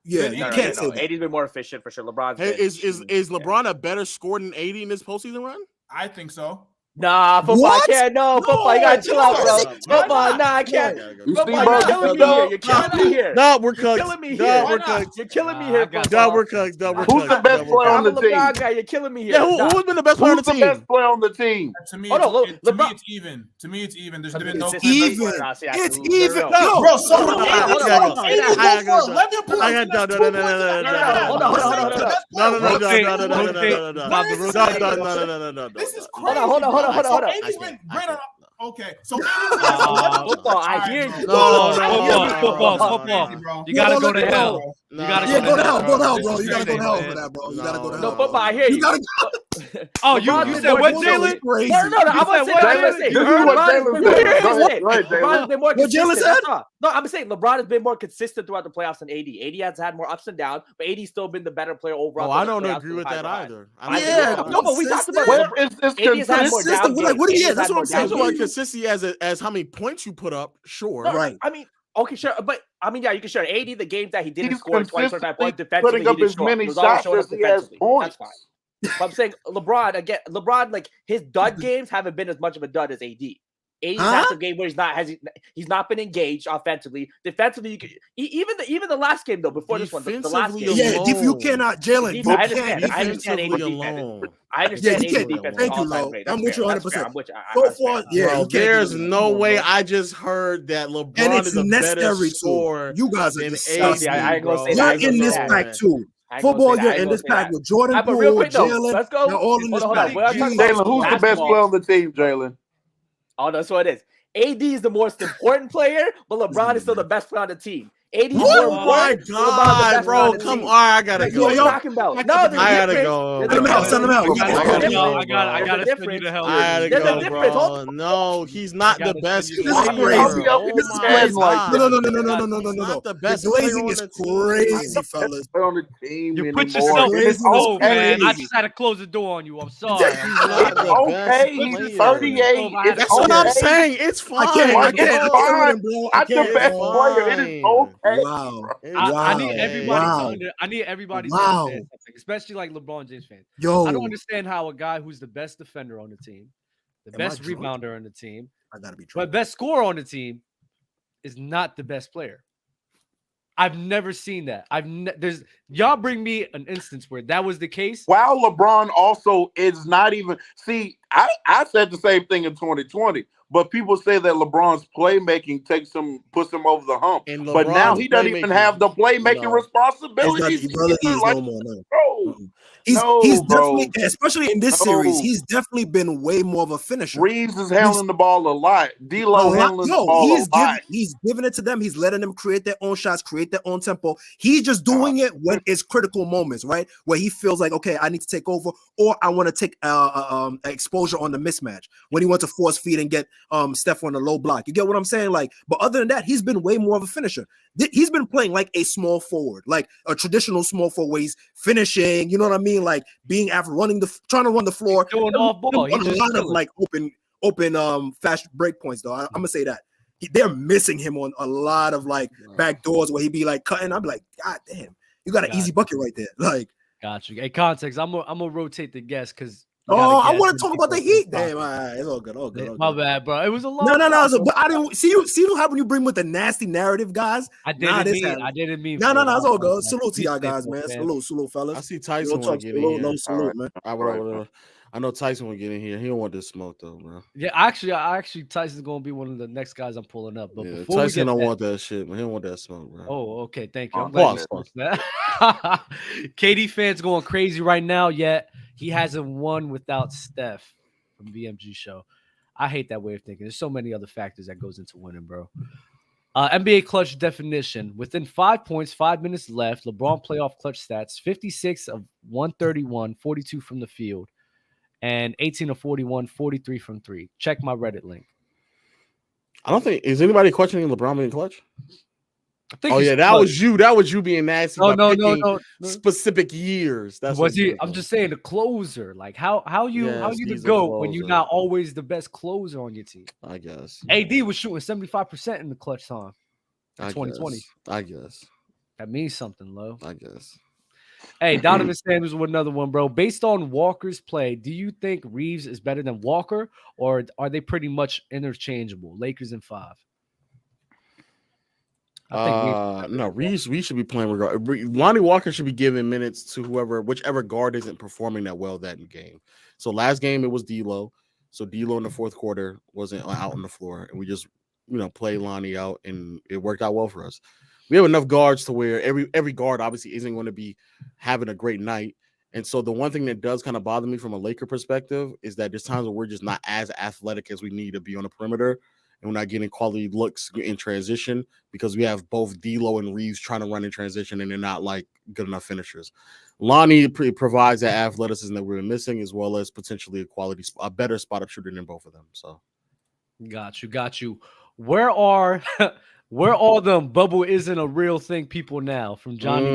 Yeah, you can't say that. AD's been more efficient for sure. LeBron's is LeBron a better scorer than AD in this postseason run? I think so. Nah, football, I can't. No, football, you gotta chill out, bro. Football, nah, I can't. Football, you're killing me here. You're killing me here. No, we're cooked. You're killing me here. You're killing me here. No, we're cooked. Who's the best player on the team? You're killing me here. Yeah, who's been the best player on the team? Who's the best player on the team? To me, it's even. To me, it's even. There's been no even. It's even. No, bro. So hold on. This is crazy. Hold on. AD's been great on. Okay, so football. I hear you. Football. You gotta go to hell. You gotta go to hell. Go to hell, bro. You gotta go to hell for that, bro. You gotta go to hell. No, football. I hear you. Oh, you said what, Jalen? No. I'm gonna say. What Jalen said? No, I'm saying LeBron has been more consistent throughout the playoffs than AD. AD has had more ups and downs, but AD's still been the better player overall. Oh, I don't agree with that either. No, but we talked about where is this consistent? What do you get? That's what I'm saying. Consistency as how many points you put up, sure. Right. I mean, okay, sure, but I mean, yeah, you can share 80 the games that he didn't He's score 25 points defensively. Putting up as many shots as he has points. That's fine. But I'm saying LeBron, like his dud games haven't been as much of a dud as AD. AD's had some game where he's not been engaged offensively. Defensively, you could, even the last game though, before this one, the last game. Yeah, if you cannot, Jalen. I understand AD defense. I understand AD defense. Thank you, Lo. I'm with you 100%. So far, yeah, there's no way. I just heard that LeBron is a better scorer. You guys are disgusting. I ain't gonna say that. You're in this pack too. Football, you're in this pack with Jordan Poole, Jalen. Let's go. All in this pack. Jalen, who's the best player on the team, Jalen? Oh, that's what it is. AD is the most important player, but LeBron is still the best player on the team. AD is more important. Oh my God, bro! Come on, I gotta go. What are you talking about? No, there's I gotta go. Send him out. I gotta send you to hell. I gotta go, bro. No, he's not the best player. No. The best glazing is crazy, fellas. You put yourself in this mode, man. I just had to close the door on you. I'm sorry. Okay, he's 38. That's what I'm saying. It's fine. I can't. I'm the best player. It is okay. Wow. I need everybody to understand something, especially like LeBron James fans. I don't understand how a guy who's the best defender on the team, the best rebounder on the team, but best scorer on the team is not the best player. I've never seen that. Y'all bring me an instance where that was the case. While LeBron also is not even. See, I said the same thing in 2020. But people say that LeBron's playmaking puts him over the hump. But now he doesn't even have the playmaking responsibilities. He's definitely, especially in this series, he's definitely been way more of a finisher. Reeves is handling the ball a lot. D'Lo handling the ball a lot. He's giving it to them. He's letting them create their own shots, create their own tempo. He's just doing it when it's critical moments, right? Where he feels like, okay, I need to take over, or I want to take expose composure on the mismatch when he went to force feed and get Steph on the low block. You get what I'm saying? Like, but other than that, he's been way more of a finisher. He's been playing like a small forward, like a traditional small forward where he's finishing. You know what I mean? Like being after trying to run the floor. He's doing off ball. A lot of like open fast break points though. I'm gonna say that. They're missing him on a lot of like back doors where he'd be like cutting. I'm like, God damn, you got an easy bucket right there. Like, got you. Hey, context. I'm gonna rotate the guest because. I want to talk about the Heat. Damn, all right, it's all good. All good. My bad, bro. It was a long. No. But I didn't see you. See how when you bring with the nasty narrative, guys. I didn't mean. No. It's all good. Salute to y'all guys, man. Salute, fellas. I see Tyson want to get in here. Salute, man. I know Tyson will get in here. He don't want this smoke though, bro. Yeah, actually, Tyson's gonna be one of the next guys I'm pulling up. But before Tyson don't want that shit, man. He don't want that smoke, bro. Oh, okay, thank you. I'm glad you that. KD fans going crazy right now. Yet he hasn't won without Steph from BMG show. I hate that way of thinking. There's so many other factors that goes into winning, bro. NBA clutch definition. Within 5 points, 5 minutes left. LeBron playoff clutch stats: 56 of 131, 42 from the field. And 18 of 41, 43 from three. Check my Reddit link. I don't think is anybody questioning LeBron being clutch. I think that clutch. was you. That was you being nasty. No. Specific years. That's was he. I'm just saying the closer. Like how you the GOAT when you're not always the best closer on your team. I guess. AD was shooting 75% in the clutch time. 2020. I guess. That means something, Lo. I guess. Hey, Donovan Samuels with another one, bro. Based on Walker's play, do you think Reeves is better than Walker, or are they pretty much interchangeable? Lakers in 5. No, Reeves should be playing regard. Lonnie Walker should be giving minutes to whichever guard isn't performing that well that game. So last game it was D'Lo. So D'Lo in the fourth quarter wasn't out on the floor, and we just played Lonnie out, and it worked out well for us. We have enough guards to where every guard obviously isn't going to be having a great night. And so the one thing that does kind of bother me from a Laker perspective is that there's times where we're just not as athletic as we need to be on the perimeter, and we're not getting quality looks in transition because we have both D'Lo and Reeves trying to run in transition, and they're not like good enough finishers. Lonnie provides that athleticism that we're missing, as well as potentially a better spot up shooter than both of them. So, got you. Where are all them bubble isn't a real thing people now? From Johnny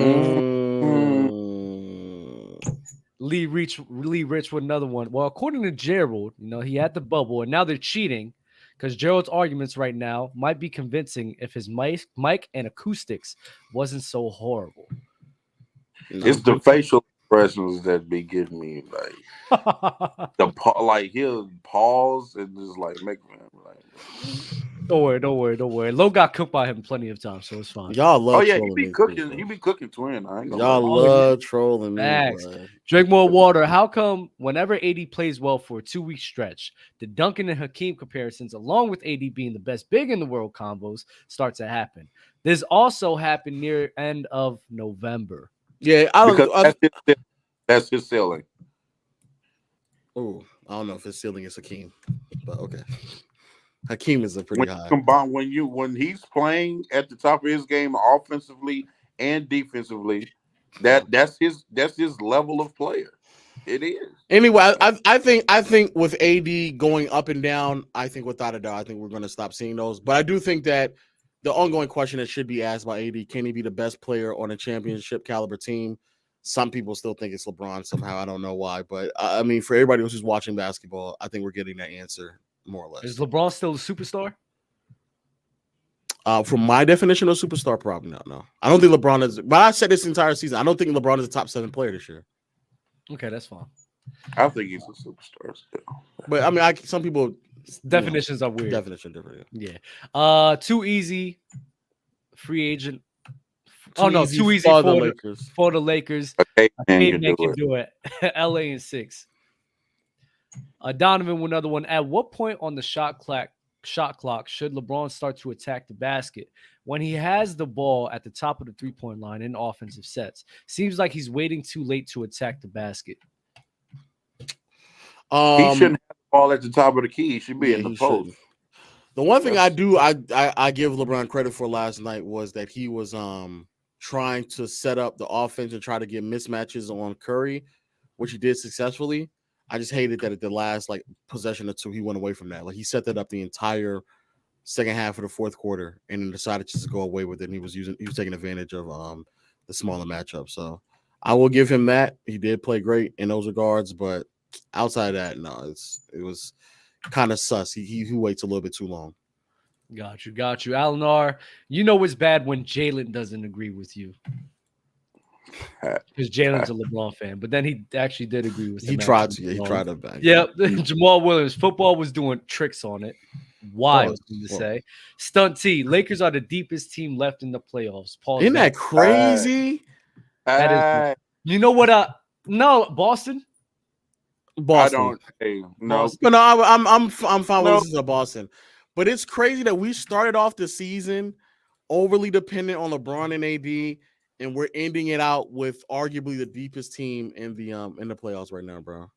Lee Rich with another one. Well, according to Gerald, he had the bubble, and now they're cheating because Gerald's arguments right now might be convincing if his mic and acoustics wasn't so horrible. It's the facial expressions that be getting me like he'll pause and just like make me like. Don't worry. Lo got cooked by him plenty of times, so it's fine. Y'all love. He be cooking twin. Y'all love trolling me. Drink more water. How come whenever AD plays well for a 2-week stretch, the Duncan and Hakeem comparisons, along with AD being the best big in the world combos, start to happen? This also happened near end of November. Yeah, that's his ceiling. Oh, I don't know if his ceiling is Hakeem, but okay. Hakeem is a pretty high. When he's playing at the top of his game offensively and defensively, that's his level of player. It is. Anyway, I think with AD going up and down, I think without a doubt, I think we're going to stop seeing those. But I do think that the ongoing question that should be asked by AD, can he be the best player on a championship caliber team? Some people still think it's LeBron somehow. I don't know why, but I mean, for everybody who's watching basketball, I think we're getting that answer. More or less. Is LeBron still a superstar? From my definition of superstar, probably not. No, I don't think LeBron is. But I said this entire season, I don't think LeBron is a top 7 player this year. Okay, that's fine. I think he's a superstar still. But I mean, some people definitions are weird. Definition different. Yeah. Too easy. Free agent. Too easy for the Lakers. For the Lakers. Okay, can do it. LA in 6. Donovan with another one. At what point on the shot clock should LeBron start to attack the basket when he has the ball at the top of the 3-point line in offensive sets? Seems like he's waiting too late to attack the basket. He shouldn't have the ball at the top of the key. He should be in the post. The one thing I give LeBron credit for last night was that he was trying to set up the offense and try to get mismatches on Curry, which he did successfully. I just hated that at the last like possession or two, he went away from that. Like he set that up the entire second half of the fourth quarter, and then decided just to go away with it. And he was taking advantage of the smaller matchup. So I will give him that. He did play great in those regards, but outside of that, no, it was kind of sus. He waits a little bit too long. Got you. Alan R., you know it's bad when Jalen doesn't agree with you. Because Jalen's a LeBron fan, but then he actually did agree with him. He tried to back. Yep. Jamal Williams, football was doing tricks on it. Wild thing to say. Stunt T, Lakers are the deepest team left in the playoffs. Isn't that crazy? That is, you know what? No, Boston. I don't. No, I'm fine with this is a Boston, but it's crazy that we started off the season overly dependent on LeBron and AD, and we're ending it out with arguably the deepest team in the playoffs right now, bro.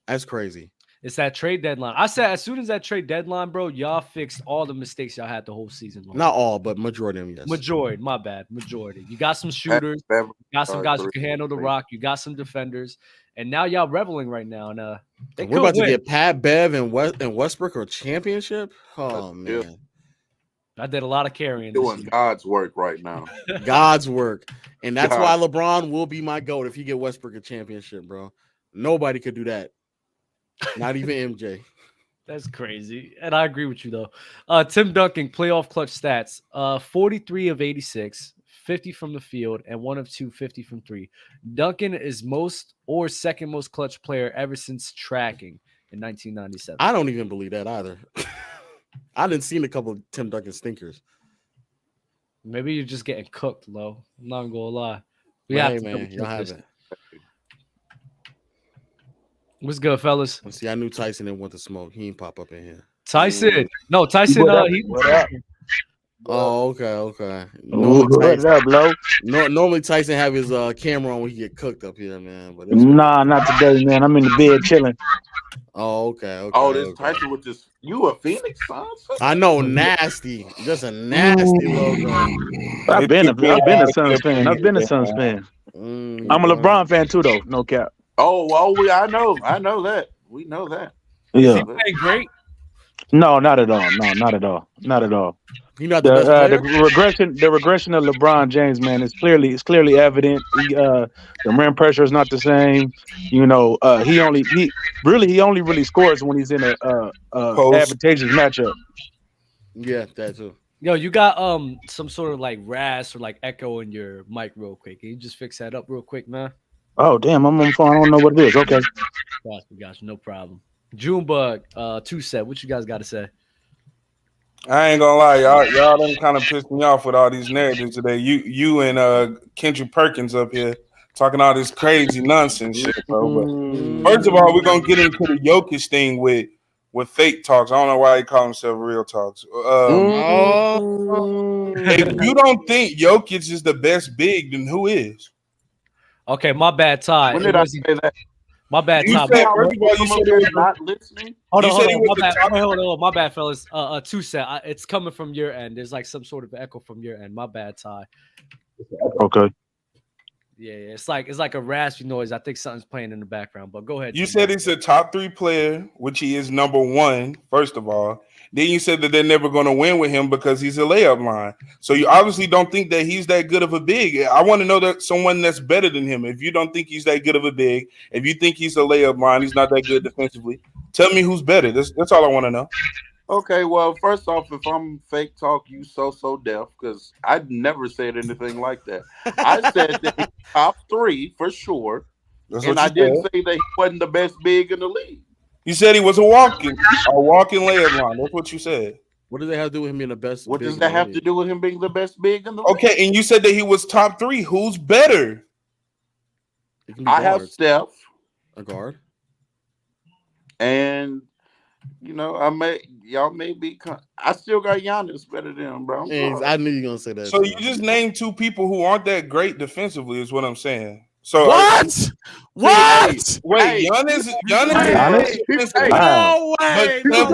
That's crazy. It's that trade deadline. I said as soon as that trade deadline, bro, y'all fixed all the mistakes y'all had the whole season long. Not all, but majority of them, yes. Majority, my bad. Majority. You got some shooters, you got some guys who can handle the rock, you got some defenders, and now y'all reveling right now. And we're about to get Pat, Bev, and Westbrook or championship. Oh man. I did a lot of carrying. Doing God's work right now. God's work. And that's why LeBron will be my GOAT if he get Westbrook a championship, bro. Nobody could do that. Not even MJ. That's crazy. And I agree with you, though. Tim Duncan, playoff clutch stats. 43 of 86, 50 from the field, and 1 of 2, 50 from 3. Duncan is most or second most clutch player ever since tracking in 1997. I don't even believe that either. I didn't see a couple of Tim Duncan stinkers. Maybe you're just getting cooked, Lo. I'm not gonna lie. You haven't. What's good, fellas? See, I knew Tyson didn't want to smoke. He didn't pop up in here. Tyson. No, Tyson. What up? Oh, okay. Normally Tyson have his camera on when he get cooked up here, man. But nah, not today, man. I'm in the bed chilling. Oh, okay. Oh, this Tyson with this. You a Phoenix son? I know, nasty. Just a nasty logo. I've been a Suns fan. I'm a LeBron fan too, though. No cap. Oh, I know that. We know that. Yeah. Is he playing great? No, not at all. No, not at all. Not at all. You know the regression of LeBron James, man, is clearly evident. The rim pressure is not the same. You know, he only really scores when he's in a advantageous matchup. Yeah, that too. Yo, you got some sort of like RAS or like echo in your mic real quick. Can you just fix that up real quick, man? Oh damn, I'm on the phone. I don't know what it is. Okay. Gotcha, no problem. Junebug, 2 set. What you guys got to say? I ain't gonna lie, y'all done kind of pissed me off with all these narratives today. You and Kendrick Perkins up here talking all this crazy nonsense shit, bro. But first of all, we're gonna get into the Jokic thing with fake talks. I don't know why he call himself real talks. If you don't think Jokic is the best big, then who is? Okay, my bad, Ty. When did I say that? My bad, Ty. Ty. First of all, you said he was not listening. Hold on. My bad, fellas. 2 set. It's coming from your end. There's like some sort of echo from your end. My bad, Ty. Okay. Yeah. It's like a raspy noise. I think something's playing in the background. But go ahead. You said he's a top 3 player, which he is number 1. First of all, then you said that they're never going to win with him because he's a layup line. So you obviously don't think that he's that good of a big. I want to know that someone that's better than him. If you don't think he's that good of a big, if you think he's a layup line, he's not that good defensively. Tell me who's better. That's all I want to know. Okay, well, first off, if I'm fake talk, you so deaf because I never said anything like that. I said that he's top 3 for sure, and I didn't say that he wasn't the best big in the league. You said he was a walking layup line. That's what you said. What does that have to do with him being the best? What does that have to do with him being the best big in the league? Okay, and you said that he was top 3. Who's better? I have Steph, a guard, and you know y'all may be. I still got Giannis better than him, bro. I knew you were gonna say that. So you just named 2 people who aren't that great defensively, is what I'm saying. So what? What? Wait, Giannis. No way! You're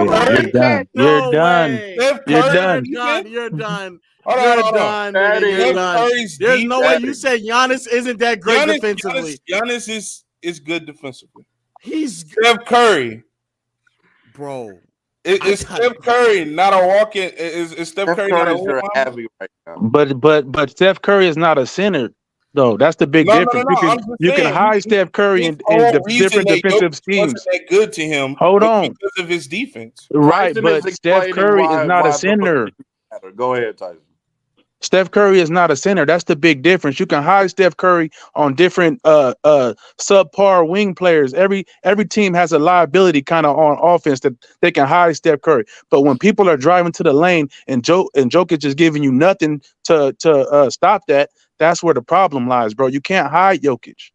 done. You're done. There's no way you said Giannis isn't that great defensively. Giannis is good defensively. He's Steph Curry, bro. Is Steph Curry not a walk-in? Is Steph Curry not a Curry's heavy right now. But Steph Curry is not a center, though. That's the big difference. You can hide Steph Curry in different defensive schemes. Wasn't that good to him? Hold on, because of his defense, right? Tyson But Steph Curry is not a center. Go ahead, Tyson. Steph Curry is not a center. That's the big difference. You can hide Steph Curry on different subpar wing players. Every team has a liability kind of on offense that they can hide Steph Curry. But when people are driving to the lane and Jokic is giving you nothing to stop that, that's where the problem lies, bro. You can't hide Jokic.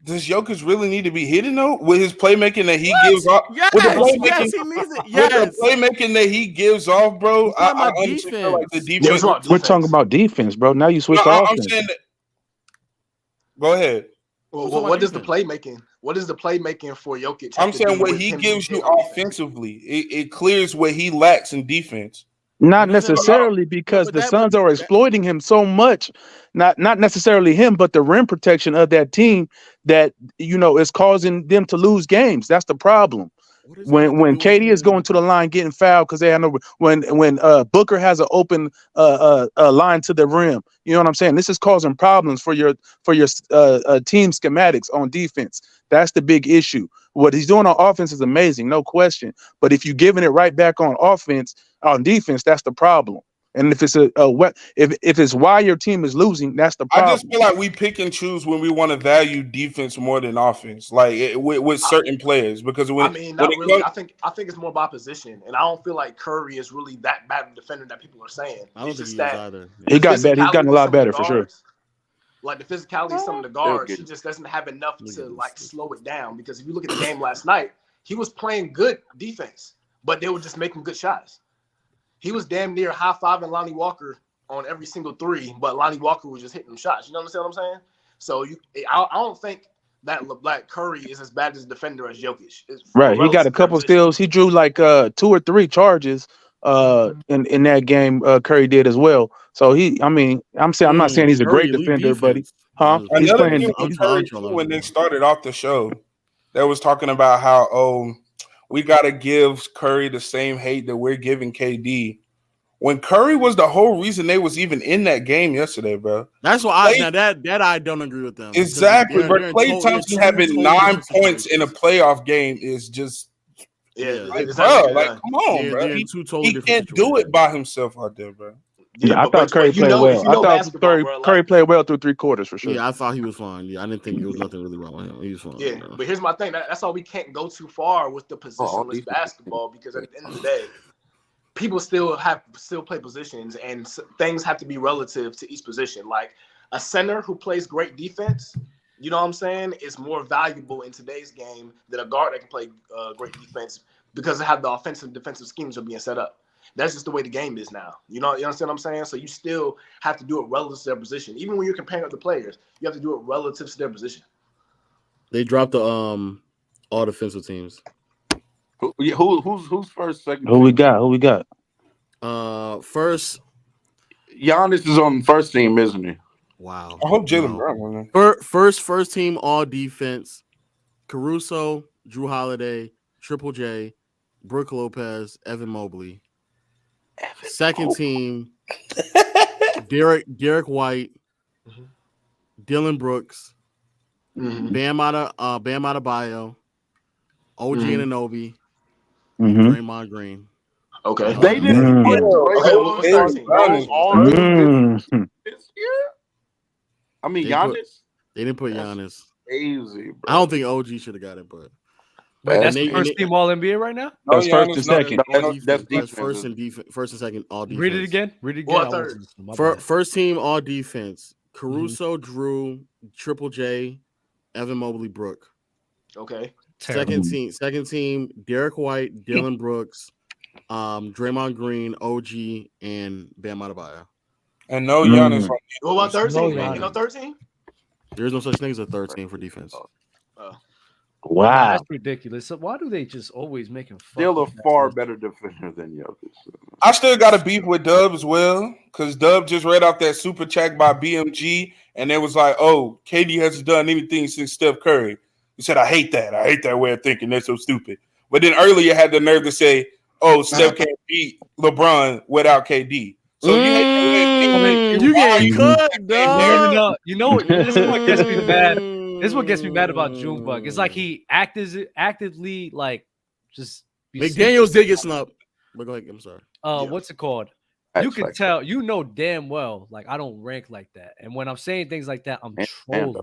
Does Jokic really need to be hitting though with his playmaking that he gives off? Yes, with the playmaking, yes, he needs it. Yes. With the playmaking that he gives off, bro. I understand like the defense. We're talking about defense, bro. Now you switch to offense. I'm saying that. Go ahead. Well, what is the playmaking? What is the playmaking for Jokic? I'm saying what he gives you offensively, it clears what he lacks in defense. Not necessarily, because the Suns are exploiting him so much. Not necessarily him, but the rim protection of that team that is causing them to lose games. That's the problem. When KD is going to the line getting fouled because they have no. When Booker has an open line to the rim, you know what I'm saying. This is causing problems for your team schematics on defense. That's the big issue. What he's doing on offense is amazing, no question. But if you're giving it right back on defense, that's the problem. And if it's if it's why your team is losing, that's the problem. I just feel like we pick and choose when we want to value defense more than offense, like with certain players. Because not really. I think it's more by position, and I don't feel like Curry is really that bad of a defender that people are saying. I don't think he is either. He got better. He's gotten a lot better for sure. Like the physicality of some of the guards, he just doesn't have enough to slow it down. Because if you look at the game last night, he was playing good defense, but they were just making good shots. He was damn near high-fiving Lonnie Walker on every single three, but Lonnie Walker was just hitting them shots. You know what I'm saying? So I don't think that Curry is as bad as a defender as Jokic. Right. He got a couple steals. He drew like 2 or 3 charges in that game. Curry did as well. So I'm not saying he's a great defender, but another thing with Curry when they started off the show, they was talking about how we got to give Curry the same hate that we're giving KD. When Curry was the whole reason they was even in that game yesterday, bro. That's why I don't agree with them. Exactly, but Klay Thompson having 9 points in a playoff game is just come on, bro. He can't do it by himself out there, bro. Yeah, I thought Curry played well. I thought Curry played well through 3 quarters for sure. Yeah, I thought he was fine. Yeah, I didn't think there was nothing really wrong with him. He was fine. Yeah, but here's my thing. That's why we can't go too far with the positionless basketball, because at the end of the day, people still play positions, and things have to be relative to each position. Like a center who plays great defense, you know what I'm saying, is more valuable in today's game than a guard that can play great defense, because of how the offensive and defensive schemes are being set up. That's just the way the game is now. You understand what I'm saying? So you still have to do it relative to their position. Even when you're comparing the players, you have to do it relative to their position. They dropped the all defensive teams. Who's first, second? Who we got? First, Giannis is on the first team, isn't he? Wow. I hope Jaylen Brown won. First team all defense. Caruso, Drew Holiday, Triple J, Brook Lopez, Evan Mobley. Second team, Derek White, Dylan Brooks, Bam Adebayo, OG Anunoby, Draymond Green. Okay. They didn't put I mean, Giannis. They didn't put Giannis. Crazy, bro. I don't think OG should have got it, but that's the first team all NBA right now? That's first and second. That's first and second all defense. Read it again. First team all defense. Caruso, Drew, Triple J, Evan Mobley, Brook. Okay. Second team, Derek White, Dylan Brooks, Draymond Green, OG, and Bam Adebayo. And no Giannis. What about third team? You know 13? There's no such thing as a third team for defense. Wow, that's ridiculous. So why do they just always make him? Still a far better defender than Jokic. I still got a beef with Dub as well, because Dub just read off that super chat by BMG, and it was like, "Oh, KD hasn't done anything since Steph Curry." You said, I hate that. I hate that way of thinking. That's so stupid. But then earlier you had the nerve to say, oh, Steph can't beat LeBron without KD. So you hate that way of thinking. You getting cooked, dog. You know what? This is what gets me mad. This is what gets me mad about Junebug. It's like he actively like just McDaniels did get snubbed. But go ahead, I'm sorry. What's it called? You can tell, you know damn well, like I don't rank like that. And when I'm saying things like that, I'm trolling.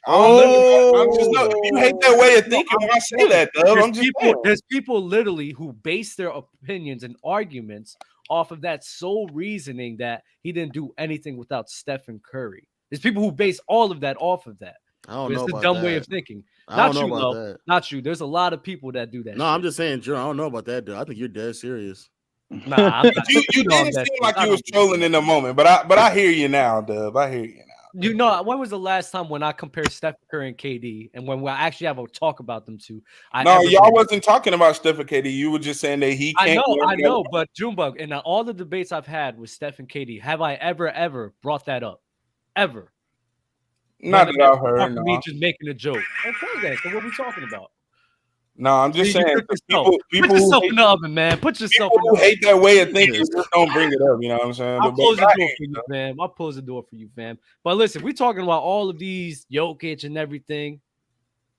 You hate that way of thinking when I say that, though. There's people literally who base their opinions and arguments off of that sole reasoning that he didn't do anything without Stephen Curry. There's people who base all of that off of that. I don't know it's about a dumb that. way of thinking. I don't know about that. Not you. There's a lot of people that do that. No, I'm just saying, Drew. I don't know about that, dude. I think you're dead serious. Nah, I'm not. You didn't seem like you was trolling in the moment, but I hear you now, Dub. I hear you now. You know, when was the last time when I compared Steph Curry and KD, and when we actually have a talk about them two? Y'all wasn't talking about Steph and KD. You were just saying that he can't. I know, but Junebug, in all the debates I've had with Steph and KD, have I ever brought that up? Ever? Not that I've heard. No. Me just making a joke. Okay, then. So what are we talking about? No, I'm just saying. People put yourself in the oven, man. Put yourself in the oven. Who hate that way of thinking just don't bring it up. You know what I'm saying? I'll close the door for you, fam. I'll close the door for you, fam. But listen, we're talking about all of these Jokic and everything.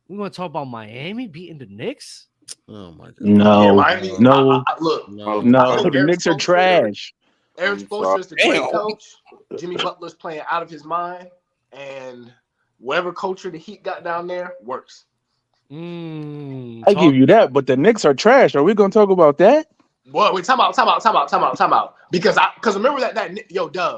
We want to talk about Miami beating the Knicks? Oh my god! No, Miami, no, look, the Knicks are trash. Eric Spoelstra is the great coach. Jimmy Butler's playing out of his mind, and whatever culture the Heat got down there works. I give you that, but the Knicks are trash. Are we going to talk about that? Well, wait, time out. Because remember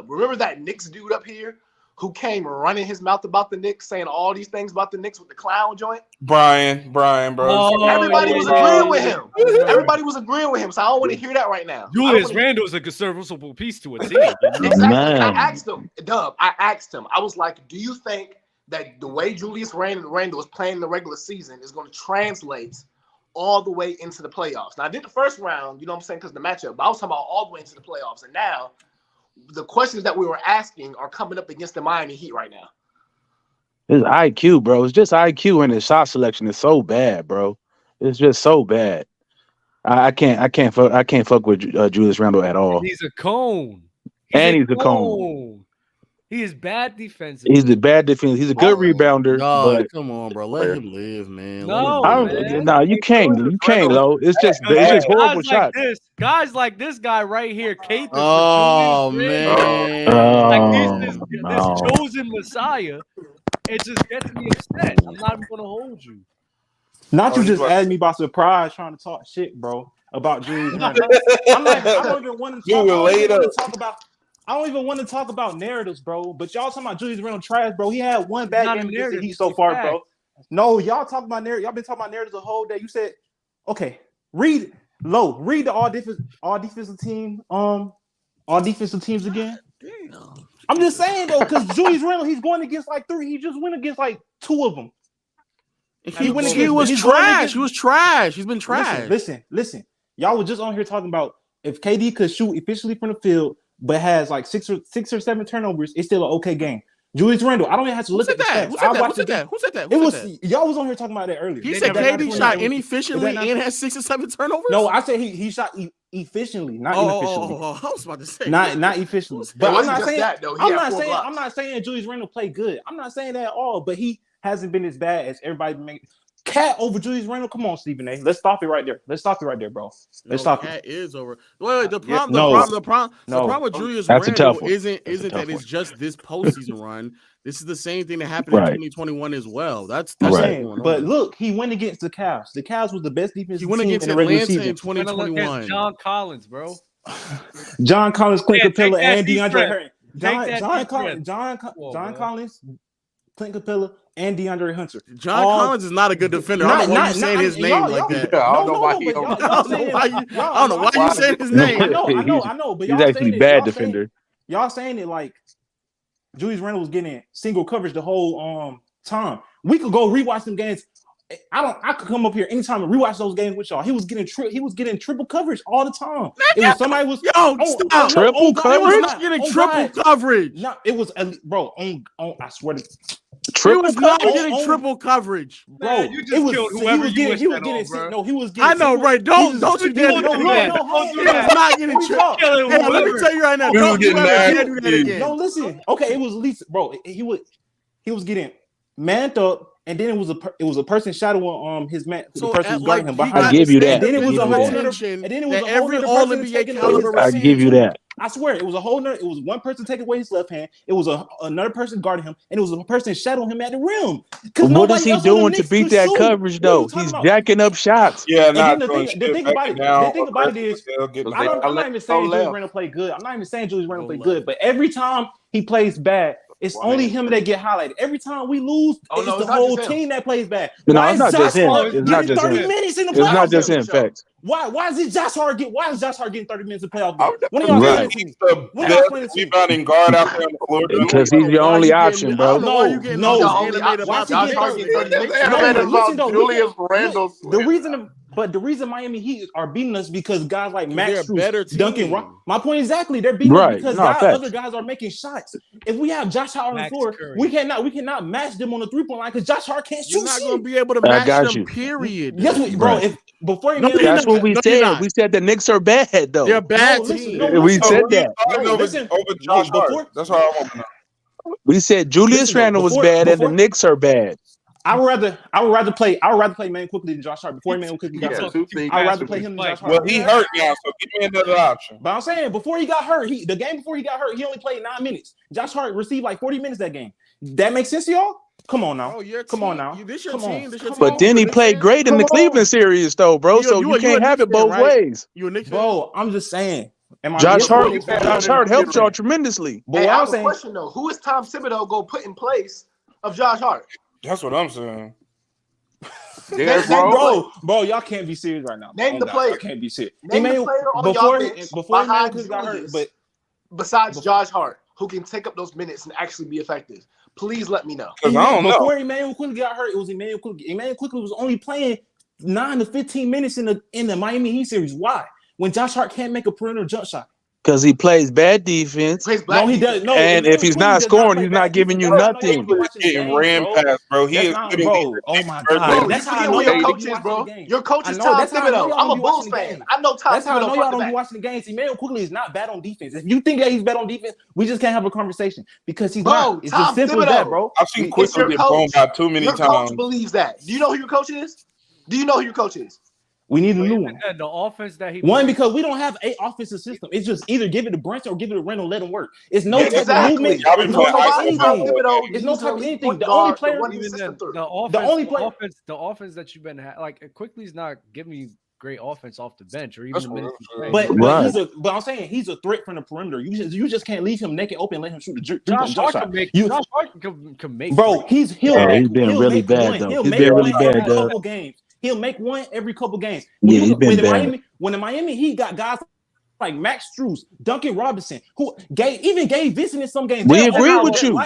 remember that Knicks dude up here who came running his mouth about the Knicks, saying all these things about the Knicks with the clown joint? Brian, bro. Everybody was agreeing with him. Everybody was agreeing with him, so I don't want to hear that right now. Julius Randle is a conservative piece to a team. Exactly. I asked him, I was like, do you think that the way Julius Randle is playing the regular season is going to translate all the way into the playoffs? Now, I did the first round, you know what I'm saying, because the matchup, but I was talking about all the way into the playoffs. And now the questions that we were asking are coming up against the Miami Heat right now. It's IQ, bro. It's just IQ, and his shot selection is so bad, bro. It's just so bad. I can't fuck with Julius Randle at all. He's a cone. He's a cone. He is bad defensive. He's a bad defense. He's a good rebounder. But come on, bro. Let him live, man. No, you can't. You can't, though. It's just horrible shots. Guys like this guy right here, Kate. Oh man, this chosen Messiah. It just gets me upset. I'm not even gonna hold you. Not you just added me by surprise, trying to talk shit, bro, about Julius Randle. I don't even want to talk about narratives, bro. But y'all talking about Julius Randle trash, bro. He had one bad game against the Heat so far, bro. No, y'all talking about narrative. Y'all been talking about narratives the whole day. You said, okay, read the all defensive team, all defensive teams again. Damn. I'm just saying though, because Julius Randle, he's going against like 3. He just went against like 2 of them. He was trash. He was trash. He's been trash. Listen. Y'all were just on here talking about if KD could shoot efficiently from the field, but has like 6 or 7 turnovers, it's still an okay game. Julius Randle, I don't even have to look at the stats. Who said that? Y'all was on here talking about that earlier. He said KD shot inefficiently and had 6 or 7 turnovers. No, I said he shot efficiently, not inefficiently. I was about to say not efficiently. But I'm not saying that though. I'm not saying Julius Randle played good. I'm not saying that at all. But he hasn't been as bad as everybody makes. Cat over Julius Randle. Come on, Stephen A. Let's stop it right there. Bro. Cat is over. Wait, the problem with Julius Randle isn't that it's just this postseason run. This is the same thing that happened in 2021 as well. That's right. But look, he went against the Cavs. The Cavs was the best defense. He went against Atlanta in 2021. John Collins, bro. John Collins, Clint Capella, and DeAndre Hunter. John Collins, Clint Capella, and DeAndre Hunter. John Collins is not a good defender. I don't know why you saying his name like that. I don't know why you saying his name. I know. But he's actually a bad defender. Y'all saying it like Julius Randle was getting single coverage the whole time. We could go rewatch them games. I could come up here anytime and rewatch those games with y'all. He was getting triple coverage all the time. It was somebody was stop. Triple coverage. He was not getting triple coverage. No, it was bro. I swear to Triple was not getting triple coverage, bro. Man, you just killed whoever you wish that on, bro. No, he was getting. I know, right? Don't you dare do that. No, he was not getting triple. Hey, let me tell you right now. Don't you ever do that again. No, listen. Okay, it was at least, bro. He was getting manned up. And then it was a person shadowing his man. The person was guarding him behind. I give you that. And then it was a whole other. And then it was a whole other person taking away. I give you that. I swear, it was a whole nother. It was one person taking away his left hand. It was another person guarding him, and it was a person shadowing him at the rim. What is he doing to beat that coverage, though? He's jacking up shots. Yeah, the thing about it is, I'm not even saying Julius Randle played good. I'm not even saying Julius Randle played good, but every time he plays bad, it's only him that get highlighted. Every time we lose, it's the whole team that plays bad. No, it's not just him. It's not just him. It's not just him. Facts. Why is it Josh Hart getting 30 minutes of playoff game? When y'all he's the best rebounding guard out there on the floor. Because he's your only option, bro. No. Julius Randle. The reason Miami Heat are beating us because guys like Max Strus, Duncan Robinson. My point exactly. They're beating us because other guys are making shots. If we have Josh Hart on the floor, we cannot match them on the 3-point line because Josh Hart can't shoot. You're not going to be able to match them. Period. Yes, bro. That's what we said. We said the Knicks are bad, though. They're bad team. We said that. Over Josh Hart. That's what I want to know. We said Julius Randle was bad and the Knicks are bad. I would rather play Man quickly than Josh Hart before Man quickly got hurt. I'd rather play him than Josh Hart. Well, he hurt now, so give me another option. But I'm saying before he got hurt, the game before he got hurt, he only played 9 minutes. Josh Hart received like 40 minutes that game. That makes sense to y'all? Come on now. Come on now. But then he played great in the Cleveland series, though, bro. So you can't have it both ways. Bro, I'm just saying. Josh Hart helped y'all tremendously. Hey, I have a question though. Who is Tom Thibodeau going to put in place of Josh Hart? That's what I'm saying. Bro, y'all can't be serious right now. Name the player. I can't be serious. Name the player on y'all bench before Julius got hurt. But besides Josh Hart, who can take up those minutes and actually be effective, please let me know. Because I don't know. Before Emmanuel Quickly got hurt, it was Emmanuel Quickly. Emmanuel Quickly was only playing 9 to 15 minutes in the Miami Heat series. Why? When Josh Hart can't make a perimeter jump shot. Because he plays bad defense. He does. No, and if he's not scoring, he's not giving you nothing. He's getting ran past, bro. He is bro. Oh my god. That's how I know your coach is, bro. Your coach is Tom Thibodeau. I'm a Bulls fan. I know Tom Thibodeau. That's how I know y'all don't be watching the games. Emmanuel Quickly is not bad on defense. If you think that he's bad on defense, we just can't have a conversation because he's not. It's as simple as that, bro. I've seen Quickly get blown out too many times. Your coach believes that. Do you know who your coach is? We need a new one. The offense that he because we don't have an offensive system. It's just either give it to Brunson or give it to Randle, let him work. It's no type of movement. It's no type of anything. It's no type of anything. The only player, the offense that you've been like Quickly's not giving you great offense off the bench or even the minutes. But I'm saying he's a threat from the perimeter. You just can't leave him naked open and let him shoot the Josh Hart can make. Bro, he's been really bad though. He's been really bad though. He'll make one every couple games. He's been bad. When the Miami Heat got guys like Max Strus, Duncan Robinson, who gave Vincent in some games. We agree with you.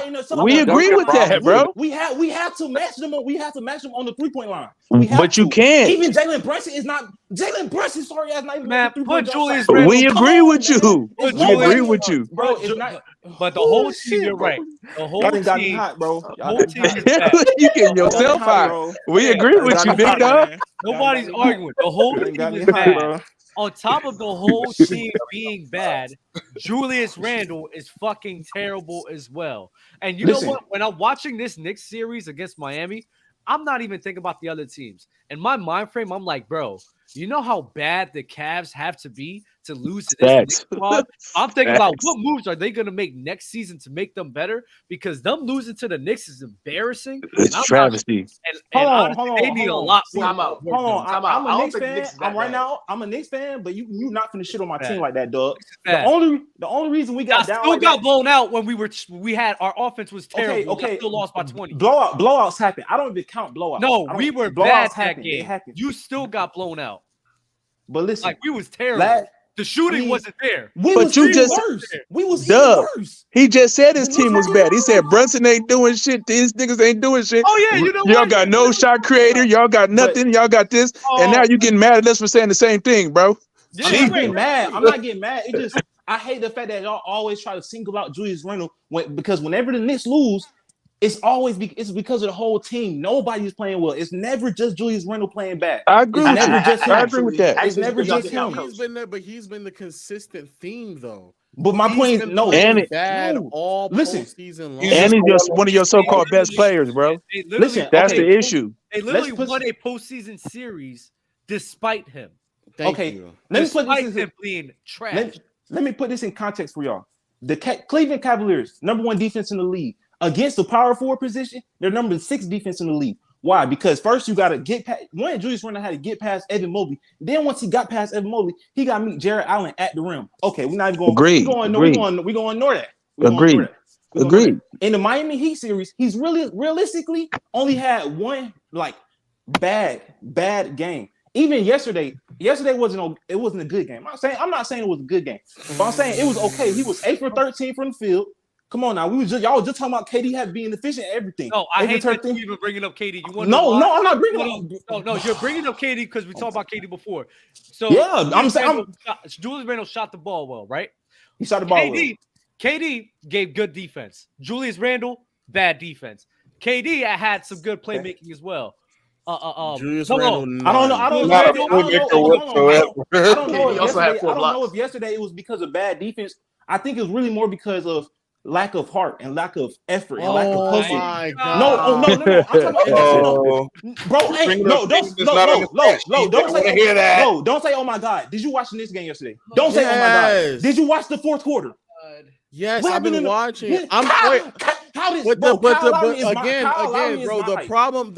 We agree with that, bro. We have to match them on. We have to match them on the 3-point line. But you can't. Even Jalen Brunson is not. Jalen Brunson, sorry, has not even. Man, put Julius. We agree with you. We agree with you, bro. It's not. But the whole team, you're right. The whole team got me hot, bro. Whole team is bad. You getting yourself hot. We agree with you, big dog. Nobody's arguing. The whole team is bad. Bro. On top of the whole team being bad, Julius Randle is fucking terrible as well. And you know what? When I'm watching this Knicks series against Miami, I'm not even thinking about the other teams. In my mind frame, I'm like, bro, you know how bad the Cavs have to be to lose to this Knicks squad? I'm thinking about what moves are they going to make next season to make them better? Because them losing to the Knicks is embarrassing. It's travesty. And honestly, they need a lot more. Hold on. I'm a Knicks fan. I'm a Knicks fan, but you're not going to shit on my team like that, dog. The only reason we got down still got blown out when we had our offense was terrible. Okay. Still lost by 20. Blowouts happen. I don't even count blowouts. No, we were bad that game. You still got blown out. But listen, like we was terrible. The shooting wasn't there. We was worse. He just said his team was bad. He said Brunson ain't doing shit. These niggas ain't doing shit. Oh yeah, you know y'all got no shot creator. Y'all got nothing. Y'all got this, and now you getting mad at us for saying the same thing, bro. I'm not getting mad. I'm not getting mad. It just I hate the fact that y'all always try to single out Julius Randle because whenever the Knicks lose, it's because of the whole team. Nobody's playing well. It's never just Julius Randle playing bad. I agree It's with never you. just him. I agree with that. It's never just him. He's been the consistent theme though. But my point is, no, and bad all postseason long. And he's just one of your so-called best players, bro. Listen, that's the issue. They literally won a postseason series despite him. Let me put this in being trash. Let me put this in context for y'all. The Cleveland Cavaliers, #1 defense in the league, against the power forward position, they're #6 defense in the league. Why? Because first you got to get past. One, Julius Randle had to get past Evan Mobley. Then once he got past Evan Mobley, he got to meet Jarrett Allen at the rim. Okay, we're not even going. We're going to ignore that. Agreed. In the Miami Heat series, he's realistically only had one bad game. Even yesterday wasn't a good game. I'm not saying it was a good game, but I'm saying it was okay. He was 8 for 13 from the field. Come on now, y'all was just talking about KD being efficient at everything. No, I hate that you even bringing up KD. You want no, I'm not bringing up. No, you're bringing up KD because we talked about KD before. So yeah, I'm saying Julius Randle shot the ball well, right? He shot the ball well. KD gave good defense. Julius Randle, bad defense. KD had some good playmaking as well. Julius Randle, I don't know if yesterday it was because of bad defense. I think it was really more because of lack of heart and lack of effort and lack of pushing. My God. No. I'm talking about bro. Hey, no, don't say that. No, don't say oh my God. Did you watch the Knicks game yesterday? Don't say oh my God. Did you watch the fourth quarter? Yes, I've been watching. The problem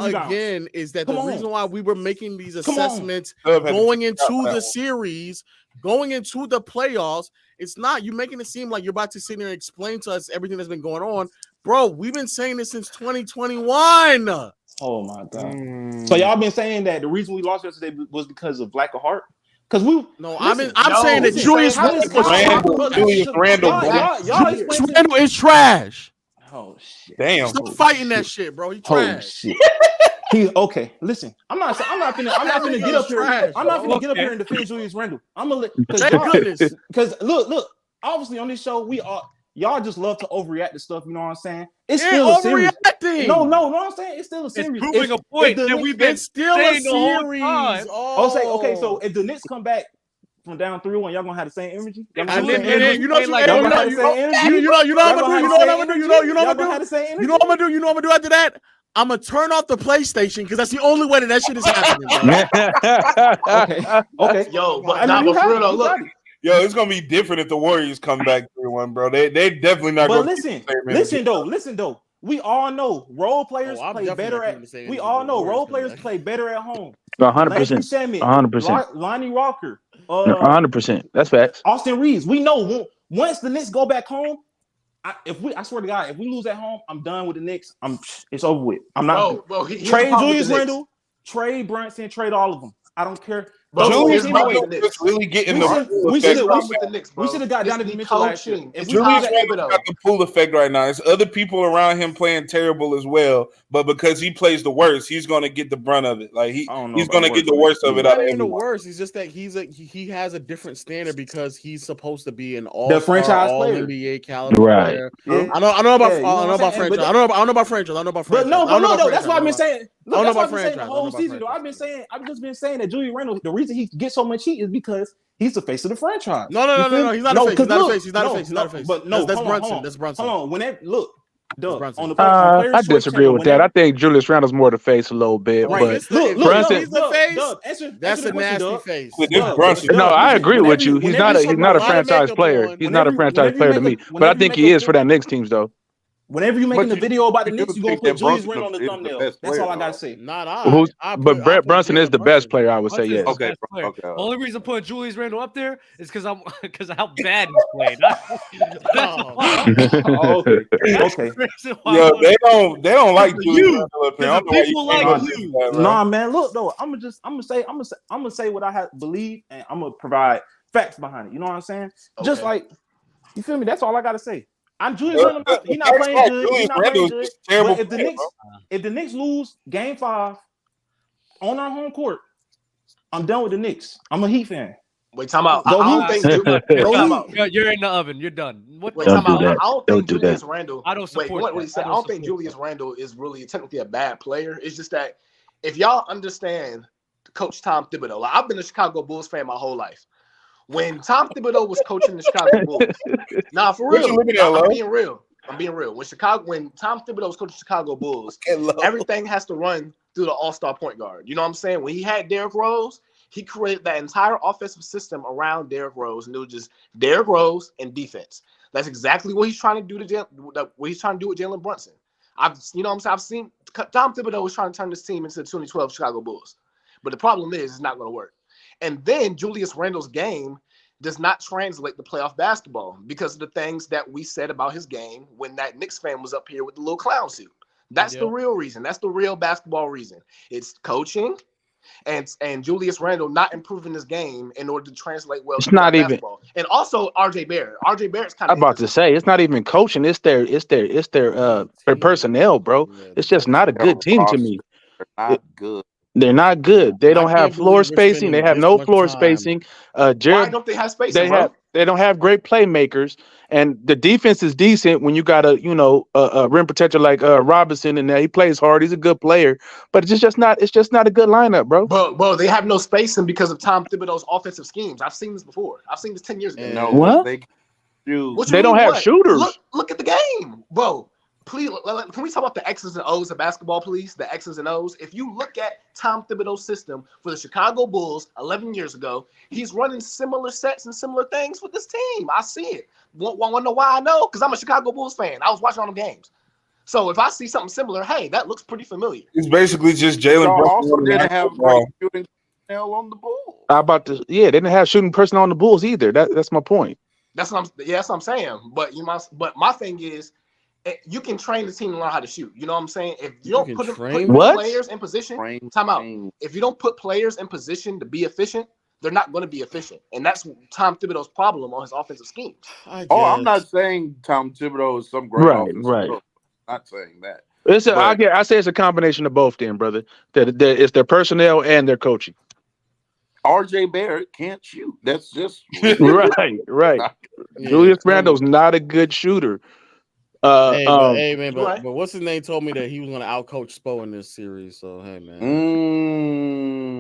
again is that the reason why we were making these assessments going into the series, going into the playoffs, it's not you making it seem like you're about to sit there and explain to us everything that's been going on, bro. We've been saying this since 2021. Oh my God! So y'all been saying that the reason we lost yesterday was because of lack of heart. Because I'm saying that Julius Randle is trash. Oh shit! Damn! Stop fighting that shit, bro. He trash. Okay. Listen, I'm not gonna get up here. I'm not gonna get up here and defend Julius Randle. I'm gonna because look. Obviously, on this show, y'all just love to overreact to stuff. You know what I'm saying? It's still a series. No, I'm saying it's still a series. It's proving a point that we've been still a series. Okay, so if the Knicks come back from down 3-1, y'all gonna have the same energy. You know what I'm gonna do after that? I'm gonna turn off the PlayStation because that's the only way that shit is happening. Okay. Yo, but for real though, look. Yo, it's gonna be different if the Warriors come back 3-1, bro. They definitely not. But listen though. We all know role players play better at. We all know role players play better at home. 100%. 100%. Lonnie Walker. 100%. That's facts. Austin Reeves. We know once the Knicks go back home. I swear to God, if we lose at home, I'm done with the Knicks. It's over with. I'm not. Trade Julius Randle, trade Brunson, trade all of them. I don't care. Julius Randle is really getting we should have got Donovan Mitchell last year. Julius Randle got the pull effect right now. It's other people around him playing terrible as well, but because he plays the worst, he's going to get the brunt of it. Like he's going to get the worst of it out of everyone. The worst. It's just that he has a different standard because he's supposed to be an franchise player, NBA caliber player. Yeah. I know about franchise. I don't know about franchise. But no, that's why I've been saying. Look, I don't know about franchise. The whole season, though, I've just been saying that Julius Randle. The reason he gets so much heat is because he's the face of the franchise. No. He's not a face. But no, that's Brunson. That's Brunson. Hold on. I disagree with that. I think Julius Randle's more the face a little bit, but Brunson, he's the face. That's a nasty face. No, I agree with you. He's not a franchise player. He's not a franchise player to me, but I think he is for that Knicks teams though. Whenever you're making a video about the Knicks, you're going to put Julius Randle on the thumbnail. That's all I got to say. But Brett Brunson is the best player, I would say, yes. Okay. Only reason I'm putting Julius Randle up there is because of how bad he's played. Okay. Yo, they don't like Julius Randle up there. People like you. Nah, man. Look, though, I'm gonna say what I have believe, and I'm gonna provide facts behind it. You know what I'm saying? Okay. Just like you feel me. That's all I gotta say. Julius Randle, he's not playing good. He's not playing good. But if the Knicks lose Game 5 on our home court, I'm done with the Knicks. I'm a Heat fan. Wait, time out. I don't think you're in the oven. You're done. What? Wait, time out. I don't think Julius Randle. I don't support what he said. I don't think Julius Randle is really technically a bad player. It's just that if y'all understand Coach Tom Thibodeau, like I've been a Chicago Bulls fan my whole life. When Tom Thibodeau was coaching the Chicago Bulls, nah, for real, I'm being real. When Tom Thibodeau was coaching Chicago Bulls, everything has to run through the all-star point guard. You know what I'm saying? When he had Derrick Rose, he created that entire offensive system around Derrick Rose, and it was just Derrick Rose and defense. That's exactly what he's trying to do with Jalen Brunson. I've seen Tom Thibodeau was trying to turn this team into the 2012 Chicago Bulls, but the problem is it's not going to work. And then Julius Randle's game does not translate to playoff basketball because of the things that we said about his game when that Knicks fan was up here with the little clown suit. That's the real reason. That's the real basketball reason. It's coaching and Julius Randle not improving his game in order to translate well. It's not even. And also RJ Barrett. RJ Barrett's kind of. I'm about to say it's not even coaching. It's their personnel, bro. It's just not a good team to me. They're not good. They're not good. They don't have floor spacing. They have no floor spacing. Why don't they have spacing? They don't have great playmakers, and the defense is decent when you got a rim protector like Robinson, and he plays hard. He's a good player, but it's just not a good lineup, bro. Bro, they have no spacing because of Tom Thibodeau's offensive schemes. I've seen this before. I've seen this 10 years ago. No, what? They don't have shooters. Look at the game, bro. Please, can we talk about the X's and O's of basketball, please? The X's and O's. If you look at Tom Thibodeau's system for the Chicago Bulls 11 years ago, he's running similar sets and similar things with this team. I see it. Want to know why I know? Because I'm a Chicago Bulls fan. I was watching all the games. So if I see something similar, hey, that looks pretty familiar. It's basically just Jalen Brunson. Also didn't have great shooting personnel on the Bulls. They didn't have shooting personnel on the Bulls either. That's my point. That's what I'm saying. But my thing is, you can train the team to learn how to shoot. You know what I'm saying? If you don't put players in position, time out. If you don't put players in position to be efficient, they're not going to be efficient. And that's Tom Thibodeau's problem on his offensive schemes. I'm not saying Tom Thibodeau is some great offensive coach. I'm not saying that. I say it's a combination of both then, brother. That it's their personnel and their coaching. RJ Barrett can't shoot. That's just right. Julius Randle's not a good shooter. But what's his name told me that he was going to outcoach Spo in this series. So hey, man,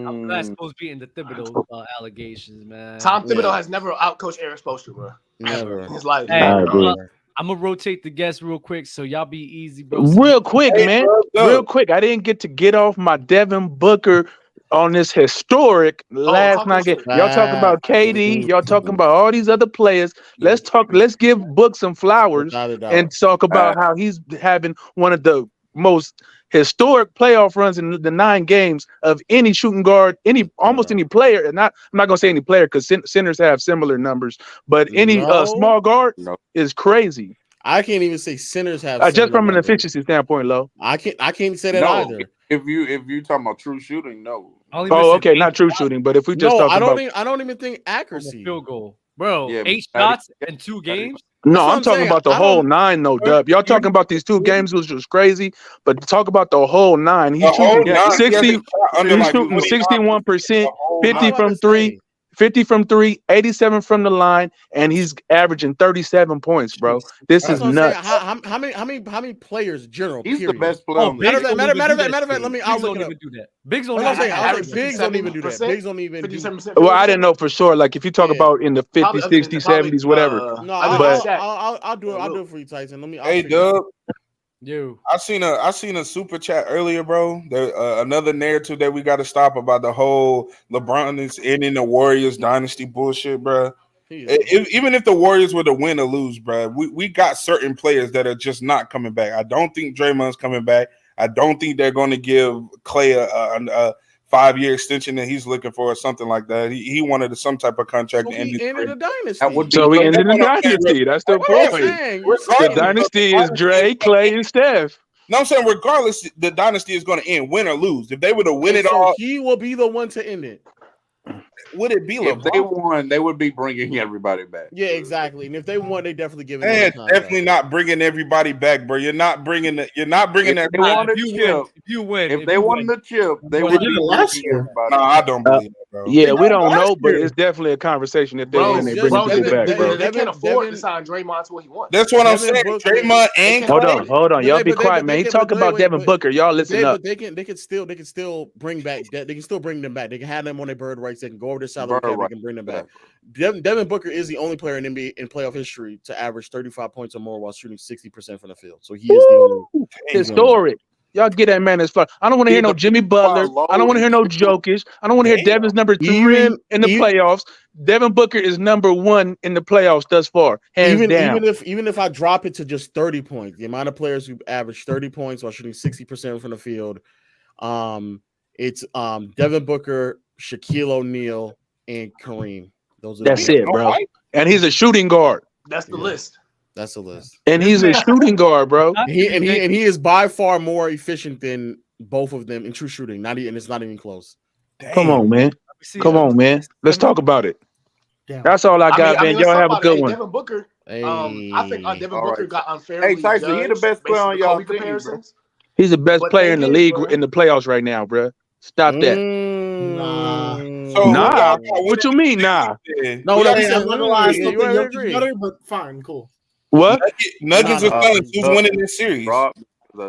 I'm glad Spo's beating the Thibodeau allegations, man. Tom Thibodeau has never outcoached Eric Spoelstra, bro. Never in his life. Hey, I'm gonna rotate the guests real quick, so y'all be easy, bro. Real quick, man. Real quick. I didn't get off my Devin Booker on this historic last night game. Y'all talking about KD, y'all talking about all these other players. Let's give Book some flowers and talk about how he's having one of the most historic playoff runs in the 9 games of any shooting guard, almost any player. And I'm not gonna say any player because centers have similar numbers, but any small guard is crazy. I can't even say centers have just from an efficiency standpoint, Lo. I can't say that either. If you talking about true shooting, no. Okay, not true shooting, but if we just I don't even think accuracy. Field goal, bro. 8 shots in 2 games. No, I'm talking about the whole 9, though, Dub. Y'all talking about these 2 games, which was crazy, but talk about the whole 9. He's shooting 61%, 50 from 3. 50 from 3, 87 from the line, and he's averaging 37 points, bro. This is nuts. How many players general? He's the best player. Matter of fact, let me. I'll look it up. Bigs don't even do that. Bigs don't even do that. Well, I didn't know for sure. Like if you talk about in the 50s, 60s, 70s, whatever. No, I'll do it. I'll do it for you, Tyson. Let me. Hey, Dub. I seen a super chat earlier, bro. There another narrative that we got to stop about the whole LeBron is ending the Warriors dynasty bullshit, bro. Even if the Warriors were to win or lose, bro, we got certain players that are just not coming back. I don't think Draymond's coming back. I don't think they're going to give Clay a 5-year extension that he's looking for or something like that. He wanted some type of contract to end the dynasty. So we ended the dynasty. That's the point. The dynasty is Dre, Clay, and Steph. No, I'm saying regardless, the dynasty is going to end, win or lose. If they were to win it all, he will be the one to end it. would it be LeBron? If they won, they would be bringing everybody back. Yeah, exactly. And if they won, they definitely give it. Definitely not bringing everybody back, bro. You're not bringing that. You're not bringing that. They won the chip. If they won the chip, they would be bringing everybody. No, I don't believe that, bro. Yeah, we don't know, but it's definitely a conversation if they win. They bring people back, bro. They can't afford to sign Draymond to what he wants. That's what I'm saying. Draymond and hold on, y'all be quiet, man. He talking about Devin Booker. Y'all listen up. They can still bring back. They can still bring them back. They can have them on their bird rights. They can go over their salary cap. They can bring them back. Devin Booker is the only player in NBA in playoff history to average 35 points or more while shooting 60% from the field. So he is the only historic. Y'all get that man as far. I don't want to hear no Jimmy Butler. I don't want to hear no Jokic. I don't want to hear Devin's number 3 in the playoffs. Devin Booker is number 1 in the playoffs thus far, hands down. Even if I drop it to just 30 points, the amount of players who average 30 points while shooting 60% from the field, it's Devin Booker, Shaquille O'Neal, and Kareem. That's it, bro. And he's a shooting guard. That's the list. That's the list. And he's a shooting guard, bro. He is by far more efficient than both of them in true shooting. And it's not even close. Damn. Come on, man. Let's talk about it. Damn. That's all I got, man. Y'all have a good one. Devin Booker. I think Devin Booker got Hey, unfairly Tyson, he the best player on y'all team. He's the best player in the league in the playoffs right now, bro. Stop that. Nah. What you mean, nah? No, I'm not gonna lie. I still think Jokic better, but fine, cool. What? Nuggets are telling who's winning this series. I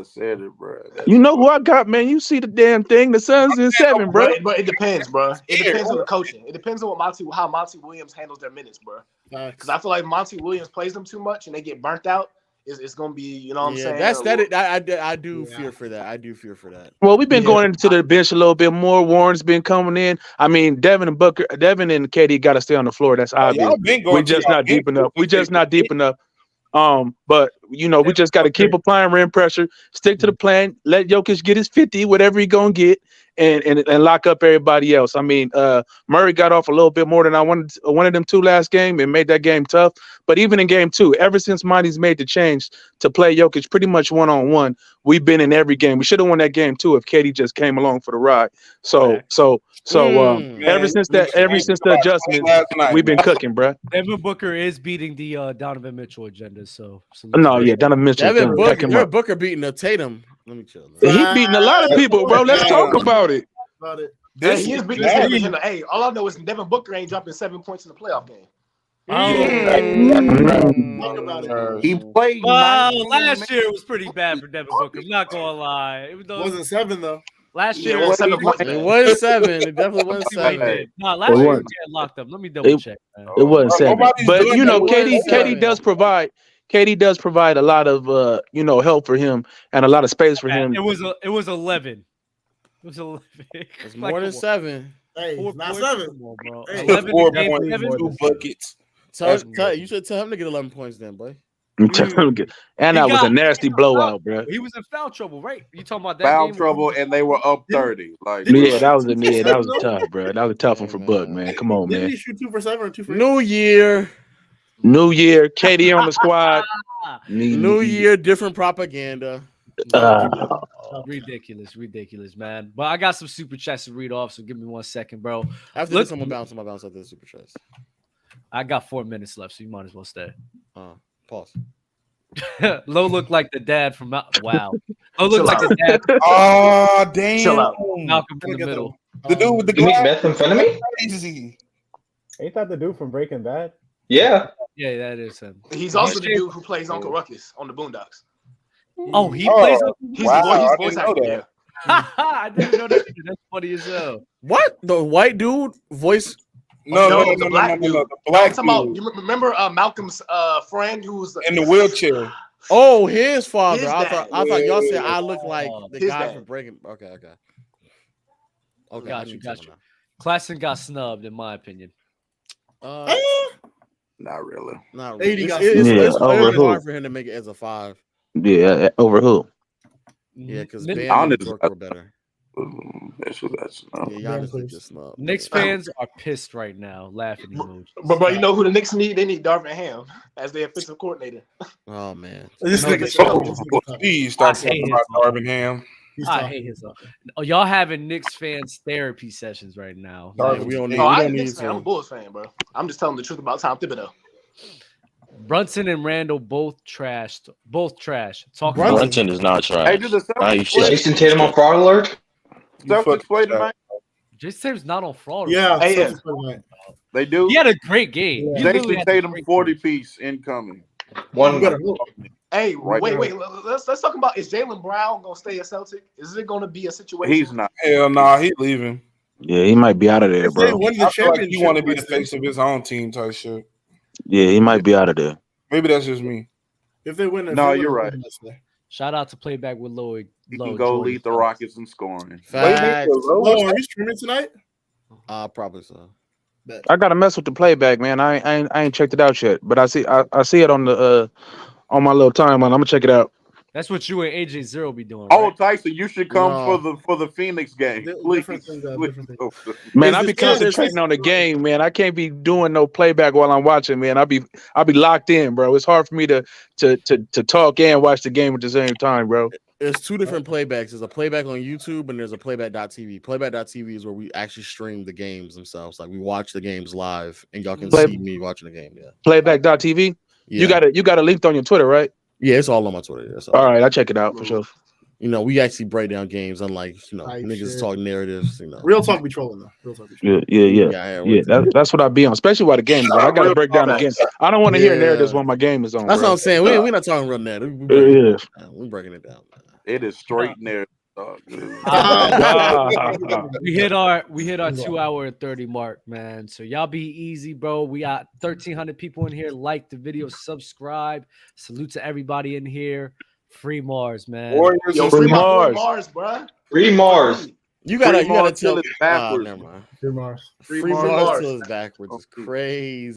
said it, bro. You know who I got, man. You see the damn thing. The Suns in 7, bro. But it depends, bro. It depends on the coaching. It depends on how Monty Williams handles their minutes, bro. Because I feel like Monty Williams plays them too much and they get burnt out. It's gonna be, you know what I'm saying? That's that. I do fear for that. I do fear for that. Well, we've been going into the bench a little bit more. Warren's been coming in. I mean, Devin and KD got to stay on the floor. That's obvious. We're just not deep enough. We're just not deep enough. But you know, we just got to keep applying rim pressure, stick to the plan, let Jokic get his 50, whatever he gonna get, and lock up everybody else. I mean, Murray got off a little bit more than I wanted him to last game and made that game tough. But even in game 2, ever since Monty's made the change to play Jokic pretty much one-on-one, we've been in every game. We should have won that game too if KD just came along for the ride. So ever since the adjustment, we've been cooking, bro. Devin Booker is beating the Donovan Mitchell agenda. So no, yeah, Donovan Mitchell. Devin Booker beating the Tatum. Let me chill. He beating a lot of people, bro. Let's talk about it. He is beating the agenda. Hey, all I know is Devin Booker ain't dropping 7 points in the playoff game. He played. Last year was pretty bad for Devin Booker. I'm not gonna lie. It wasn't 7 though. Last year it was 7 points. It was 7. It definitely wasn't 7. No, last year he got locked up. Let me double check. Man. It wasn't 7. But you know, KD does provide. KD does provide a lot of help for him and a lot of space for him. It was 11. It was 11. It's more than 7. Hey, not 7. Bro. Hey. 11 2 buckets. You should tell him to get 11 points then, boy. And that was a nasty blowout, bro. He was in foul trouble, right? You talking about that foul game trouble, and they were up 30. Like, yeah, that was tough, bro. That was a tough one for Buck, man. Come on, man. Did he shoot 2 for 7 or 2 for 8? New year, KD on the squad. New year, different propaganda. Ridiculous, man. But I got some super chats to read off, so give me 1 second, bro. After this, I'm gonna bounce after the super chats. I got 4 minutes left, so you might as well stay. Pause. Low looked like the dad from Wow. Low looked like the dad. Oh damn! Chill out. Malcolm in the middle. The dude with the methamphetamine. Ain't that the dude from Breaking Bad? Yeah, that is him. He's also the dude who plays Uncle Ruckus on the Boondocks. Oh, he plays. He's the voice actor. Yeah. I didn't know that. That's funny as hell. What? The white dude voice? No, the black dude. The black dude. You remember Malcolm's friend who was in the wheelchair? Oh, his father. I thought y'all said I look like the guy from Breaking. Okay. Got you. Klassen got snubbed, in my opinion. Not really. It's hard for him to make it as a 5. Yeah, over who? Yeah, because Bam and York were better. Knicks fans are pissed right now, laughing emojis. But you know who the Knicks need? They need Darvin Ham as their offensive coordinator. Oh man, please stop talking about Darvin Ham. I hate his. Oh, y'all having Knicks fans therapy sessions right now. We don't need. I'm a Knicks fan. I'm a Bulls fan, bro. I'm just telling the truth about Tom Thibodeau. Brunson and Randall both trashed. Both trash. Brunson is not trash. Hey, did the Is Jason Tatum on fraud alert? Celtics play tonight? Jason Tatum's not on fraud. Yeah, they do. He had a great game. Yeah. Jason Tatum 40 piece incoming. Hey, Right wait. there. Let's talk about, is Jaylen Brown gonna stay a Celtic? Is it gonna be a situation? He's not. Hell nah, he leaving. Yeah, he might be out of there, If they bro. win the championship, he want to be the face of his own team type shit. Yeah, he might be out of there. Maybe that's just me. If they win, No, you're right. Shout out to Playback with Lloyd. He can go lead the Rockets in scoring. Facts. Oh, are you streaming tonight? Probably so. I gotta mess with the playback, man. I ain't checked it out yet, but I see it on the on my little timeline. I'm gonna check it out. That's what you and AJ Zero be doing. Oh, Right? Tyson, you should come for the Phoenix game. Please. Man, I be concentrating on the game, man. I can't be doing no playback while I'm watching, man. I'll be locked in, bro. It's hard for me to talk and watch the game at the same time, bro. There's two different playbacks. There's a playback on YouTube and there's a playback.tv. Playback.tv is where we actually stream the games themselves. Like we watch the games live and y'all can see me watching the game. Yeah. Playback.tv? Yeah. You got it linked on your Twitter, right? Yeah, it's all on my Twitter. Yeah, all right, I'll check it out for sure. You know, we actually break down games, unlike niggas talk narratives. You know, real talk be trolling though. Real talk be trolling. Yeah. That's what I be on, especially while the game is on. I gotta break down the game. I don't want to hear narratives when my game is on. That's bro. what I'm saying. We're not talking real narrative. We're breaking it down. It is straight narrative. We hit our 2 hour and 30 mark, man. So y'all be easy, bro. We got 1,300 people in here. Like the video, subscribe. Salute to everybody in here. Free Mars, man. Yo, free Mars, bro. Free Mars. You gotta tell it backwards. never mind. Free Mars. Free Mars till it's backwards. It's crazy.